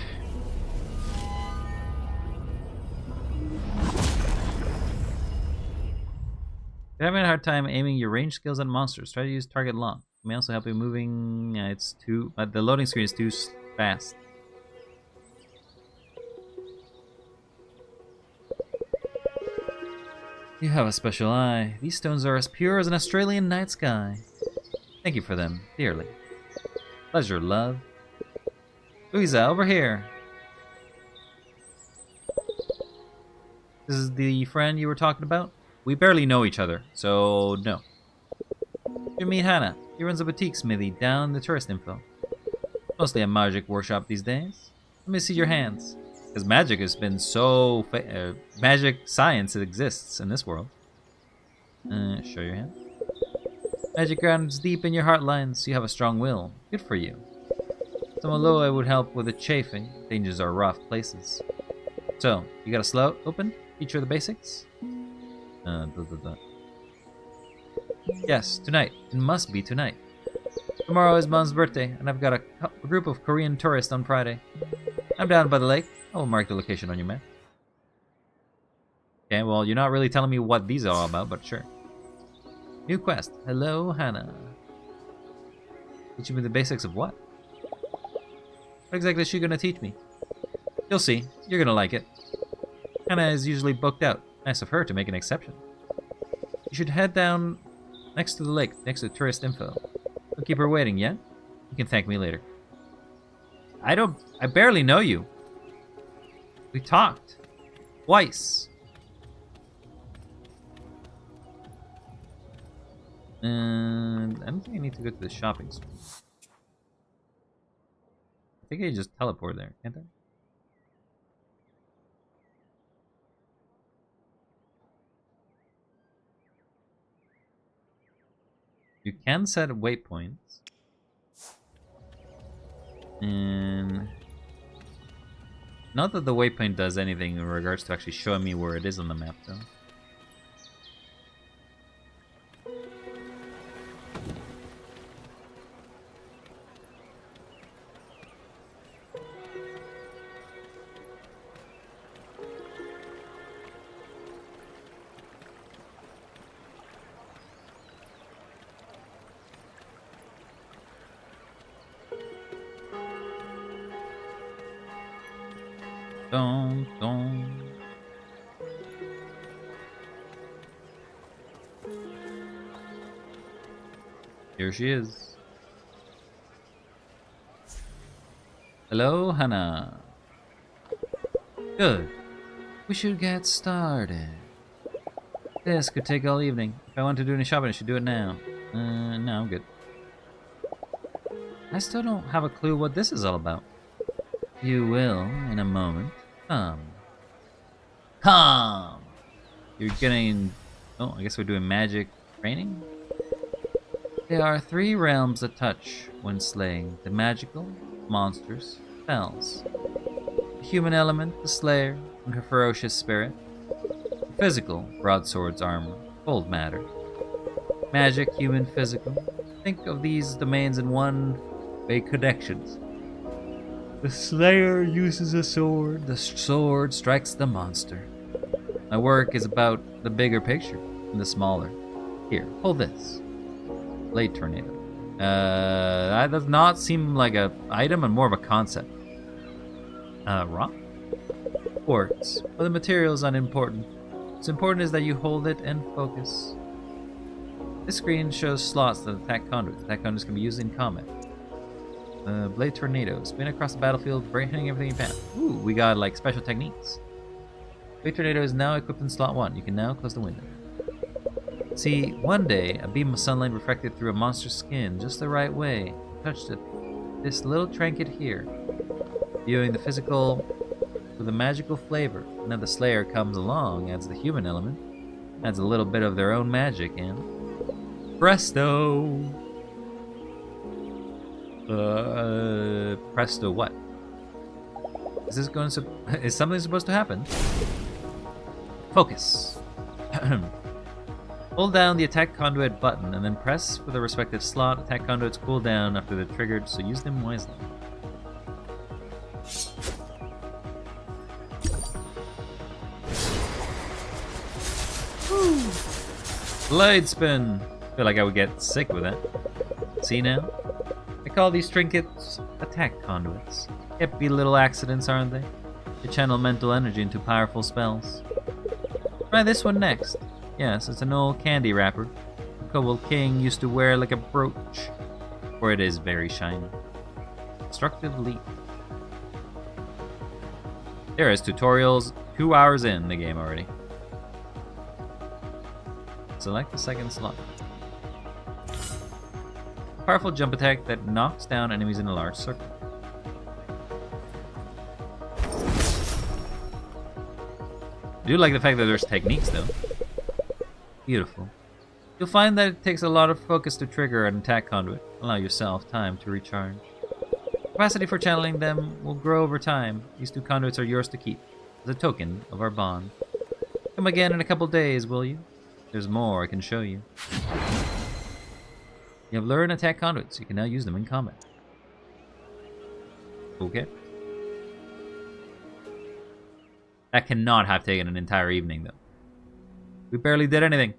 you're having a hard time aiming your range skills at monsters, try to use target lock. It may also help you moving. It's too. The loading screen is too fast. You have a special eye. These stones are as pure as an Australian night sky. Thank you for them, dearly. Pleasure, love. Louisa, over here. This is the friend you were talking about? We barely know each other, so no. You meet Hannah. He runs a boutique smithy down the tourist info. Mostly a magic workshop these days. Let me see your hands. Because magic has been so... magic science exists in this world. Show your hand. Magic grounds deep in your heart lines, so you have a strong will. Good for you. Some aloe would help with the chafing. Dangers are rough places. So, you got a slow open? Feature the basics? Yes, tonight. It must be tonight. Tomorrow is Mom's birthday, and I've got a group of Korean tourists on Friday. I'm down by the lake. I will mark the location on your map. Okay, well, you're not really telling me what these are all about, but sure. New quest. Hello, Hannah. Teaching me the basics of what? What exactly is she going to teach me? You'll see. You're going to like it. Hannah is usually booked out. Nice of her to make an exception. You should head down next to the lake, next to tourist info. Don't keep her waiting, yeah? You can thank me later. I barely know you. We talked. Twice. And I don't think I need to go to the shopping store. I think I just teleport there, can't I? You can set waypoints. And not that the waypoint does anything in regards to actually showing me where it is on the map, though. Dun, dun. Here she is. Hello, Hannah. Good. We should get started. This could take all evening. If I want to do any shopping, I should do it now. No, I'm good. I still don't have a clue what this is all about. You will in a moment. Come! You're getting... Oh, I guess we're doing magic training? There are 3 realms that touch when slaying. The magical, monsters, spells. The human element, the slayer, and her ferocious spirit. The physical, broadswords, armor, cold matter. Magic, human, physical. Think of these domains in one way connections. The slayer uses a sword. The sword strikes the monster. My work is about the bigger picture and the smaller. Here, hold this. Blade tornado. That does not seem like an item and more of a concept. Rock? Quartz. Well, the material is unimportant. What's important is that you hold it and focus. This screen shows slots that attack conduits. Attack conduits can be used in combat. Blade tornado. Spin across the battlefield, hitting everything you pass. Ooh, we got like special techniques. Blade tornado is now equipped in slot 1. You can now close the window. See, one day, a beam of sunlight refracted through a monster's skin just the right way. Touched it. This little trinket here. Viewing the physical with a magical flavor. Now the slayer comes along, adds the human element, adds a little bit of their own magic, and presto! Presto what? Is this going to... Is something supposed to happen? Focus. Hold down the attack conduit button and then press for the respective slot. Attack conduits cool down after they're triggered, so use them wisely. Blade spin! Feel like I would get sick with it. See now? I call these trinkets attack conduits. Hippie little accidents, aren't they? They channel mental energy into powerful spells. Try this one next. Yes, it's an old candy wrapper. The Kobold King used to wear like a brooch, for it is very shiny. Destructive Leap. There is tutorials 2 hours in the game already. Select the second slot. Powerful jump attack that knocks down enemies in a large circle. I do like the fact that there's techniques though. Beautiful. You'll find that it takes a lot of focus to trigger an attack conduit. Allow yourself time to recharge. Capacity for channeling them will grow over time. These 2 conduits are yours to keep, as a token of our bond. Come again in a couple days, will you? There's more I can show you. You have learned attack conduits. You can now use them in combat. Okay. That cannot have taken an entire evening, though. We barely did anything.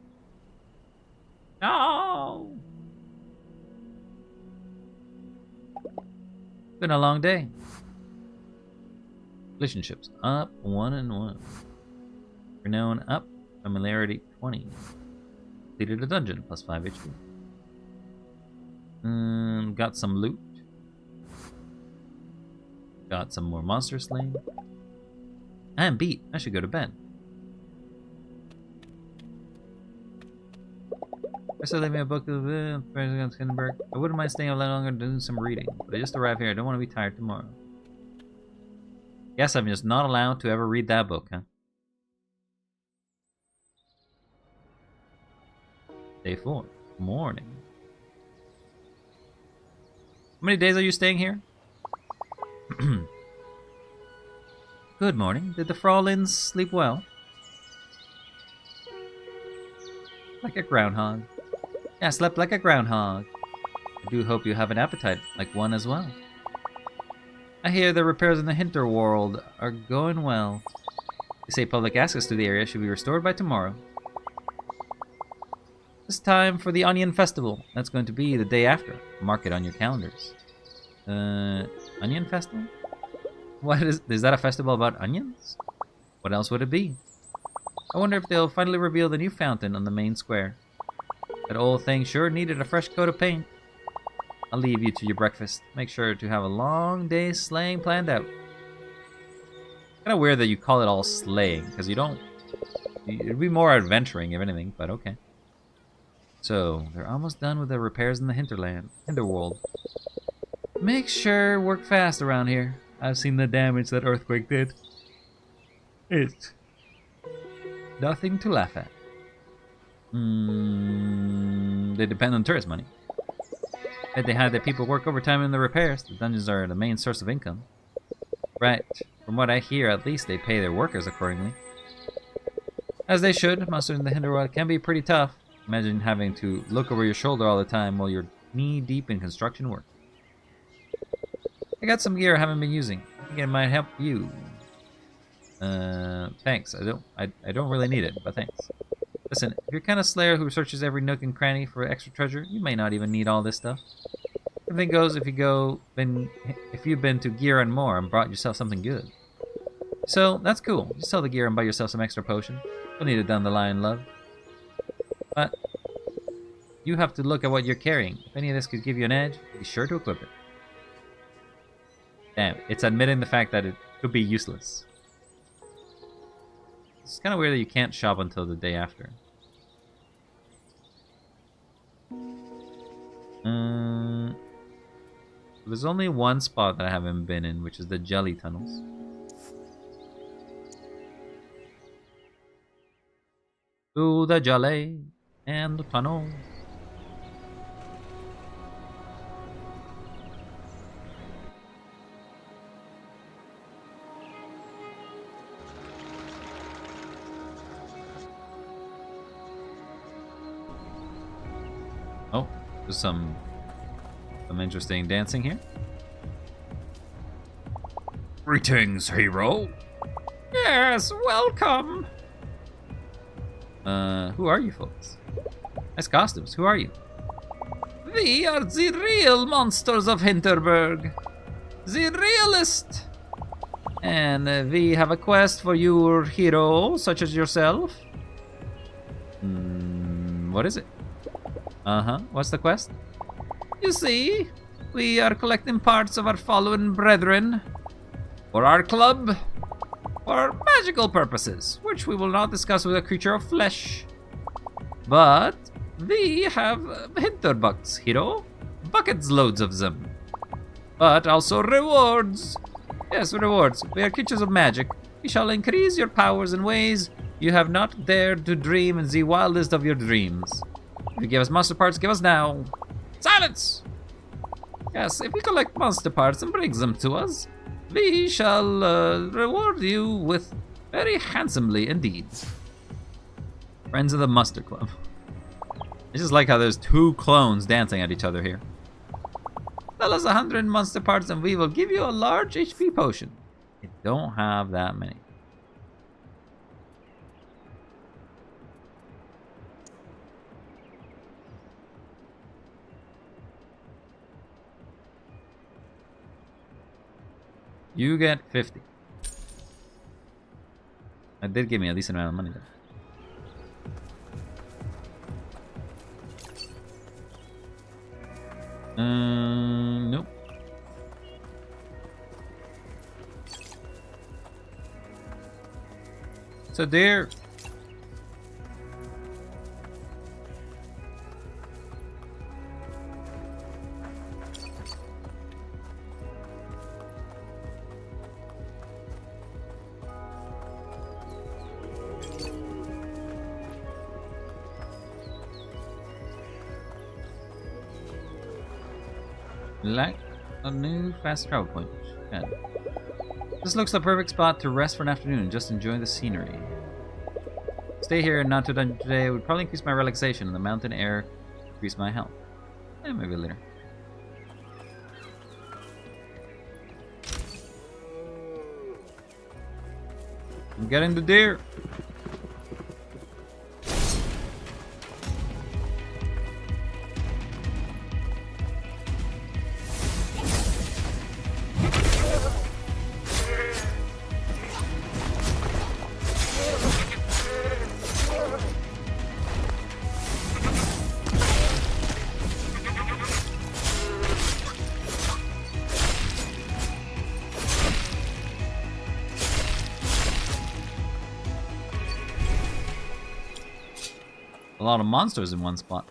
No! Been a long day. Relationships up 1 and 1. Renown up. Familiarity 20. Completed a dungeon plus 5 HP. Got some loot. Got some more monsters slain. I am beat. I should go to bed. I still leave me a book of the President Hinterberg. I wouldn't mind staying a little longer and doing some reading, but I just arrived here. I don't want to be tired tomorrow. Guess I'm just not allowed to ever read that book, huh? Day 4. Morning. How many days are you staying here? Good morning. Did the Frauleins sleep well? Like a groundhog. Yeah, I slept like a groundhog. I do hope you have an appetite like one as well. I hear the repairs in the Hinterworld are going well. They say public access to the area should be restored by tomorrow. It's time for the Onion Festival. That's going to be the day after. Mark it on your calendars. Onion Festival? What is that a festival about onions? What else would it be? I wonder if they'll finally reveal the new fountain on the main square. That old thing sure needed a fresh coat of paint. I'll leave you to your breakfast. Make sure to have a long day's sleighing planned out. Kind of weird that you call it all sleighing, because you don't... It'd be more adventuring, if anything, but okay. So, they're almost done with the repairs in the Hinterworld. Make sure work fast around here. I've seen the damage that earthquake did. It's nothing to laugh at. They depend on tourist money. If they had their people work overtime in the repairs, the dungeons are the main source of income. Right. From what I hear, at least they pay their workers accordingly. As they should. Mastering the Hinterworld can be pretty tough. Imagine having to look over your shoulder all the time while you're knee-deep in construction work. I got some gear I haven't been using. I think it might help you. Thanks. I don't really need it, but thanks. Listen, if you're kind of slayer who searches every nook and cranny for extra treasure, you may not even need all this stuff. Everything goes if you've been to Gear and More and brought yourself something good. So that's cool. Just sell the gear and buy yourself some extra potion. You'll need it down the line, love. But you have to look at what you're carrying. If any of this could give you an edge, be sure to equip it. Damn, it's admitting the fact that it could be useless. It's kind of weird that you can't shop until the day after. There's only one spot that I haven't been in, which is the jelly tunnels. To the jelly and the tunnel. There's some interesting dancing here. Greetings, hero. Yes, welcome. Who are you folks? Nice costumes. Who are you? We are the real monsters of Hinterberg. The realist. And we have a quest for your hero, such as yourself. What is it? What's the quest? You see, we are collecting parts of our fallen brethren for our club, for magical purposes, which we will not discuss with a creature of flesh. But we have Hinterbucks, hero. Buckets loads of them. But also rewards. Yes, rewards. We are creatures of magic. We shall increase your powers in ways you have not dared to dream in the wildest of your dreams. If you give us monster parts, give us now. Silence! Yes, if we collect monster parts and bring them to us, we shall reward you with very handsomely indeed. Friends of the Mustard Club. I just like how there's two clones dancing at each other here. Sell us 100 monster parts and we will give you a large HP potion. I don't have that many. You get 50. That did give me a decent amount of money though. Nope. So there. Like a new fast travel point. Yeah. This looks the perfect spot to rest for an afternoon and just enjoy the scenery. Stay here and not to dungeon today would probably increase my relaxation, and the mountain air increase my health. Maybe later. I'm getting the deer. A lot of monsters in one spot.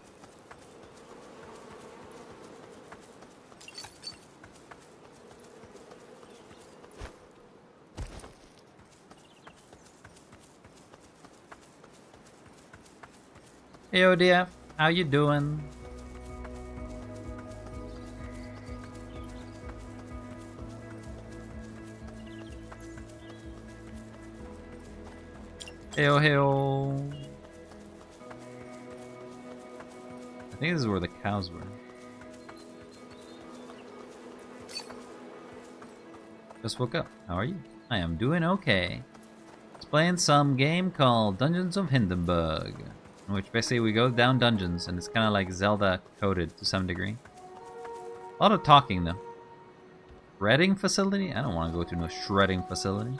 Hey ODF, how you doing? Heyo, heyo. I think this is where the cows were. Just woke up. How are you? I am doing okay. It's playing some game called Dungeons of Hinterberg, in which basically we go down dungeons, and it's kind of like Zelda coded to some degree. A lot of talking though. Shredding facility? I don't want to go to no shredding facility.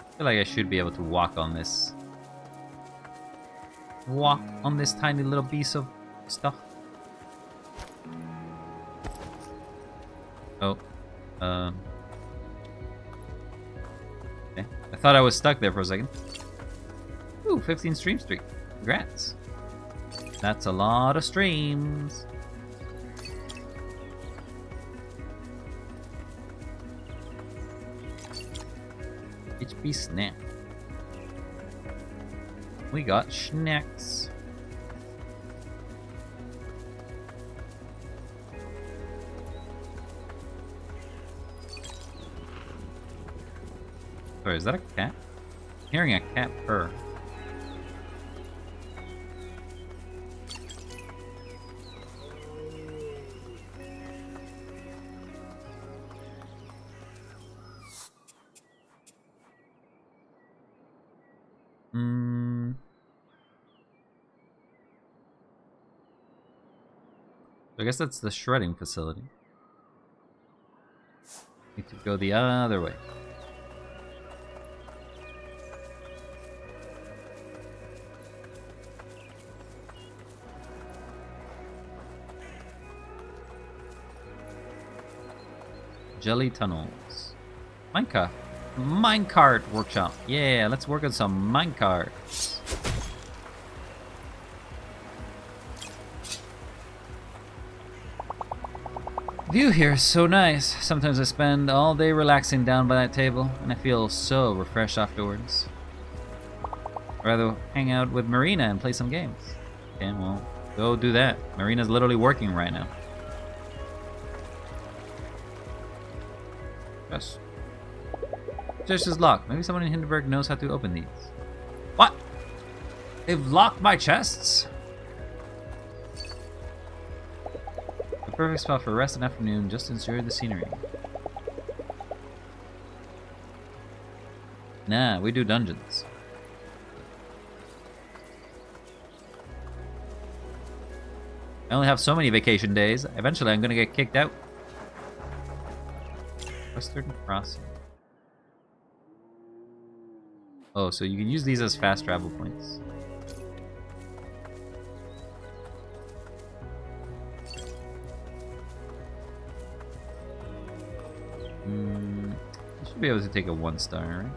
I feel like I should be able to walk on this. Walk on this tiny little piece of stuff. Oh. Okay. I thought I was stuck there for a second. Ooh, 15 stream streak. Congrats. That's a lot of streams. HP snack. We got snacks. Sorry, is that a cat? I'm hearing a cat purr. I guess that's the shredding facility. Need to go the other way. Jelly tunnels. Minecart. Minecart workshop. Yeah, let's work on some minecarts. View here is so nice. Sometimes I spend all day relaxing down by that table, and I feel so refreshed afterwards. I'd rather hang out with Marina and play some games. Okay, well, go do that. Marina's literally working right now. Yes. Chest is locked. Maybe someone in Hinterberg knows how to open these. What? They've locked my chests? The perfect spot for rest and afternoon. Just enjoy the scenery. Nah, we do dungeons. I only have so many vacation days. Eventually I'm gonna get kicked out. Western Crossing. Oh, so you can use these as fast travel points. You should be able to take a 1-star, right?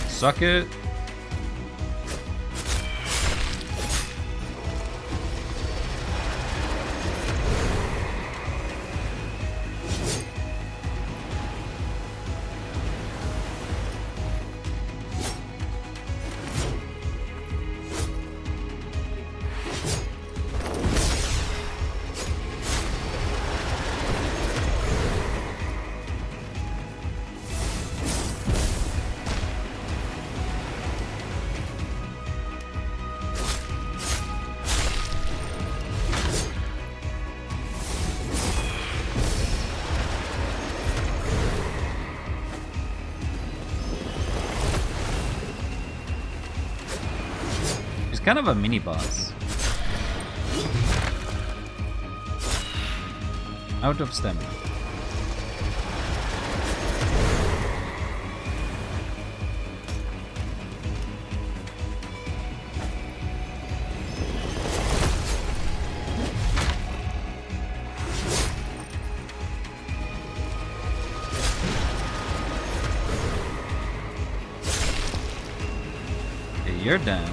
Suck it. Kind of a mini boss. Out of stamina. Okay, you're down.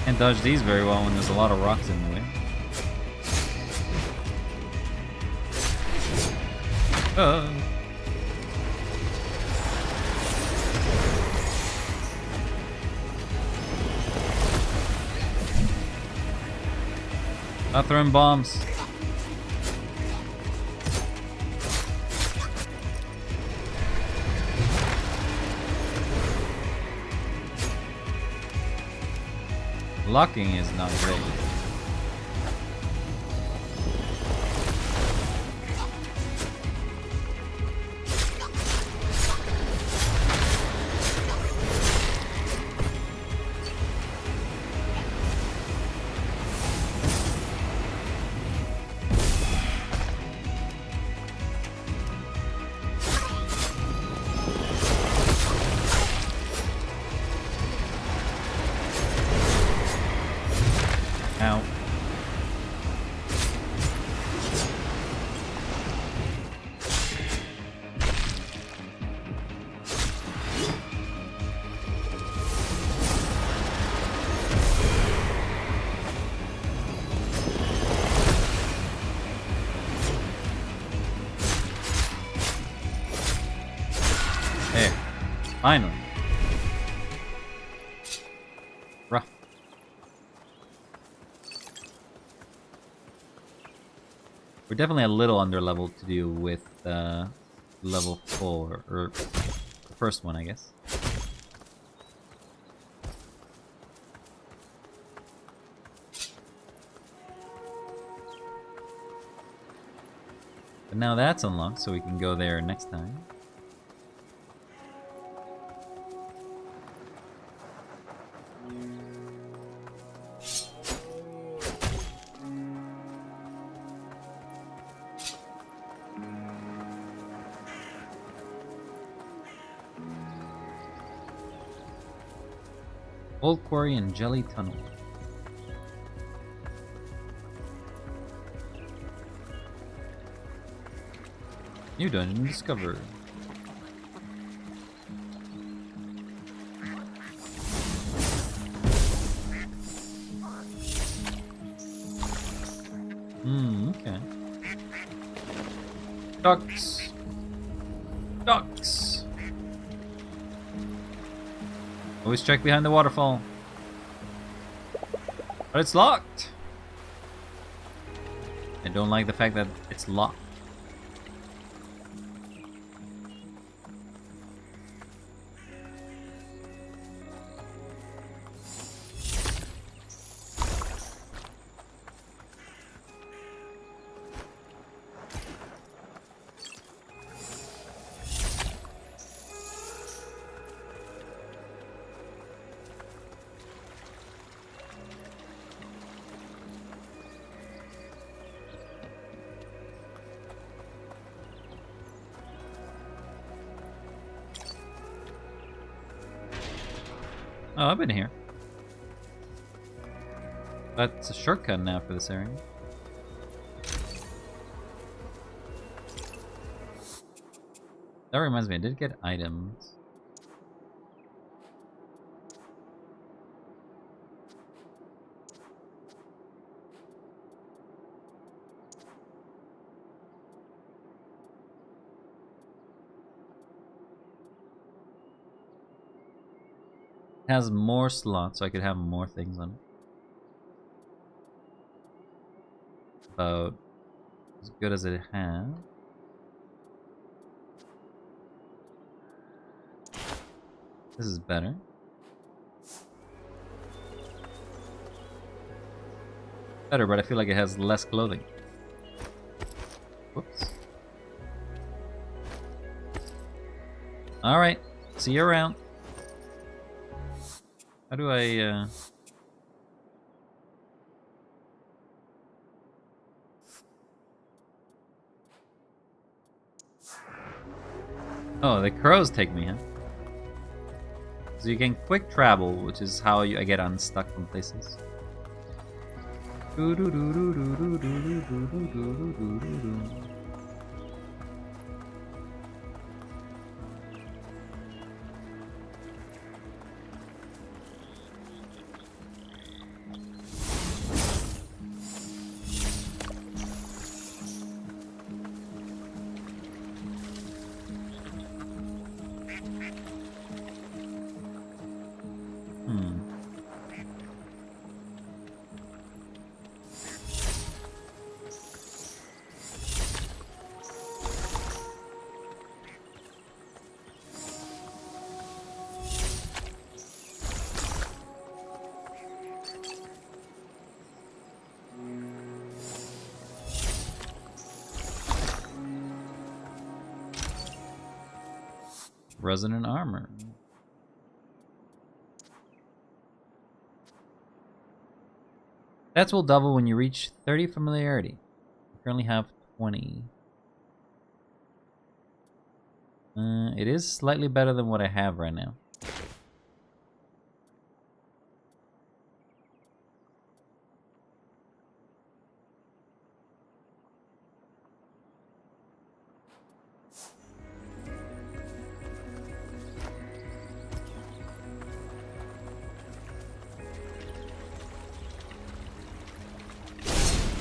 Can't dodge these very well when there's a lot of rocks in the way. Not throwing bombs. Locking is not great. There. Finally. Rough. We're definitely a little under-leveled to deal with level 4, or the first one, I guess. But now that's unlocked, so we can go there next time. Old Quarry and Jelly Tunnel. New dungeon discovered. Okay. Ducks. Ducks. Always check behind the waterfall. But it's locked. I don't like the fact that it's locked. Oh, I've been here. That's a shortcut now for this area. That reminds me, I did get items. Has more slots, so I could have more things on it. About as good as it has. This is better. Better, but I feel like it has less clothing. Whoops. Alright, see you around. How do I, Oh, the crows take me, huh? So you can quick travel, which is how I get unstuck from places. Resonant armor. Stats will double when you reach 30 familiarity. I currently have 20. It is slightly better than what I have right now.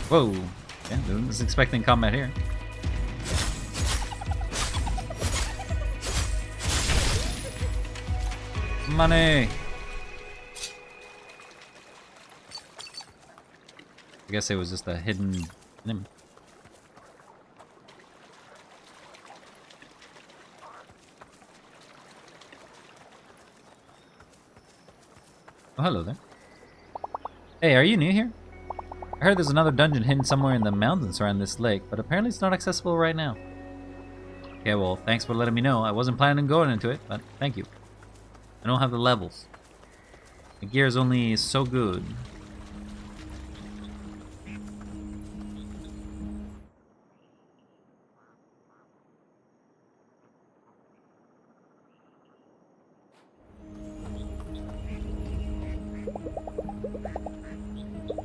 Whoa. Yeah, I was expecting combat here. Money! I guess it was just a hidden enemy. Oh, hello there. Hey, are you new here? I heard there's another dungeon hidden somewhere in the mountains around this lake, but apparently it's not accessible right now. Okay, well, thanks for letting me know. I wasn't planning on going into it, but thank you. I don't have the levels. The gear is only so good.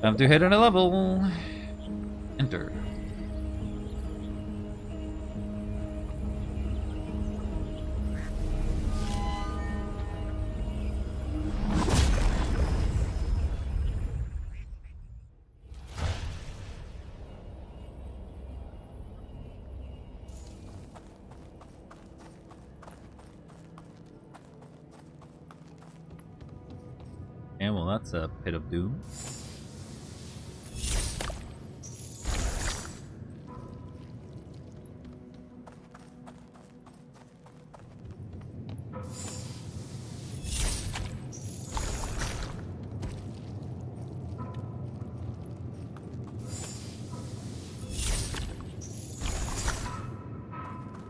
Time to hit on a level. Enter. Yeah, well, that's a pit of doom.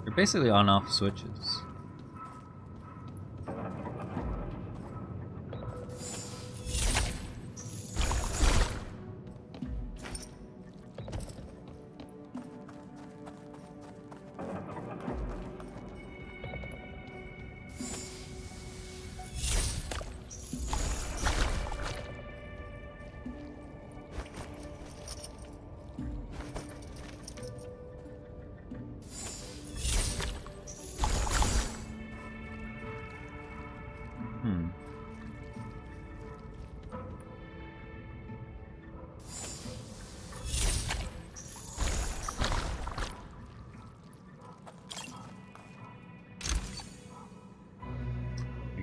You're basically on-off switches.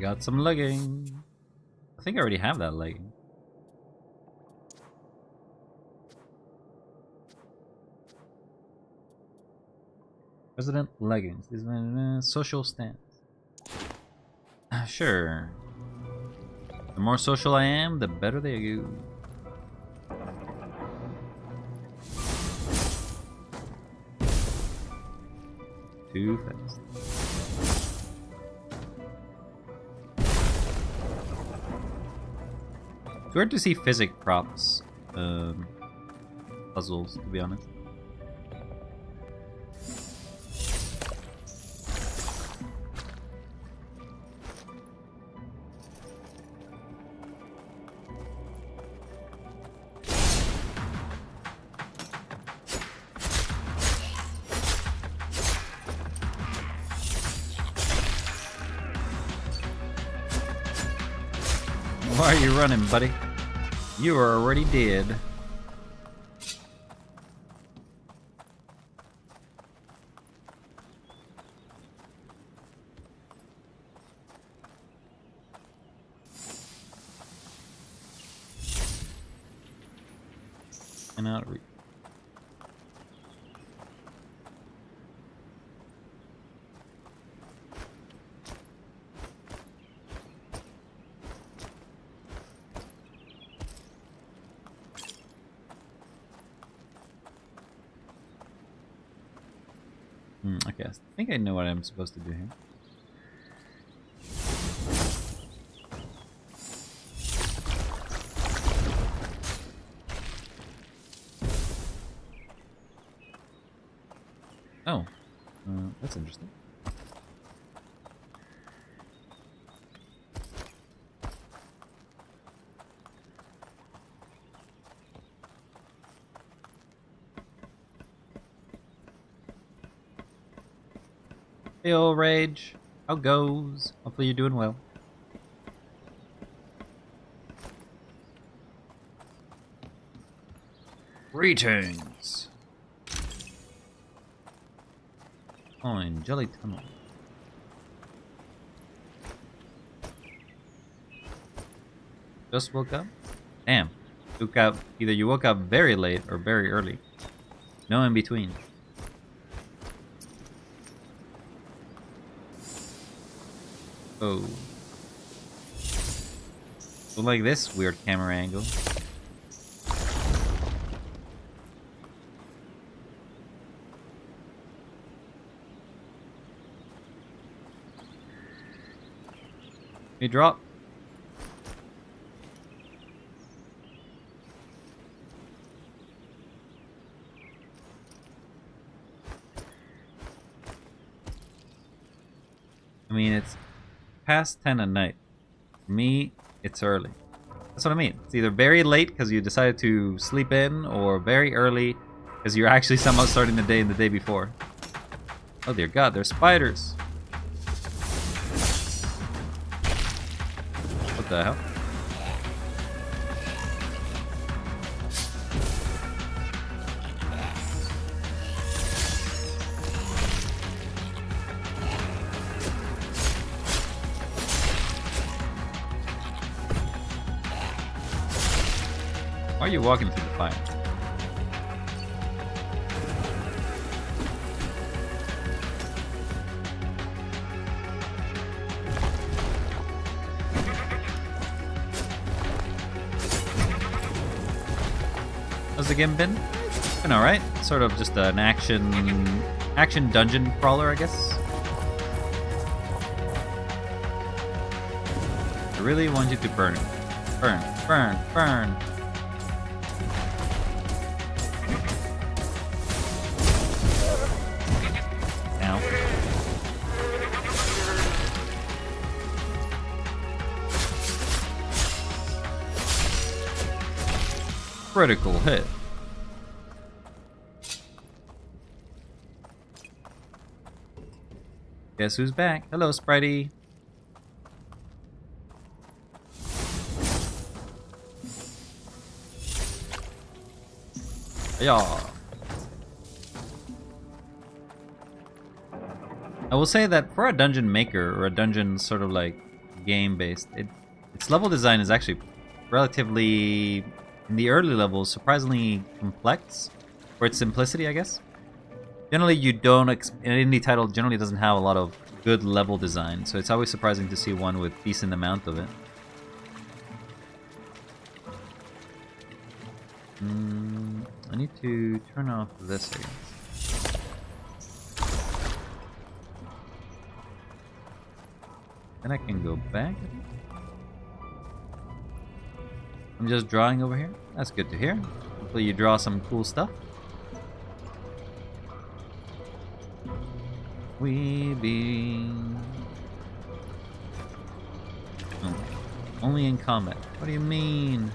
Got some legging. I think I already have that legging. President leggings. Is my social stance. Sure. The more social I am, the better they go. Too fast. It's weird to see physics props puzzles, to be honest. Why are you running, buddy? You are already dead. Cannot reach. Okay, I think I know what I'm supposed to do here. Oh, that's interesting. Hey, old Rage. How goes? Hopefully you're doing well. Greetings. Oh, in Jelly Tunnel. Just woke up? Damn. Woke up. Either you woke up very late or very early. No in between. Oh. So like this weird camera angle. Hey, drop. I mean, it's past 10 at night. For me, it's early. That's what I mean. It's either very late because you decided to sleep in, or very early because you're actually somehow starting the day in the day before. Oh dear God, there's spiders. What the hell? Why are you walking through the fire? How's the game been? It's been alright. Sort of just an action dungeon crawler, I guess. I really want you to burn. Burn, burn, burn. Critical hit. Guess who's back? Hello, Spritey. Yeah. I will say that for a dungeon maker or a dungeon sort of like game based, its level design is actually relatively, in the early levels, surprisingly complex for its simplicity, I guess. Generally, you don't an indie title generally doesn't have a lot of good level design, so it's always surprising to see one with decent amount of it. I need to turn off this, I guess. Then I can go back. I'm just drawing over here. That's good to hear. Hopefully you draw some cool stuff. We be... Oh. Only in combat. What do you mean?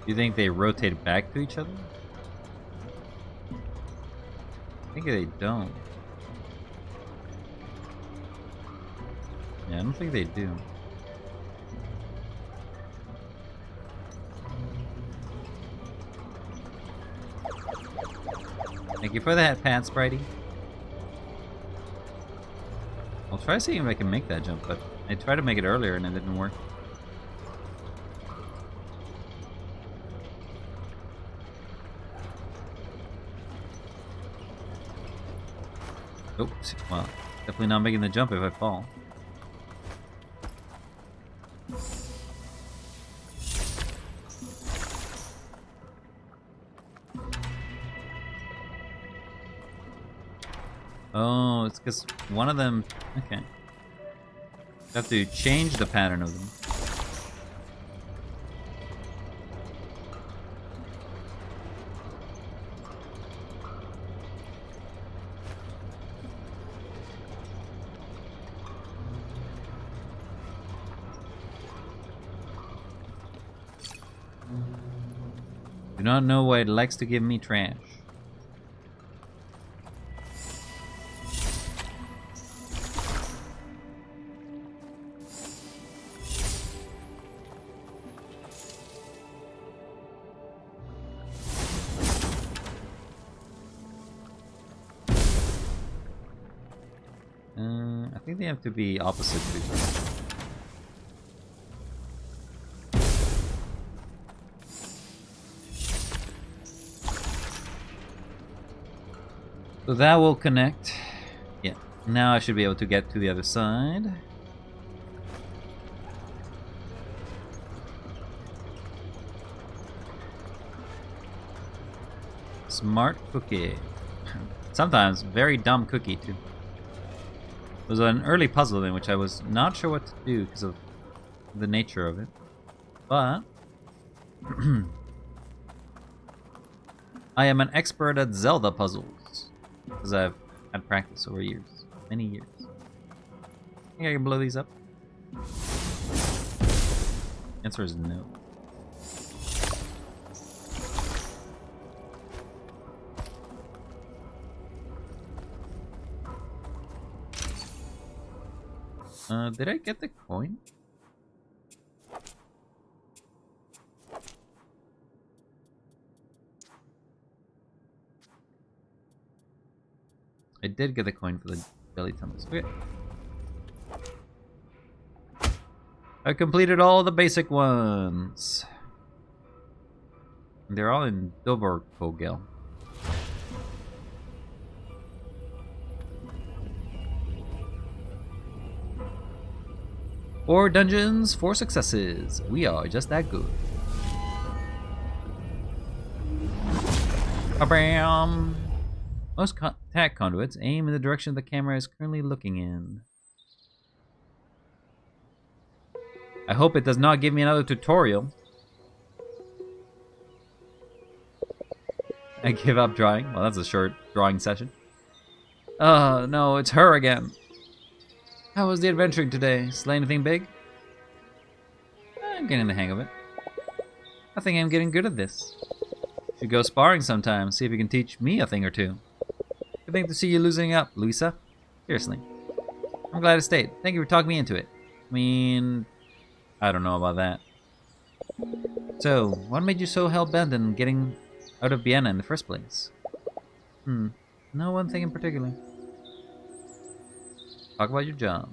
Do you think they rotate back to each other? I think they don't. Yeah, I don't think they do. Thank you for that, Pants Spritey. I'll try seeing if I can make that jump, but I tried to make it earlier and it didn't work. Oops, well, definitely not making the jump if I fall. Oh, it's because one of them... Okay. You have to change the pattern of them. Do not know why it likes to give me trash. think they have to be opposite to each other. So that will connect. Yeah. Now I should be able to get to the other side. Smart cookie. Sometimes very dumb cookie too. It was an early puzzle in which I was not sure what to do because of the nature of it. But I am an expert at Zelda puzzles because I've had practice over years, many years. Think I can blow these up? Answer is no. Did I get the coin? I did get the coin for the belly tumbles. Okay. I completed all the basic ones. They're all in Doverkogel. Four dungeons, 4 successes. We are just that good. Bam! Most attack conduits aim in the direction the camera is currently looking in. I hope it does not give me another tutorial. I give up drawing. Well, that's a short drawing session. Oh, no, it's her again. How was the adventuring today? Slay anything big? I'm getting the hang of it. I think I'm getting good at this. Should go sparring sometime, see if you can teach me a thing or two. Good thing to see you losing up, Luisa. Seriously. I'm glad I stayed. Thank you for talking me into it. I mean, I don't know about that. So, what made you so hell-bent on getting out of Vienna in the first place? No one thing in particular. Talk about your job.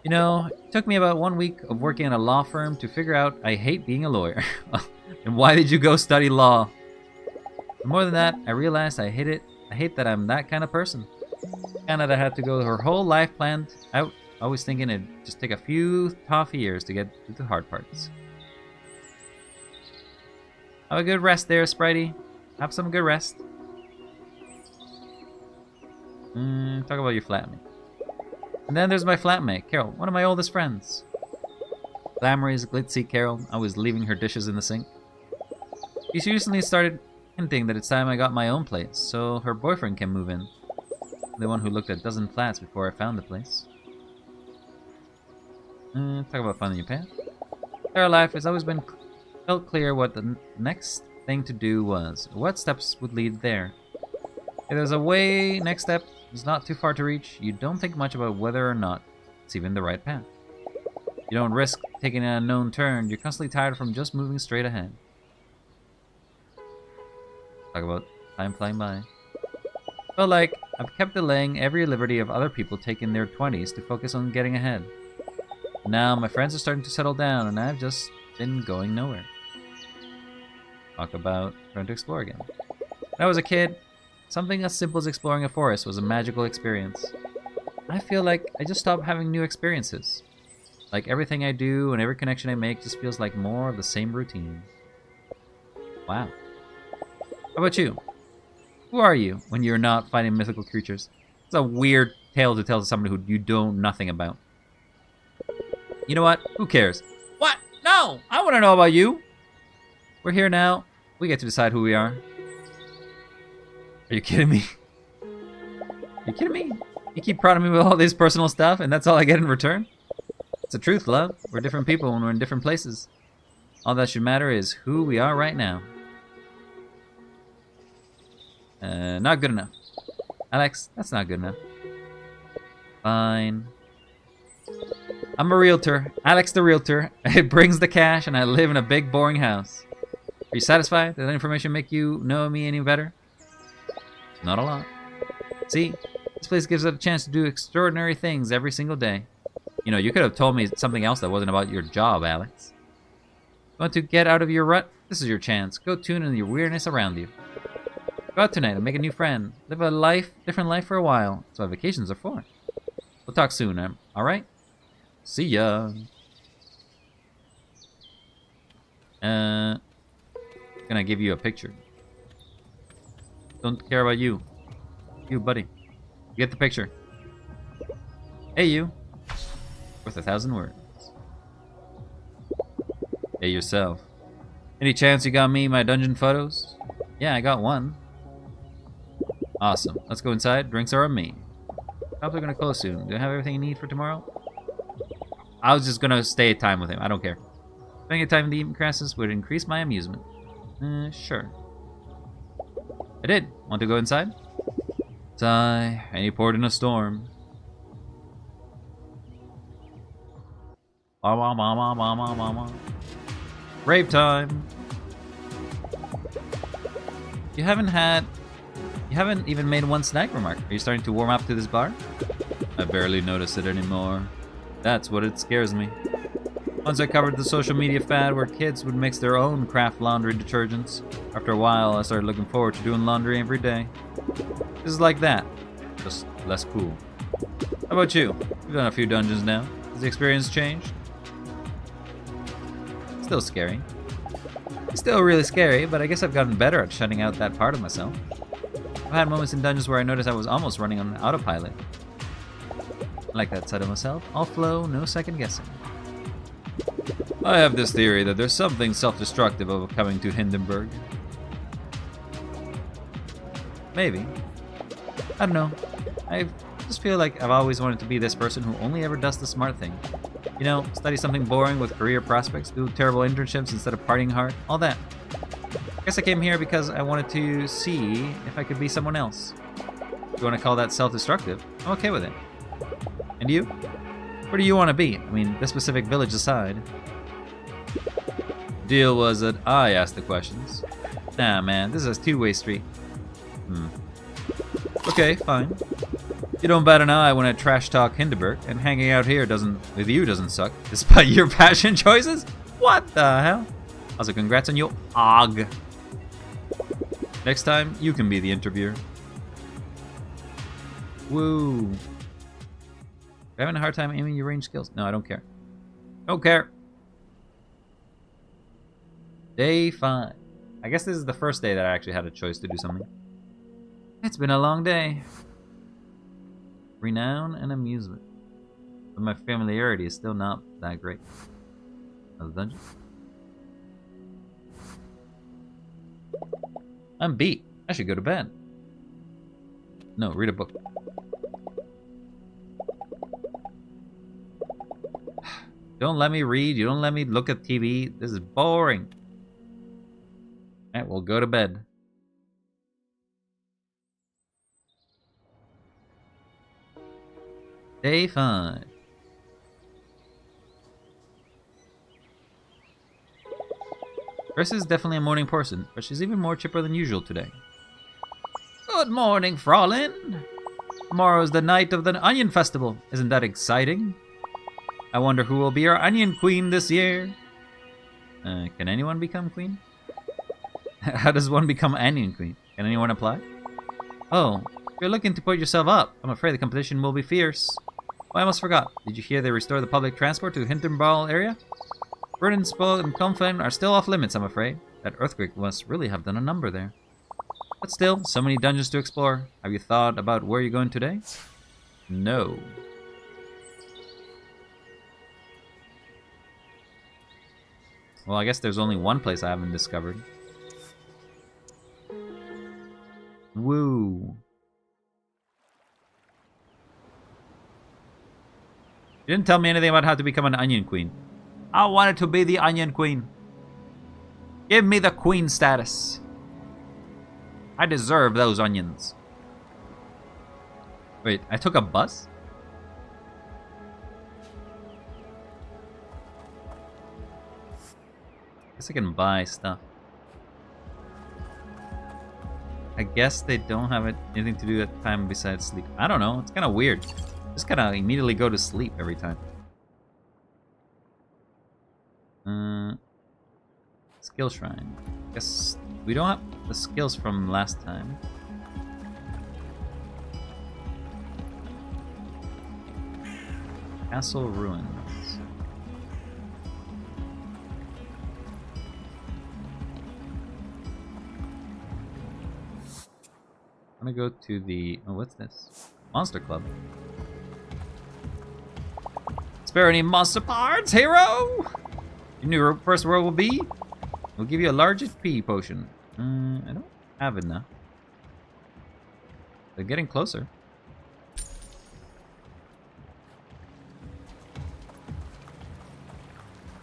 You know, it took me about 1 week of working at a law firm to figure out I hate being a lawyer. And why did you go study law? And more than that, I realized I hate it. I hate that I'm that kind of person. Canada had to go her whole life planned out, always thinking it'd just take a few tough years to get to the hard parts. Have a good rest there, Spritey. Have some good rest. Talk about your flatmate. And then there's my flatmate, Carol, one of my oldest friends. Glamorous, glitzy Carol, always leaving her dishes in the sink. She recently started hinting that it's time I got my own place, so her boyfriend can move in. The one who looked at a dozen flats before I found the place. Talk about finding your path. Our life has always been felt clear what the next thing to do was, what steps would lead there. If there's a way, next step is not too far to reach, you don't think much about whether or not it's even the right path. You don't risk taking an unknown turn, you're constantly tired from just moving straight ahead. Talk about time flying by. Felt like I've kept delaying every liberty of other people taking their 20s to focus on getting ahead. Now my friends are starting to settle down and I've just been going nowhere. Talk about trying to explore again. When I was a kid, something as simple as exploring a forest was a magical experience. I feel like I just stopped having new experiences. Like everything I do and every connection I make just feels like more of the same routine. Wow. How about you? Who are you when you're not fighting mythical creatures? It's a weird tale to tell to somebody who you know nothing about. You know what? Who cares? What? No! I want to know about you! We're here now. We get to decide who we are. Are you kidding me? Are you kidding me? You keep prodding me with all this personal stuff and that's all I get in return? It's the truth, love. We're different people when we're in different places. All that should matter is who we are right now. Not good enough. Alex, that's not good enough. Fine. I'm a realtor. Alex the realtor. It brings the cash and I live in a big boring house. Are you satisfied? Does that information make you know me any better? Not a lot. See, This place gives us a chance to do extraordinary things every single day. You know, you could have told me something else that wasn't about your job, Alex. Want to get out of your rut? This is your chance. Go tune in your weirdness around you. Go out tonight and make a new friend. Live a different life for a while. That's what vacations are for. We'll talk soon, alright? See ya. Gonna give you a picture. Don't care about you. You, buddy. You get the picture. Hey, you. Worth 1,000 words. Hey, yourself. Any chance you got me my dungeon photos? Yeah, I got one. Awesome. Let's go inside. Drinks are on me. Shops are gonna close soon. Do you have everything you need for tomorrow? I was just gonna stay at time with him. I don't care. Spending time in the eating crasses would increase my amusement. Sure. I did. Want to go inside? Sigh. Any port in a storm. Rave time. You haven't even made one snag remark. Are you starting to warm up to this bar? I barely notice it anymore. That's what it scares me. Once I covered the social media fad where kids would mix their own craft laundry detergents. After a while, I started looking forward to doing laundry every day. This is like that, just less cool. How about you? You've done a few dungeons now. Has the experience changed? Still scary. Still really scary, but I guess I've gotten better at shutting out that part of myself. I've had moments in dungeons where I noticed I was almost running on autopilot. I like that side of myself. All flow, no second guessing. I have this theory that there's something self-destructive about coming to Hinterberg. Maybe. I don't know. I just feel like I've always wanted to be this person who only ever does the smart thing. You know, study something boring with career prospects, do terrible internships instead of partying hard, all that. I guess I came here because I wanted to see if I could be someone else. If you want to call that self-destructive, I'm okay with it. And you? Where do you want to be? I mean, this specific village aside. Deal was that I asked the questions. Nah, man, this is a two-way street. Okay, fine. You don't bat an eye when I trash talk Hinterberg, and hanging out here with you doesn't suck, despite your fashion choices? What the hell? Also, congrats on your OG. Next time, you can be the interviewer. Woo. You're having a hard time aiming your range skills? No, I don't care. Don't care. Day 5. I guess this is the first day that I actually had a choice to do something. It's been a long day. Renown and amusement. But my familiarity is still not that great. Another dungeon? I'm beat. I should go to bed. No, read a book. Don't let me read. You don't let me look at TV. This is boring. Alright, we'll go to bed. Day 5. Chris is definitely a morning person, but she's even more chipper than usual today. Good morning, Fraulein. Tomorrow's the night of the Onion Festival. Isn't that exciting? I wonder who will be our Onion Queen this year. Can anyone become queen? How does one become Onion Queen? Can anyone apply? Oh, if you're looking to put yourself up, I'm afraid the competition will be fierce. Oh, I almost forgot. Did you hear they restored the public transport to Hinterberg area? Burdenspool and Conflin are still off limits, I'm afraid. That earthquake must really have done a number there. But still, so many dungeons to explore. Have you thought about where you're going today? No. Well, I guess there's only one place I haven't discovered. Woo. You didn't tell me anything about how to become an Onion Queen. I wanted to be the Onion Queen. Give me the queen status. I deserve those onions. Wait, I took a bus? Guess I can buy stuff. I guess they don't have anything to do at the time besides sleep. I don't know. It's kind of weird. Just kind of immediately go to sleep every time. Skill shrine. Guess we don't have the skills from last time. Castle ruins. I'm gonna go to the... Oh, what's this? Monster Club. Spare any monster parts, hero? Your new first world will be? We'll give you a large HP potion. I don't have enough. They're getting closer.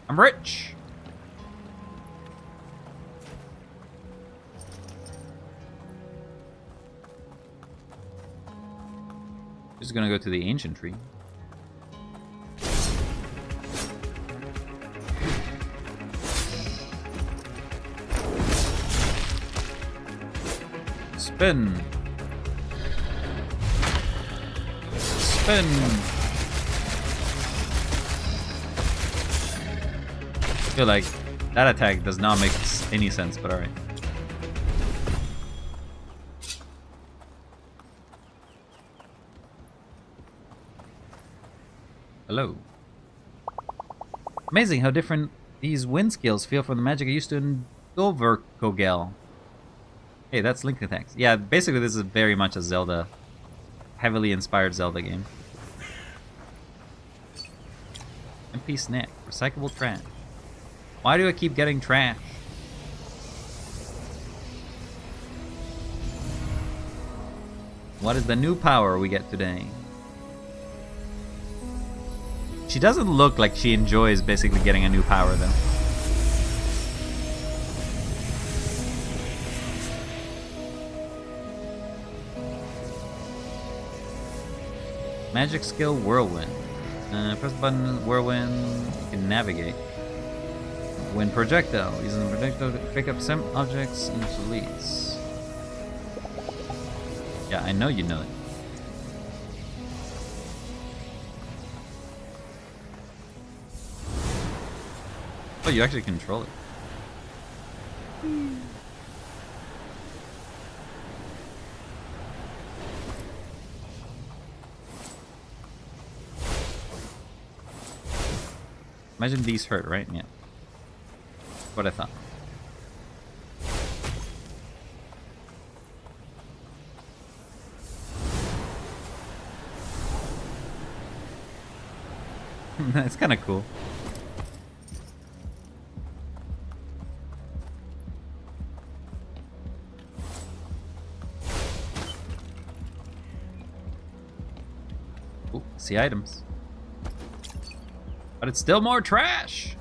I'm rich! Just gonna go to the ancient tree. Spin. Spin. I feel like that attack does not make any sense, but alright. Hello. Amazing how different these wind skills feel from the magic I used to in Doverkogel. Hey, that's Link attacks. Yeah, basically this is very much a Zelda, heavily inspired Zelda game. MP snack, recyclable trash. Why do I keep getting trash? What is the new power we get today? She doesn't look like she enjoys basically getting a new power though. Magic skill Whirlwind. Press the button Whirlwind, you can navigate. Wind projectile. Using the projectile to pick up some objects and release. Yeah, I know you know it. Oh, you actually control it. Imagine these hurt, right? Yeah. What I thought. It's kind of cool. Ooh, see items. But it's still more trash.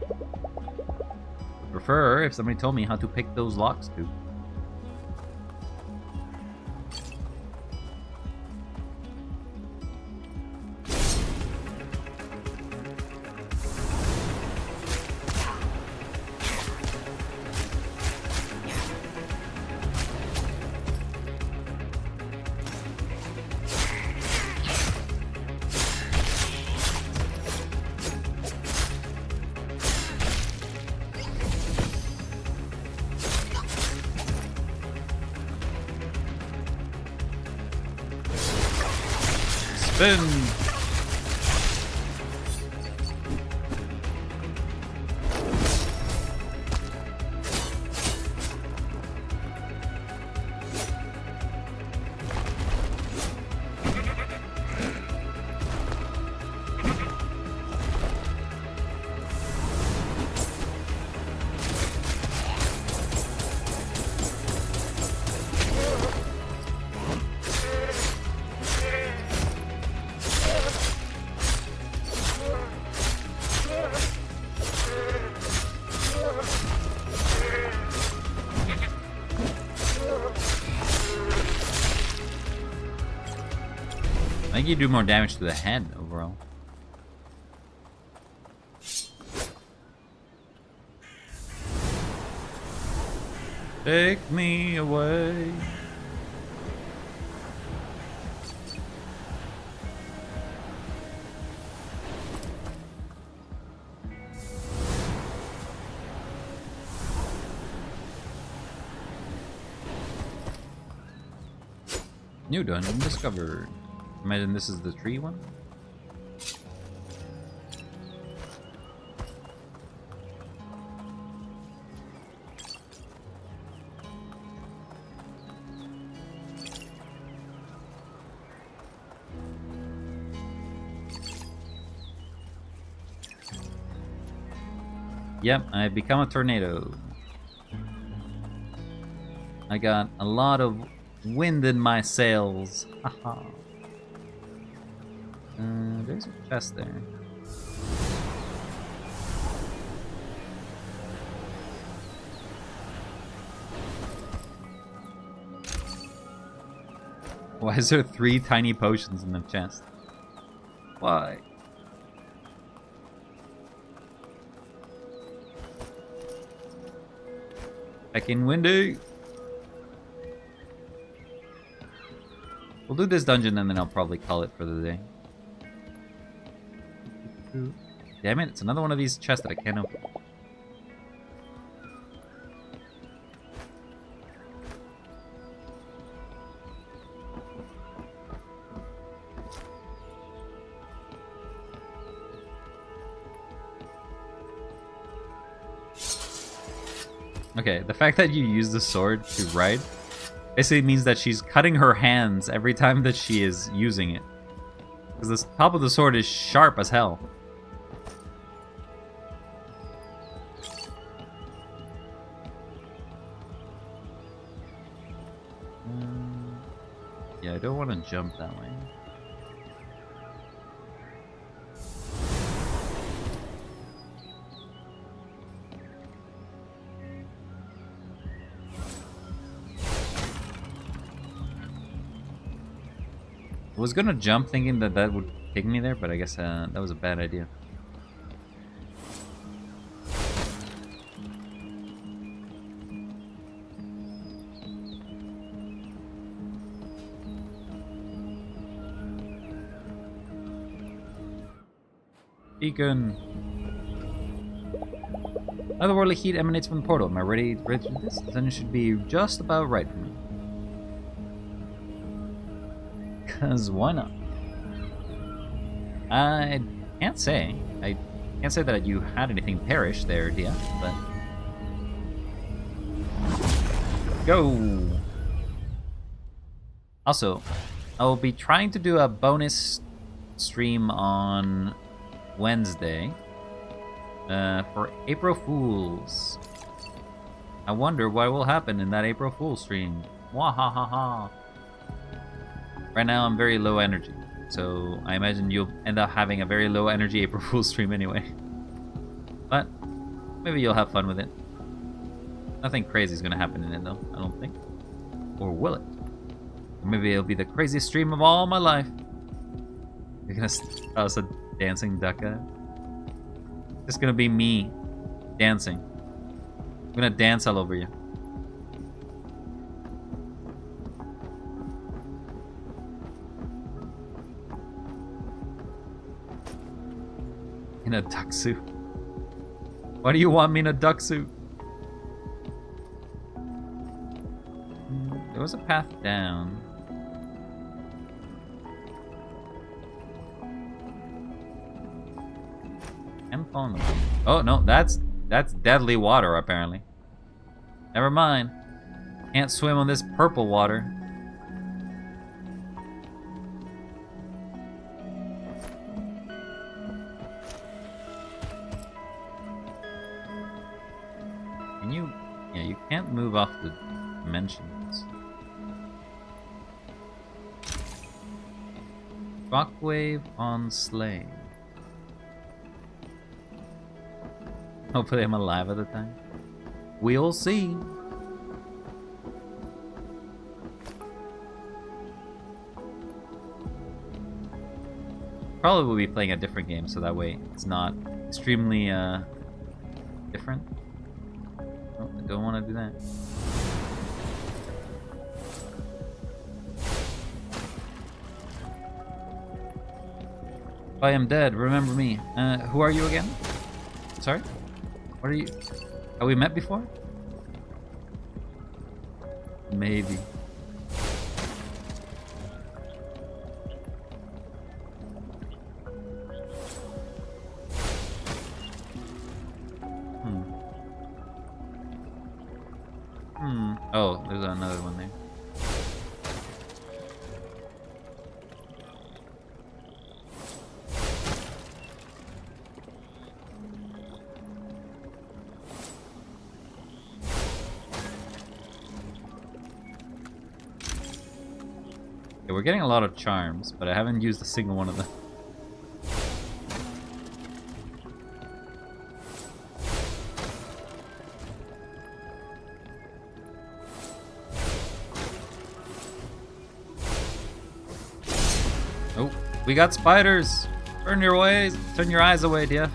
I'd prefer if somebody told me how to pick those locks too. Spin. I think you do more damage to the head overall. Take me away. New dungeon discovered. Imagine this is the tree one. Yep, I've become a tornado. I got a lot of wind in my sails. Haha. There's a chest there. Why is there 3 tiny potions in the chest? Why? Fucking windy. We'll do this dungeon and then I'll probably call it for the day. Damn it, it's another one of these chests that I can't open. Okay, the fact that you use the sword to ride basically means that she's cutting her hands every time that she is using it. Because the top of the sword is sharp as hell. Yeah, I don't want to jump that way. I was gonna jump thinking that that would take me there, but I guess that was a bad idea. Beacon. Otherworldly heat emanates from the portal. Am I ready to do this? Then it should be just about right for me. Because why not? I can't say. I can't say that you had anything perish there, dear, but... Go! Also, I will be trying to do a bonus stream on Wednesday for April Fools. I wonder what will happen in that April Fool's stream. Wahahaha. Right now I'm very low energy, so I imagine you'll end up having a very low energy April Fool's stream anyway. But maybe you'll have fun with it. Nothing crazy is gonna happen in it though, I don't think. Or will it? Or maybe it'll be the craziest stream of all my life. You're gonna toss a dancing duck at it? It's gonna be me dancing. I'm gonna dance all over you. In a duck suit. Why do you want me in a duck suit? There was a path down. I'm falling. Oh no, that's deadly water apparently. Never mind. Can't swim on this purple water. Can you? Yeah, you can't move off the dimensions. Shockwave on sleigh. Hopefully I'm alive at the time. We'll see. Probably will be playing a different game, so that way it's not extremely different. Oh, I don't want to do that. If I am dead, remember me. Who are you again? Sorry? What are you? Have we met before? Maybe. Oh, there's another one there. Okay, we're getting a lot of charms, but I haven't used a single one of them. Oh, we got spiders! Turn your eyes away, dear.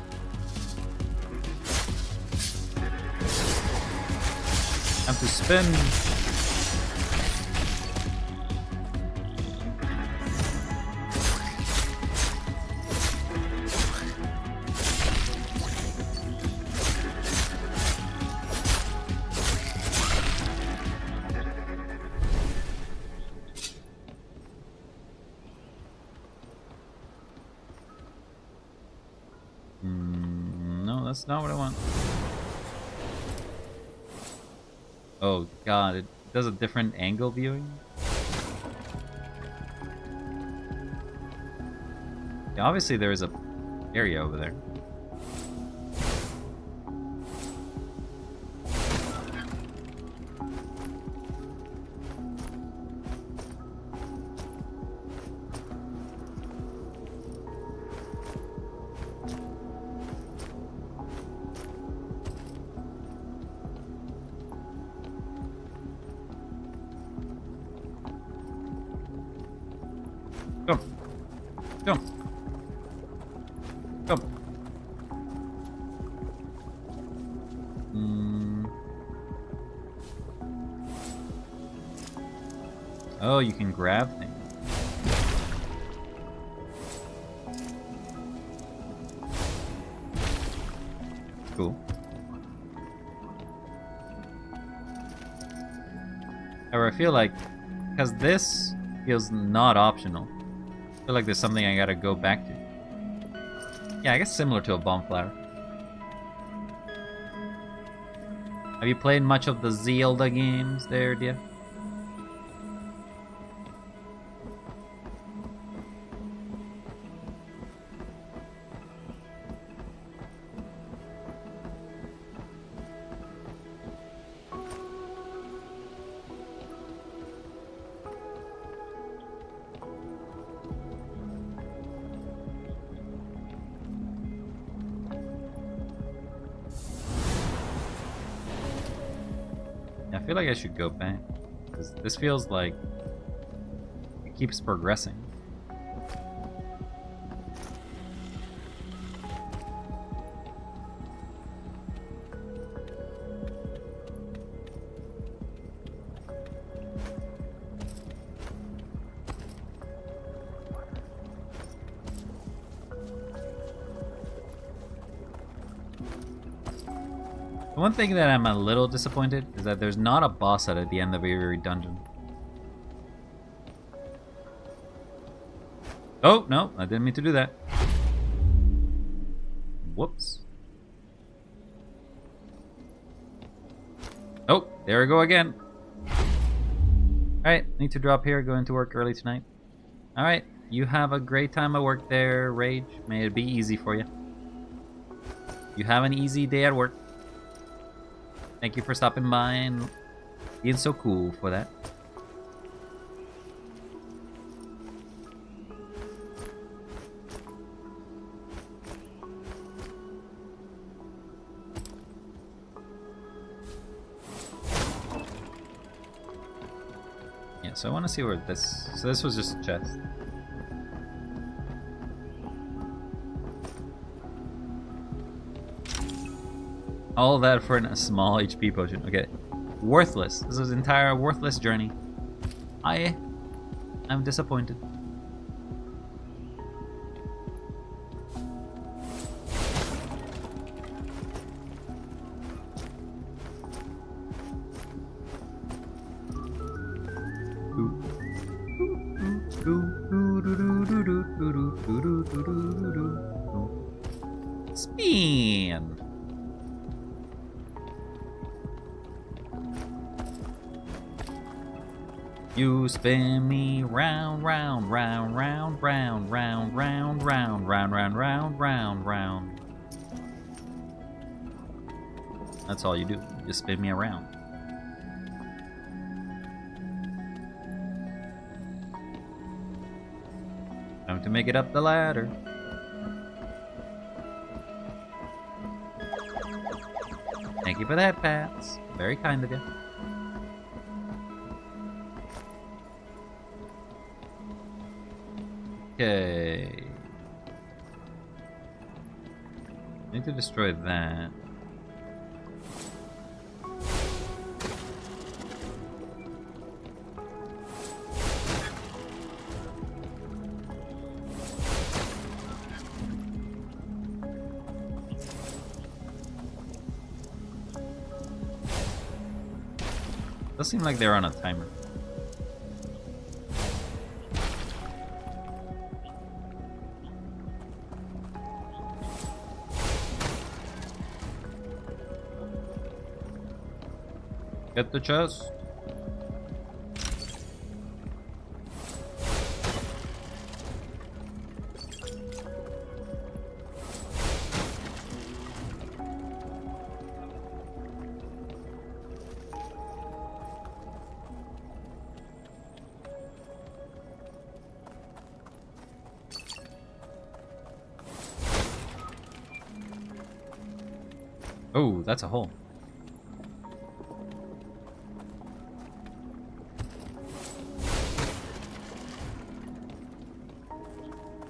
Have to spin. No, that's not what I want. Oh god, it does a different angle viewing? Yeah, obviously there is a area over there. Come. Come. Come. Oh, you can grab things. Cool. However, I feel like, because this feels not optional, I feel like there's something I gotta go back to. Yeah, I guess similar to a bonfire. Have you played much of the Zelda games there, dear? I feel like I should go back, because this feels like it keeps progressing. The one thing that I'm a little disappointed is that there's not a boss at the end of every dungeon. Oh, no, I didn't mean to do that. Whoops. Oh, there we go again. Alright, need to drop here, go into work early tonight. Alright, you have a great time at work there, Rage. May it be easy for you. You have an easy day at work. Thank you for stopping by and being so cool for that. Yeah, so I want to see where this... So this was just a chest. All that for a small HP potion. Okay. Worthless. This is an entire worthless journey. I'm disappointed. Spin. You spin me round, round, round, round, round, round, round, round, round, round, round, round, round. That's all you do. You just spin me around. Time to make it up the ladder. Thank you for that, Pats. Very kind of you. Okay. Need to destroy that. Does seem like they're on a timer. Get the chest. Oh, that's a hole.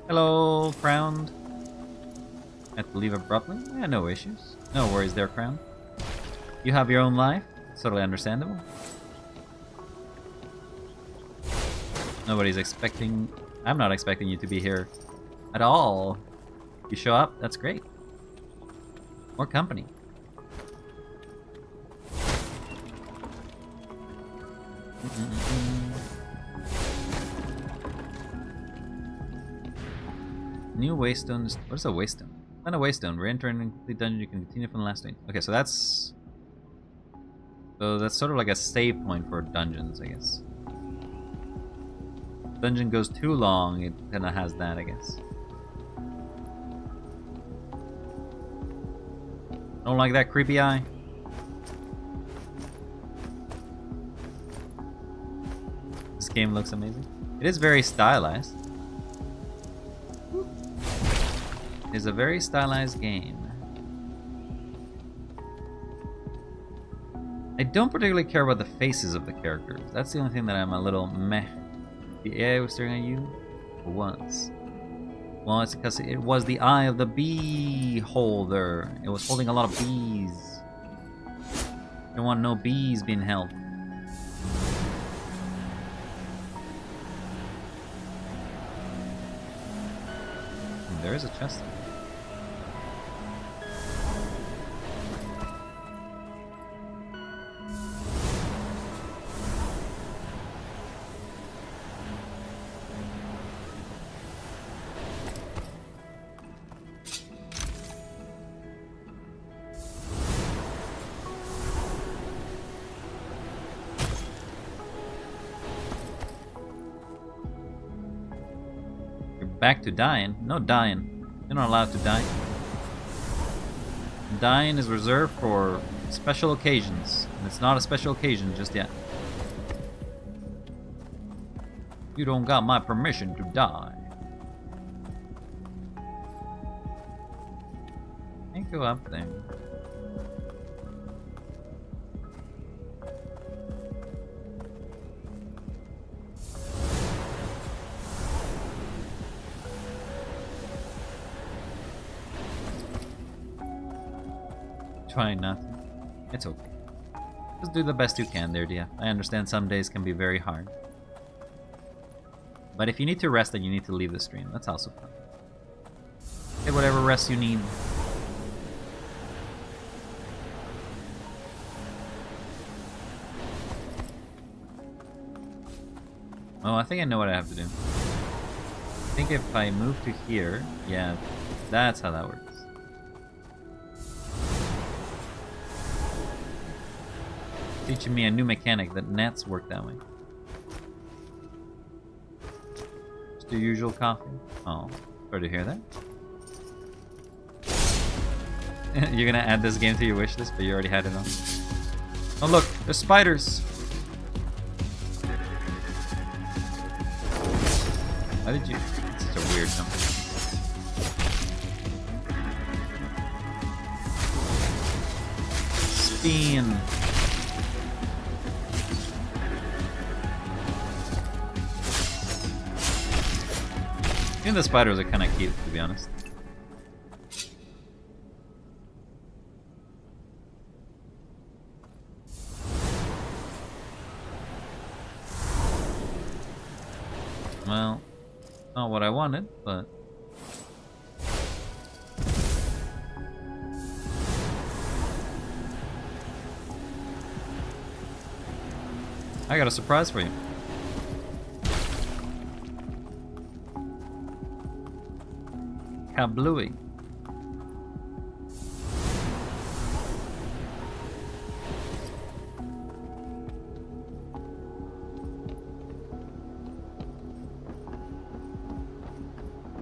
Hello, Crowned. I have to leave abruptly? Yeah, no issues. No worries there, Crown. You have your own life. It's totally understandable. Nobody's expecting... I'm not expecting you to be here at all. You show up, that's great. More company. New waystone. What is a waystone? Not a waystone. Re-entering a complete dungeon. You can continue from the last one. Okay, so that's sort of like a save point for dungeons, I guess. If dungeon goes too long, it kind of has that, I guess. Don't like that creepy eye. This game looks amazing. It is very stylized. It is a very stylized game. I don't particularly care about the faces of the characters. That's the only thing that I'm a little meh. The AI was staring at you once. Well, it's because it was the eye of the bee holder. It was holding a lot of bees. Don't want no bees being held. There is a chest. Back to dying? No dying. You're not allowed to die. Dying is reserved for special occasions. And it's not a special occasion just yet. You don't got my permission to die. Can't go up there. Trying not to. It's okay. Just do the best you can there, dear. I understand some days can be very hard. But if you need to rest, then you need to leave the stream. That's also fun. Get whatever rest you need. Oh, I think I know what I have to do. think if I move to here, yeah, that's how that works. Teaching me a new mechanic that nets work that way. Just your usual coffee. Oh, sorry to hear that. You're gonna add this game to your wish list, but you already had it on. Oh look, there's spiders. How did you? It's such a weird jump. Spin. Even the spiders are kind of cute, to be honest. Well, not what I wanted, but... I got a surprise for you. Kablooey.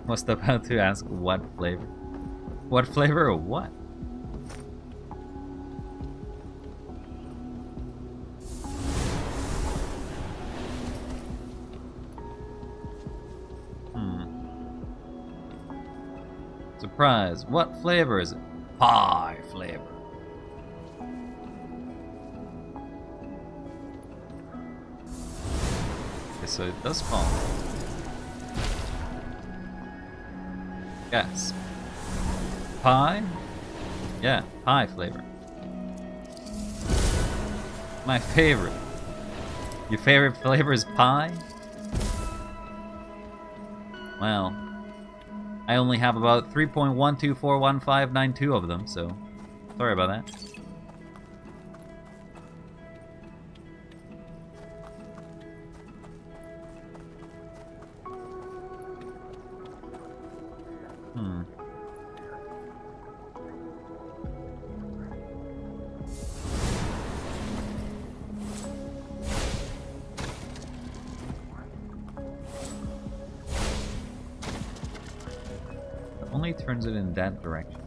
Was about to ask what flavor. What flavor or what? Surprise. What flavor is it? Pie flavor. Okay, so it does fall. Yes. Pie? Yeah, pie flavor. My favorite. Your favorite flavor is pie? Well, I only have about 3.1241592 of them, so sorry about that. Only turns it in that direction.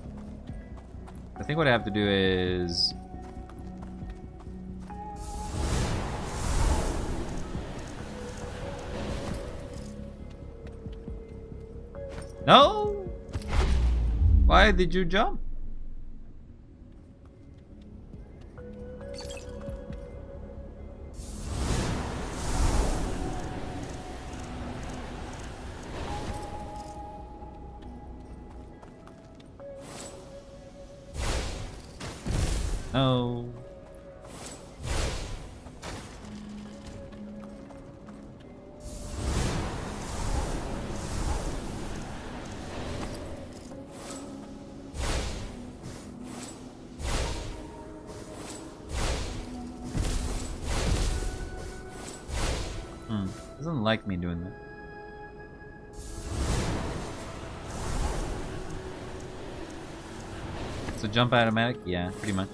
I think what I have to do is... No! Why did you jump? No. Doesn't like me doing that. So jump automatic? Yeah, pretty much.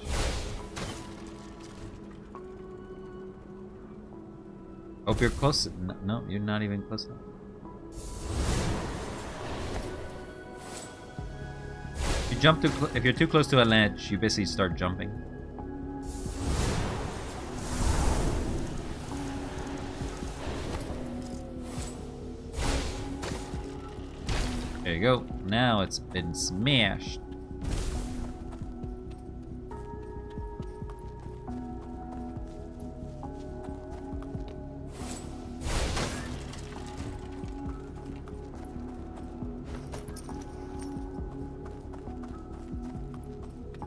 Hope you're close. No, you're not even close enough. You jump too if you're too close to a ledge, you basically start jumping. There you go. Now it's been smashed.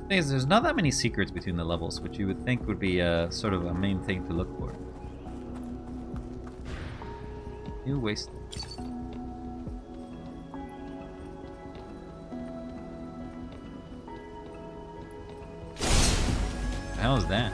Thing is, there's not that many secrets between the levels, which you would think would be sort of a main thing to look for. You wasted. How is that?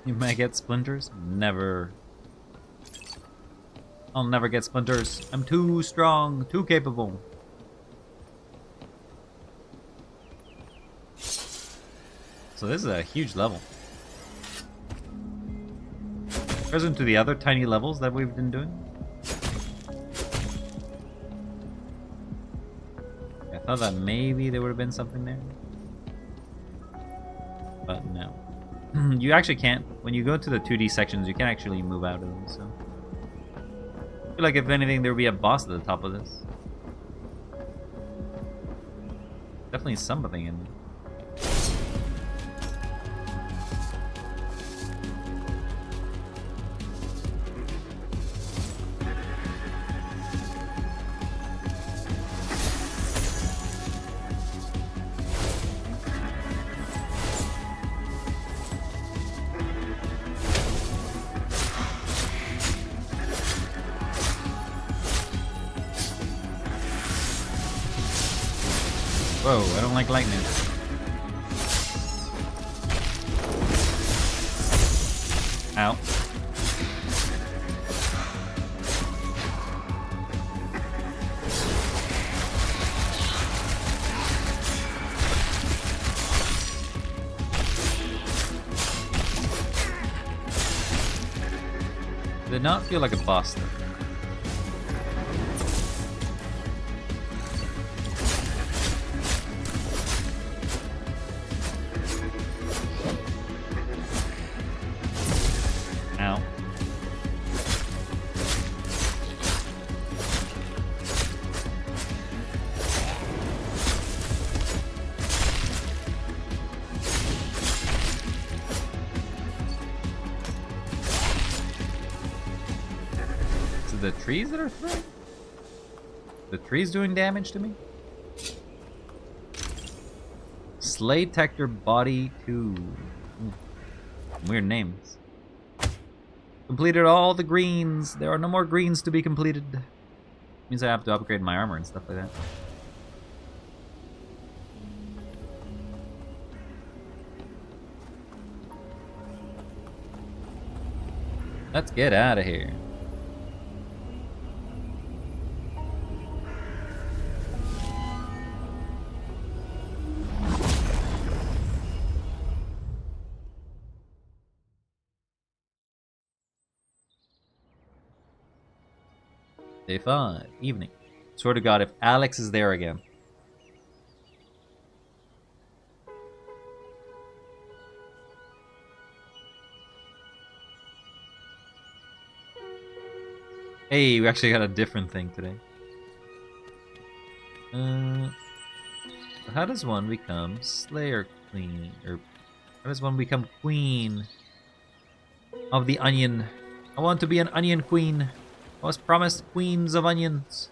You might get splinters. Never. I'll never get splinters. I'm too strong, too capable. So this is a huge level. Present to the other tiny levels that we've been doing. I thought that maybe there would have been something there. But no. You actually can't. When you go to the 2D sections, you can't actually move out of them, so. I feel like if anything, there would be a boss at the top of this. Definitely something in there. Whoa, I don't like lightning. Ow. Did not feel like a boss though. Ow. Is it the trees that are throwing? The trees doing damage to me? Slay Tector Body 2. Weird names. Completed all the greens. There are no more greens to be completed. Means I have to upgrade my armor and stuff like that. Let's get out of here. Day 5, evening. Swear to God, if Alex is there again. Hey, we actually got a different thing today. How does one become Slayer Queen? Or how does one become Queen of the Onion? I want to be an Onion Queen. I was promised queens of onions.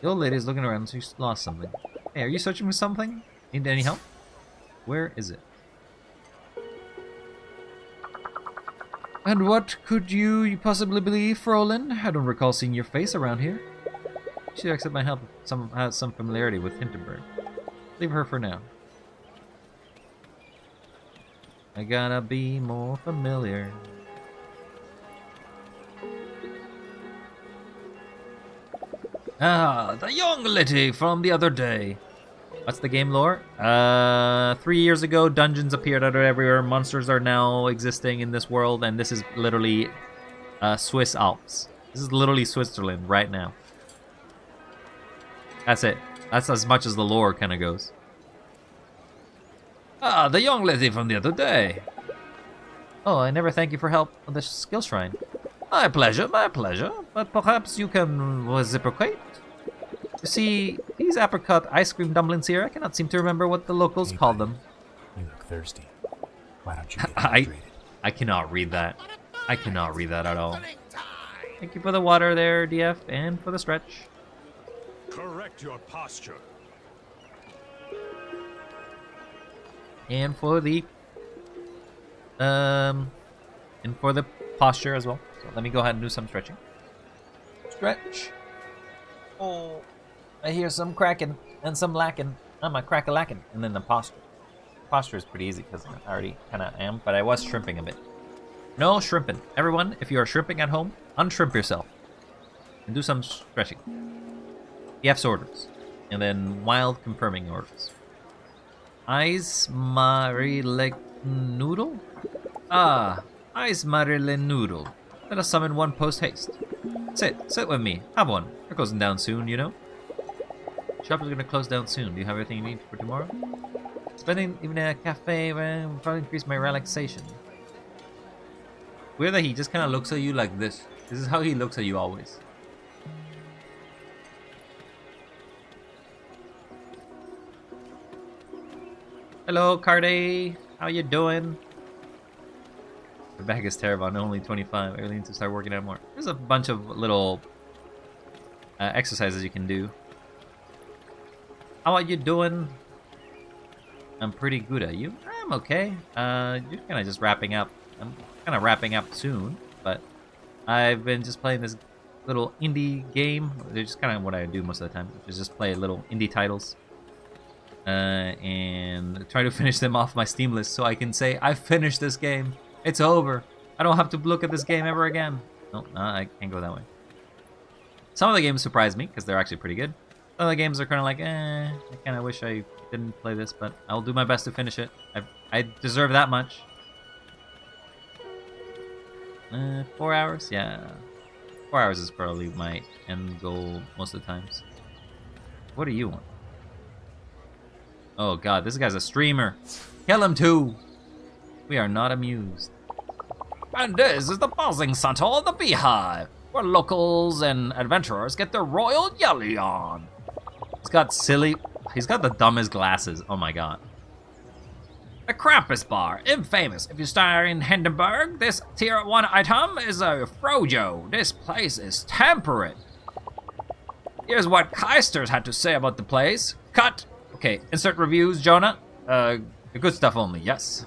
The old lady is looking around, she's lost something. Hey, are you searching for something? Need any help? Where is it? And what could you possibly believe, Frolin? I don't recall seeing your face around here. You should accept my help if someone has some familiarity with Hinterberg. Leave her for now. I gotta be more familiar. Ah, the young lady from the other day. What's the game lore? 3 years ago, dungeons appeared out of everywhere. Monsters are now existing in this world, and this is literally Swiss Alps. This is literally Switzerland right now. That's it. That's as much as the lore kind of goes. Ah, the young lady from the other day. Oh, I never thank you for help on the skill shrine. My pleasure, my pleasure. But perhaps you can reciprocate? You see, these apricot ice cream dumplings here, I cannot seem to remember what the locals call them. You look thirsty. Why don't you get hydrated? I cannot read that. I cannot read that at all. Thank you for the water there, DF, and for the stretch. Correct your posture. And for the posture as well. So let me go ahead and do some stretching. Stretch. Oh, I hear some cracking. and some lacking. I'm a crack-a-lacking. And then the posture. Posture is pretty easy because I already kind of am, but I was shrimping a bit. No shrimping. Everyone, if you are shrimping at home, unshrimp yourself. And do some stretching. EF's orders. And then wild confirming orders. Eyes Marile Noodle? Ah, Eyes Marile Noodle. Let us summon one post haste. Sit with me. Have one. We're closing down soon, you know? Shop is gonna close down soon. Do you have everything you need for tomorrow? Spending even in a cafe will probably increase my relaxation. Weird that he just kind of looks at you like this. This is how he looks at you always. Hello, Cardi. How you doing? The back is terrible. I'm only 25. I really need to start working out more. There's a bunch of little exercises you can do. How are you doing? I'm pretty good at you. I'm okay. You're kind of just wrapping up. I'm kind of wrapping up soon, but I've been just playing this little indie game. They're just kind of what I do most of the time, which is just play little indie titles. And try to finish them off my Steam list so I can say, I finished this game. It's over. I don't have to look at this game ever again. No, I can't go that way. Some of the games surprise me because they're actually pretty good. Some of the games are kind of like, I kind of wish I didn't play this, but I'll do my best to finish it. I deserve that much. 4 hours? Yeah. 4 hours is probably my end goal most of the times. What do you want? Oh god, this guy's a streamer. Kill him too. We are not amused. And this is the buzzing center of the Beehive, where locals and adventurers get their royal jelly on. He's got the dumbest glasses. Oh my god. The Krampus Bar, infamous. If you stay in Hinterberg, this tier 1 item is a Frojo. This place is temperate. Here's what Keisters had to say about the place. Cut. Okay, insert reviews, Jonah. The good stuff only, yes.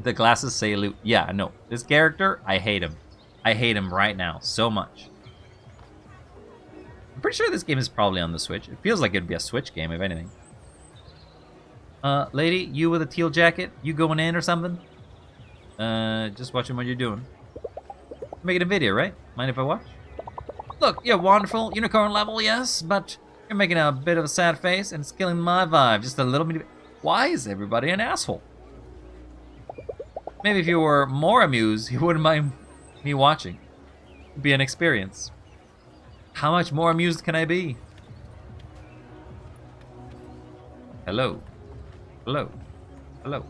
The glasses say loot. Yeah, no. This character, I hate him. I hate him right now so much. I'm pretty sure this game is probably on the Switch. It feels like it'd be a Switch game, if anything. Lady, you with a teal jacket, you going in or something? Just watching what you're doing. Making a video, right? Mind if I watch? Look, you're wonderful, unicorn level, yes, but you're making a bit of a sad face and it's killing my vibe just a little bit. Why is everybody an asshole? Maybe if you were more amused, you wouldn't mind me watching. It'd be an experience. How much more amused can I be? Hello. Hello. Hello.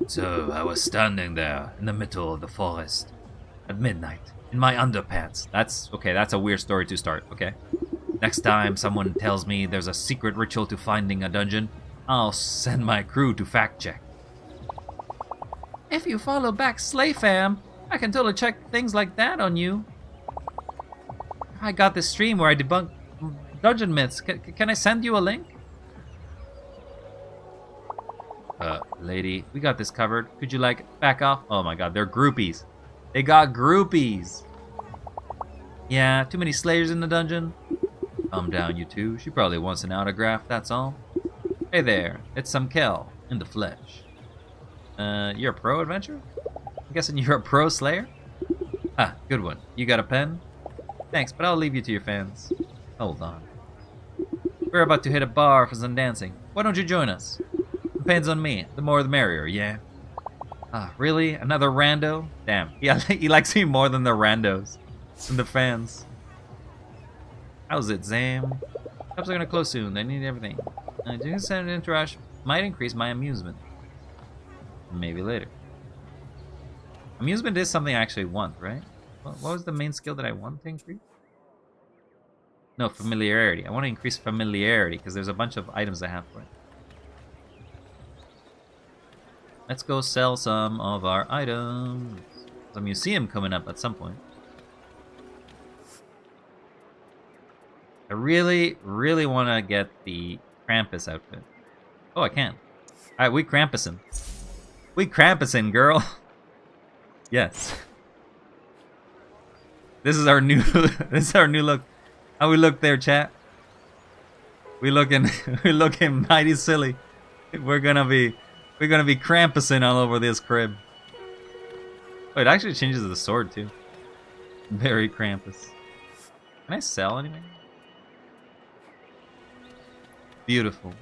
So I was standing there in the middle of the forest at midnight in my underpants. That's okay, that's a weird story to start, okay? Next time someone tells me there's a secret ritual to finding a dungeon, I'll send my crew to fact check. If you follow back Slay Fam, I can totally check things like that on you. I got this stream where I debunk dungeon myths. Can I send you a link? Lady, we got this covered. Could you, like, back off? Oh my god, they're groupies. They got groupies. Yeah, too many slayers in the dungeon. Calm down, you two. She probably wants an autograph, that's all. Hey there, it's some Kel in the flesh. You're a pro adventurer? I'm guessing you're a pro slayer? Ah, good one. You got a pen? Thanks, but I'll leave you to your fans. Hold on. We're about to hit a bar for some dancing. Why don't you join us? Depends on me. The more the merrier, yeah? Ah, really? Another rando? Damn. Yeah, he likes me more than the randos. Than the fans. How's it, Zam? Shops are gonna close soon. They need everything. Doing an entourage might increase my amusement. Maybe later. Amusement is something I actually want, right? What was the main skill that I want to increase? No, familiarity. I want to increase familiarity because there's a bunch of items I have for it. Let's go sell some of our items. There's a museum coming up at some point. I really, really want to get the Krampus outfit. Oh, I can. Alright, we Krampusin'. We Krampusin', girl. Yes. This is our new this is our new look. How we look there, chat? We looking we're looking mighty silly. We're gonna be Krampusing all over this crib. Oh, it actually changes the sword too. Very Krampus. Can I sell anything? Beautiful.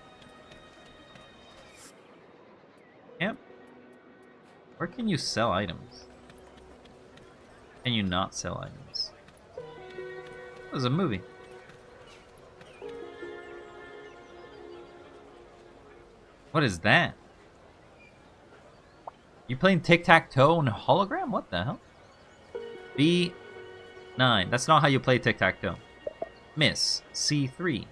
Yep. Where can you sell items? Can you not sell items? There's a movie. What is that? You playing tic-tac-toe on a hologram? What the hell? B9. That's not how you play tic-tac-toe. Miss. C3.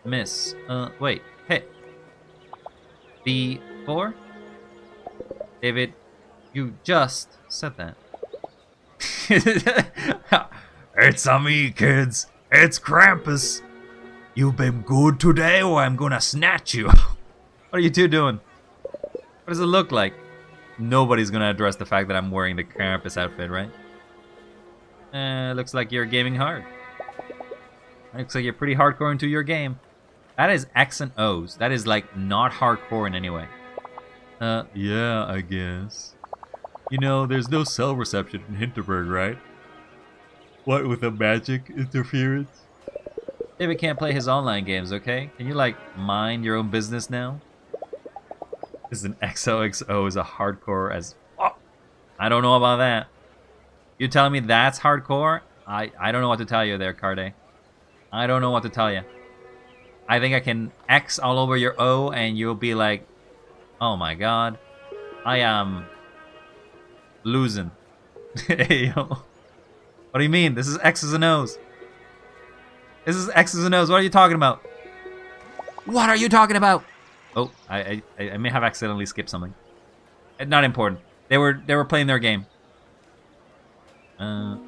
Miss. Wait. Hit. B4. David, you just said that. It's a me, kids. It's Krampus. You've been good today, or I'm gonna snatch you. What are you two doing? What does it look like? Nobody's gonna address the fact that I'm wearing the Krampus outfit, right? Looks like you're gaming hard. Looks like you're pretty hardcore into your game. That is X and O's. That is like not hardcore in any way. Yeah, I guess. You know, there's no cell reception in Hinterberg, right? What with the magic interference? David can't play his online games, okay? Can you, like, mind your own business now? This is an XOXO is a hardcore as... Oh, I don't know about that. You telling me that's hardcore? I don't know what to tell you there, Carde. I don't know what to tell you. I think I can X all over your O and you'll be like, oh my god, I am losing. Hey, yo. What do you mean? This is X's and O's. This is X's and O's. What are you talking about? What are you talking about? Oh, I may have accidentally skipped something. Not important. They were playing their game. Like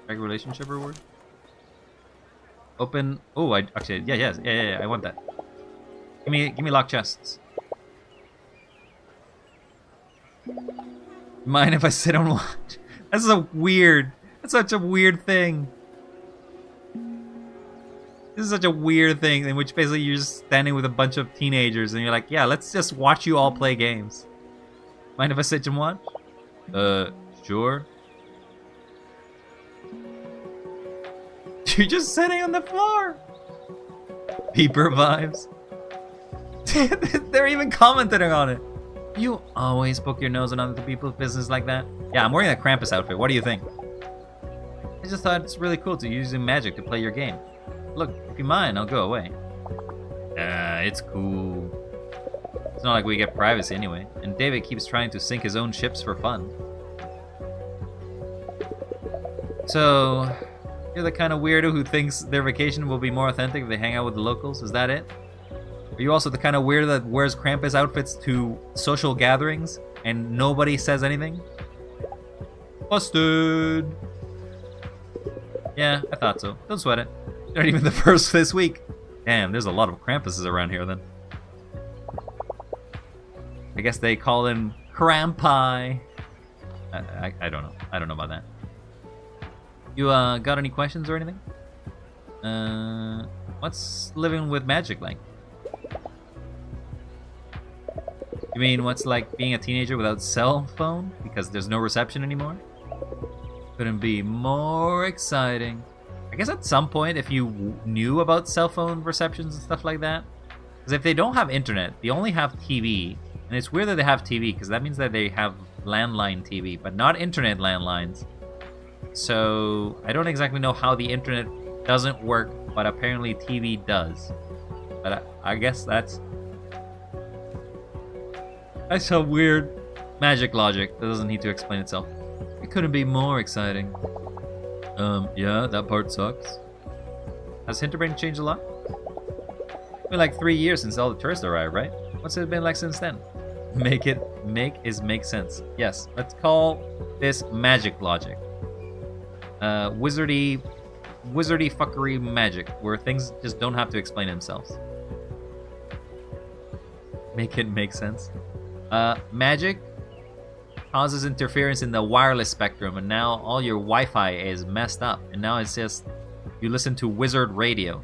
relationship reward. Open. Oh, I actually yeah. I want that. Give me locked chests. Mind if I sit on watch? That's such a weird thing. This is such a weird thing in which basically you're just standing with a bunch of teenagers and you're like, yeah, let's just watch you all play games. Mind if I sit and watch? Sure. You're just sitting on the floor. Peeper vibes. They're even commenting on it. You always poke your nose in other people's business like that? Yeah, I'm wearing a Krampus outfit. What do you think? I just thought it's really cool to use magic to play your game. Look, if you mind, I'll go away. It's cool. It's not like we get privacy anyway. And David keeps trying to sink his own ships for fun. So, you're the kind of weirdo who thinks their vacation will be more authentic if they hang out with the locals? Is that it? Are you also the kind of weirdo that wears Krampus outfits to social gatherings and nobody says anything? Busted! Yeah, I thought so. Don't sweat it. You're not even the first this week. Damn, there's a lot of Krampuses around here then. I guess they call them Krampi. I don't know. I don't know about that. You got any questions or anything? What's living with magic like? You mean what's like being a teenager without cell phone because there's no reception anymore? Couldn't be more exciting. I guess at some point if you knew about cell phone receptions and stuff like that, because if they don't have internet, they only have TV, and it's weird that they have TV because that means that they have landline TV, but not internet landlines. So I don't exactly know how the internet doesn't work, but apparently TV does. But I guess that's a weird magic logic that doesn't need to explain itself. It couldn't be more exciting. Yeah, that part sucks. Has Hinterberg changed a lot? It's been like 3 years since all the tourists arrived, right? What's it been like since then? Make sense. Yes, let's call this magic logic. Wizardy fuckery magic, where things just don't have to explain themselves. Make it make sense. Magic? causes interference in the wireless spectrum, and now all your Wi-Fi is messed up, and now it's just you listen to wizard radio.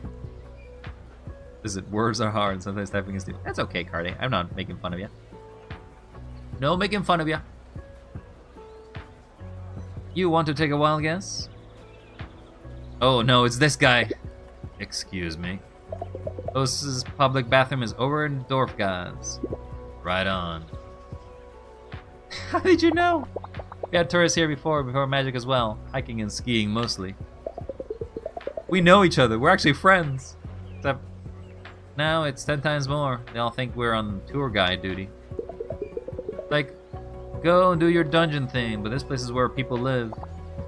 Is it words are hard and sometimes typing is too. That's okay, Cardi. I'm not making fun of you. No making fun of you. You want to take a wild guess? Oh no, it's this guy. Excuse me. Host's public bathroom is over in Dorfgas. Right on. How did you know? We had tourists here before magic as well. Hiking and skiing mostly. We know each other. We're actually friends. Except now it's 10 times more. They all think we're on tour guide duty. Like, go and do your dungeon thing, but this place is where people live.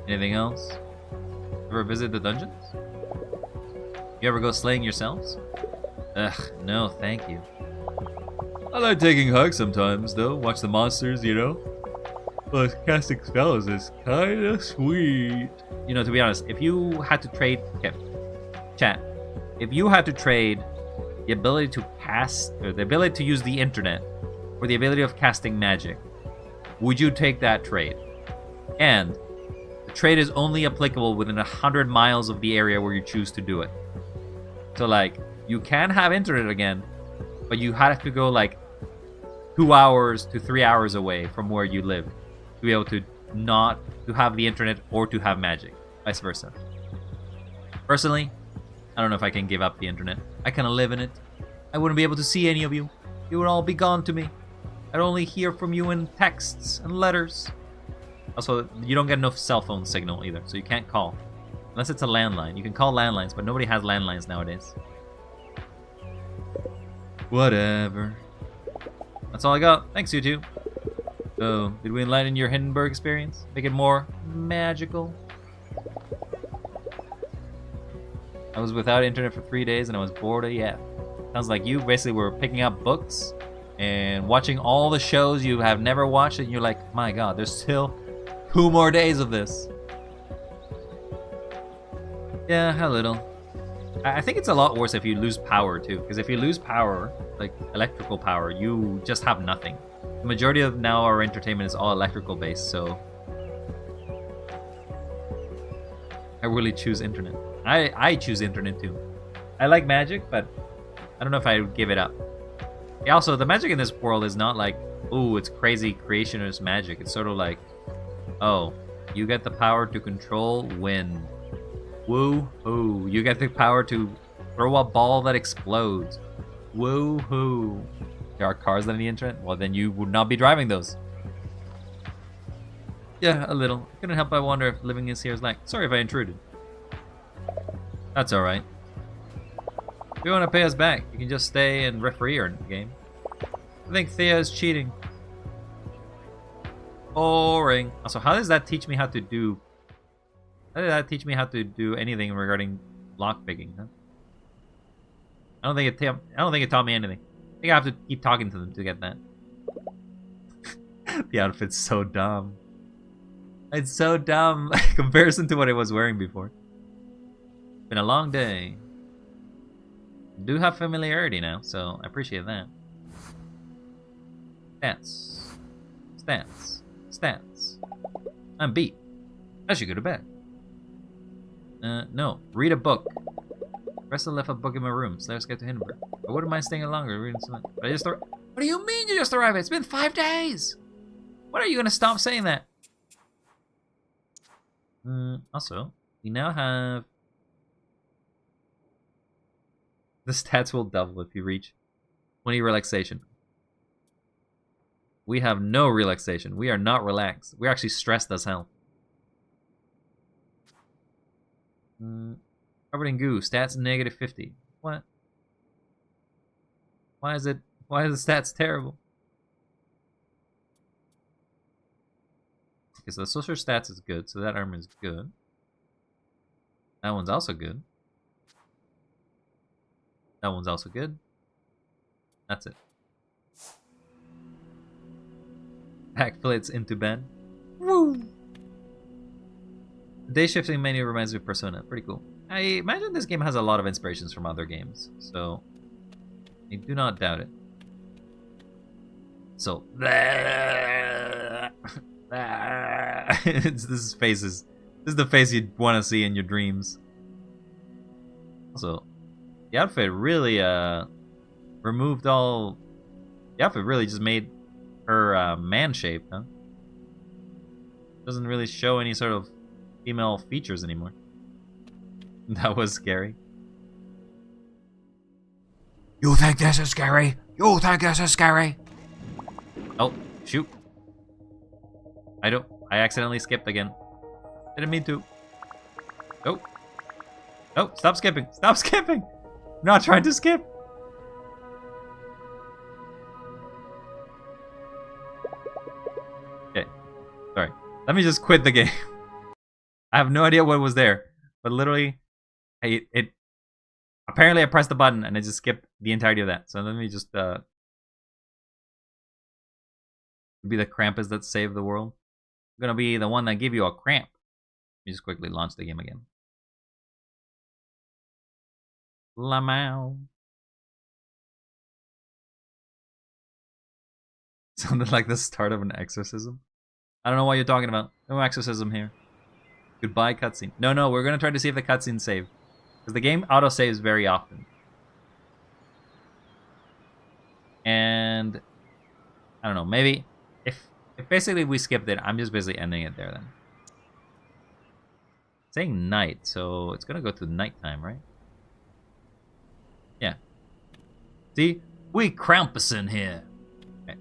Anything else? Ever visit the dungeons? You ever go slaying yourselves? Ugh, no, thank you. I like taking hikes sometimes, though. Watch the monsters, you know? Plus, casting spells is kinda sweet. You know, to be honest, if you had to trade... Okay, chat. If you had to trade the ability to cast... or the ability to use the internet for the ability of casting magic, would you take that trade? And the trade is only applicable within 100 miles of the area where you choose to do it. So, like, you can have internet again, but you have to go, like, 2 hours to 3 hours away from where you live to be able to not to have the internet or to have magic, vice versa. Personally, I don't know if I can give up the internet. I kind of live in it. I wouldn't be able to see any of you. You would all be gone to me. I'd only hear from you in texts and letters. Also, you don't get enough cell phone signal either, so you can't call. Unless it's a landline. You can call landlines, but nobody has landlines nowadays. Whatever. That's all I got. Thanks, you two. So, did we enlighten your Hindenburg experience? Make it more magical? I was without internet for 3 days and I was bored AF. Sounds like you basically were picking up books and watching all the shows you have never watched, and you're like, my god, there's still 2 more days of this. Yeah, a little. I think it's a lot worse if you lose power too, because if you lose power, like electrical power, you just have nothing. The majority of now our entertainment is all electrical based, so I really choose internet. I choose internet too. I like magic, but I don't know if I would give it up. Yeah, also, the magic in this world is not like, ooh, it's crazy creationist magic. It's sort of like, oh, you get the power to control wind. Woo-hoo. You get the power to throw a ball that explodes. Woo-hoo. There are cars on the internet? Well, then you would not be driving those. Yeah, a little. I couldn't help but wonder if living this here is like... Sorry if I intruded. That's alright. If you want to pay us back, you can just stay and referee our game. I think Thea is cheating. Boring. Also, how does that teach me how to do... How did that teach me how to do anything regarding lockpicking, huh? I don't think it taught me anything. I think I have to keep talking to them to get that. The outfit's so dumb. It's so dumb in comparison to what I was wearing before. Been a long day. I do have familiarity now, so I appreciate that. Stats. Stats. Stats. I'm beat. I should go to bed. No. Read a book. Rest left a book in my room, so let's get to Hindenburg. I wouldn't mind staying longer reading something. But I just What do you mean you just arrived? It's been 5 days! When are you gonna stop saying that? Also, we now have... The stats will double if you reach 20 relaxation. We have no relaxation. We are not relaxed. We're actually stressed as hell. Covered in goo. Stats negative 50. What? Why is the stats terrible? Okay, so the social stats is good, so that armor is good. That one's also good. That one's also good. That's it. Backflips into bed. Woo! The day shifting menu reminds me of Persona. Pretty cool. I imagine this game has a lot of inspirations from other games, so I do not doubt it. So, This is faces. This is the face you'd want to see in your dreams. Also, the outfit really removed all. The outfit really just made her man shape, huh? Doesn't really show any sort of female features anymore. That was scary. You think this is scary? You think this is scary? Oh, shoot. I accidentally skipped again. Didn't mean to. Oh. Oh, stop skipping. Stop skipping. I'm not trying to skip. Okay. Sorry. Let me just quit the game. I have no idea what was there. But literally, apparently I pressed the button and I just skipped the entirety of that. So let me just be the Krampus that saved the world. I'm gonna be the one that give you a cramp. Let me just quickly launch the game again. Lamau. Sounded like the start of an exorcism. I don't know what you're talking about. No exorcism here. Goodbye cutscene. No, we're gonna try to see if the cutscene saved. Because the game auto-saves very often. And I don't know, maybe if basically we skipped it, I'm just basically ending it there then. It's saying night, so it's gonna go to nighttime, right? Yeah. See? We Krampusin here. Okay.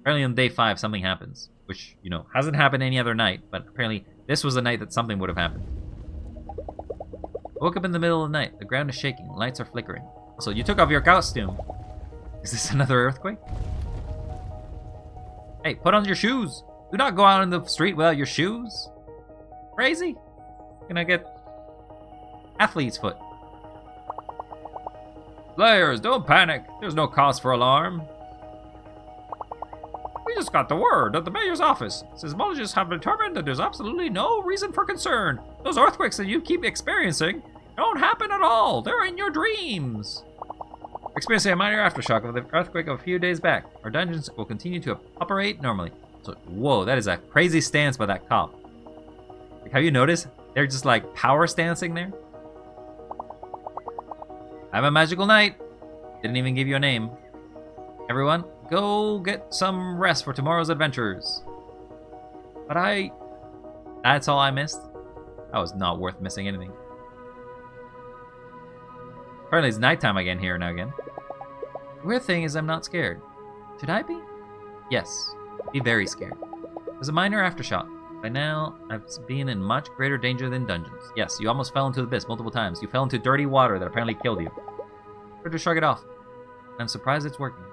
Apparently on day 5 something happens. Which, you know, hasn't happened any other night, but apparently this was the night that something would have happened. I woke up in the middle of the night. The ground is shaking. Lights are flickering. So you took off your costume. Is this another earthquake? Hey, put on your shoes. Do not go out in the street without your shoes. Crazy. Gonna get athlete's foot. Players, don't panic. There's no cause for alarm. We just got the word at the mayor's office. Seismologists have determined that there's absolutely no reason for concern. Those earthquakes that you keep experiencing don't happen at all. They're in your dreams. Experiencing a minor aftershock of the earthquake of a few days back. Our dungeons will continue to operate normally. So, whoa, that is a crazy stance by that cop. Like, have you noticed? They're just like power stancing there. Have a magical night. Didn't even give you a name. Everyone, go get some rest for tomorrow's adventures. But that's all I missed? That was not worth missing anything. Apparently it's nighttime again here now again. The weird thing is I'm not scared. Should I be? Yes. Be very scared. There's a minor aftershock. By now, I've been in much greater danger than dungeons. Yes, you almost fell into the abyss multiple times. You fell into dirty water that apparently killed you. Try to shrug it off. I'm surprised it's working.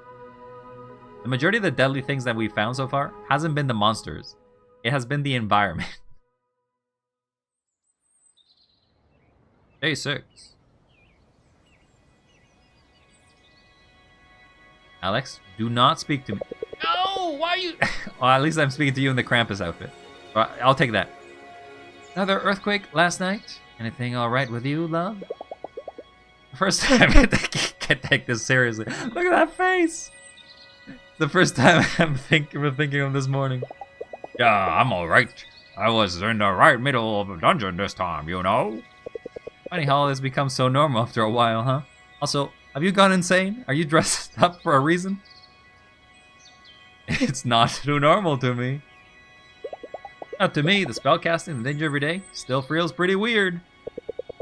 The majority of the deadly things that we've found so far hasn't been the monsters. It has been the environment. Day 6. Alex, do not speak to me. No, why are you... Well, at least I'm speaking to you in the Krampus outfit. I'll take that. Another earthquake last night? Anything alright with you, love? First time I can't take this seriously. Look at that face! The first time I'm thinking of this morning. Yeah, I'm alright. I was in the right middle of a dungeon this time, you know? Funny how all this becomes so normal after a while, huh? Also, have you gone insane? Are you dressed up for a reason? It's not too normal to me. Not to me, the spellcasting and danger every day still feels pretty weird.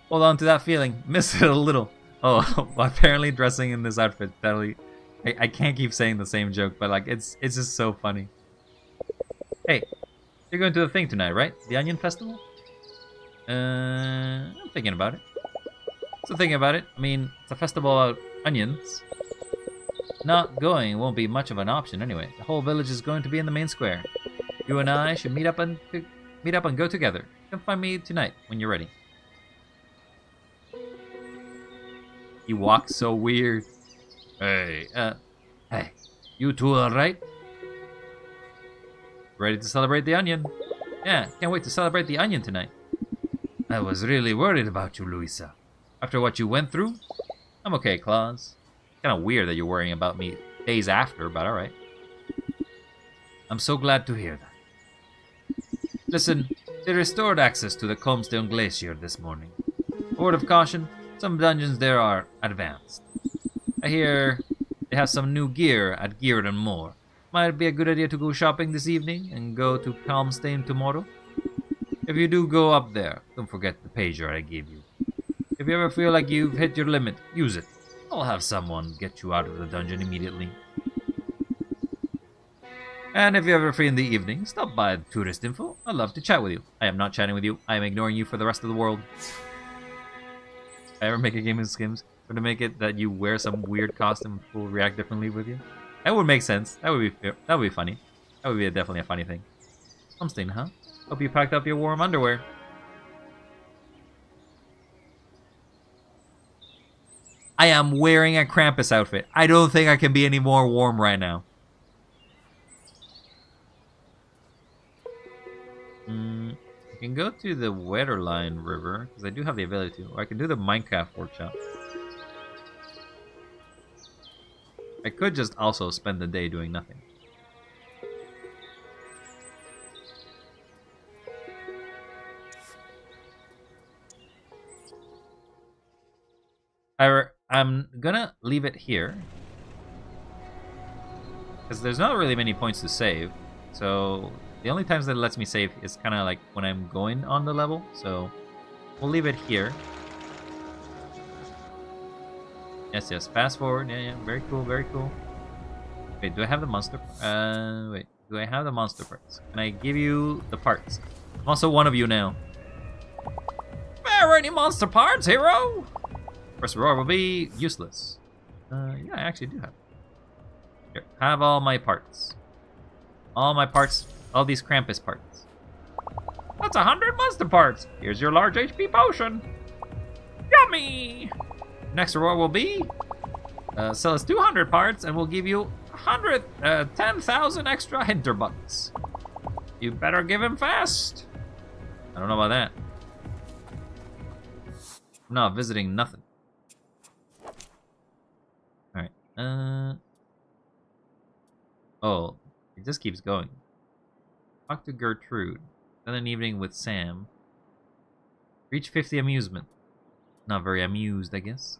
Hold on to that feeling. Miss it a little. Oh, apparently dressing in this outfit, totally... I can't keep saying the same joke, but like it's just so funny. Hey, you're going to the thing tonight, right? The Onion Festival? I'm thinking about it. So thinking about it, I mean, it's a festival about onions. Not going won't be much of an option anyway. The whole village is going to be in the main square. You and I should meet up and go together. Come find me tonight when you're ready. He walks so weird. Hey. Hey, you two alright? Ready to celebrate the onion? Yeah, can't wait to celebrate the onion tonight. I was really worried about you, Louisa. After what you went through? I'm okay, Claus. Kinda weird that you're worrying about me days after, but alright. I'm so glad to hear that. Listen, they restored access to the Calmstone Glacier this morning. A word of caution, some dungeons there are advanced. I hear they have some new gear at Geared and More. Might be a good idea to go shopping this evening and go to Calmstone tomorrow. If you do go up there, don't forget the pager I gave you. If you ever feel like you've hit your limit, use it. I'll have someone get you out of the dungeon immediately. And if you're ever free in the evening, stop by Tourist Info. I'd love to chat with you. I am not chatting with you. I am ignoring you for the rest of the world. If I ever make a game of Skims, to make it that you wear some weird costume and people react differently with you. That would make sense. That would be fair. That would be funny. That would be definitely a funny thing. Something, huh? Hope you packed up your warm underwear. I am wearing a Krampus outfit. I don't think I can be any more warm right now. I can go to the Wetterline River, because I do have the ability to. Or I can do the Minecraft workshop. I could just also spend the day doing nothing. I'm gonna leave it here. Because there's not really many points to save. So the only times that it lets me save is kind of like when I'm going on the level. So we'll leave it here. Yes, yes, fast forward. Yeah, yeah, very cool, very cool. Wait, do I have the monster? Wait, do I have the monster parts? Can I give you the parts? I'm also one of you now. There are any monster parts, hero? First roar will be useless. Yeah, I actually do have. Here, have all my parts. All my parts, all these Krampus parts. That's 100 monster parts. Here's your large HP potion. Yummy! Next reward will be sell us 200 parts and we'll give you 10,000 extra Hinterbugs. You better give him fast. I don't know about that. I'm not visiting nothing. Alright. Oh, it just keeps going. Talk to Gertrude. Spend an evening with Sam. Reach 50 amusement. Not very amused, I guess.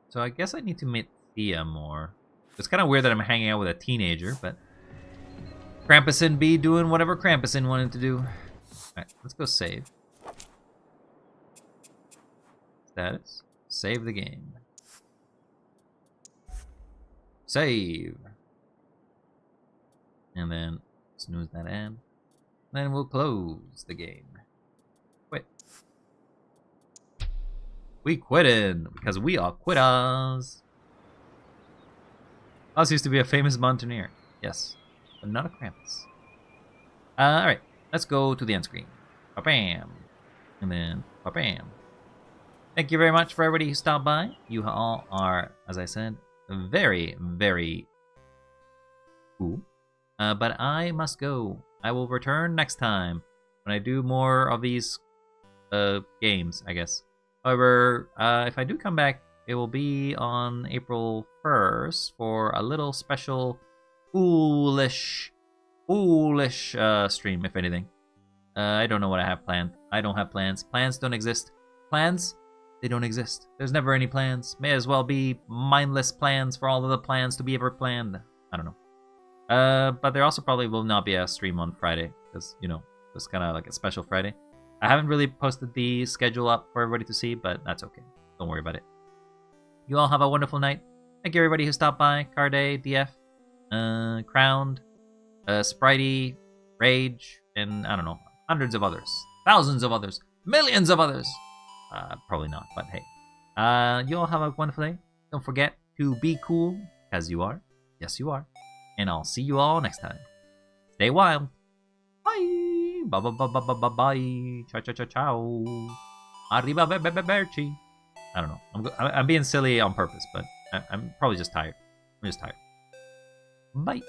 So I guess I need to meet Thea more. It's kind of weird that I'm hanging out with a teenager, but Krampusin be doing whatever Krampusin wanted to do. Alright, let's go save. Status. Save the game. Save. And then snooze that in. Then we'll close the game. Quit. We quitted because we are quitters. Us used to be a famous mountaineer. Yes, but not a Krampus. Alright, let's go to the end screen. Ba-bam. And then ba-bam. Thank you very much for everybody who stopped by. You all are, as I said, very, very cool. But I must go. I will return next time when I do more of these games, I guess. However, if I do come back, it will be on April 1st for a little special foolish stream, if anything. I don't know what I have planned. I don't have plans. Plans don't exist. Plans? They don't exist. There's never any plans. May as well be mindless plans for all of the plans to be ever planned. I don't know. But there also probably will not be a stream on Friday, because, you know, it's kind of like a special Friday. I haven't really posted the schedule up for everybody to see, but that's okay. Don't worry about it. You all have a wonderful night. Thank you everybody who stopped by. Carday, DF, Crowned, Spritey, Rage, and I don't know, hundreds of others. Thousands of others. Millions of others. Probably not, but hey. You all have a wonderful day. Don't forget to be cool, as you are. Yes, you are. And I'll see you all next time. Stay wild. Bye. Bye bye bye bye bye bye. Ciao ciao ciao ciao. Arriba berci. I don't know. I'm being silly on purpose, but I'm probably just tired. I'm just tired. Bye.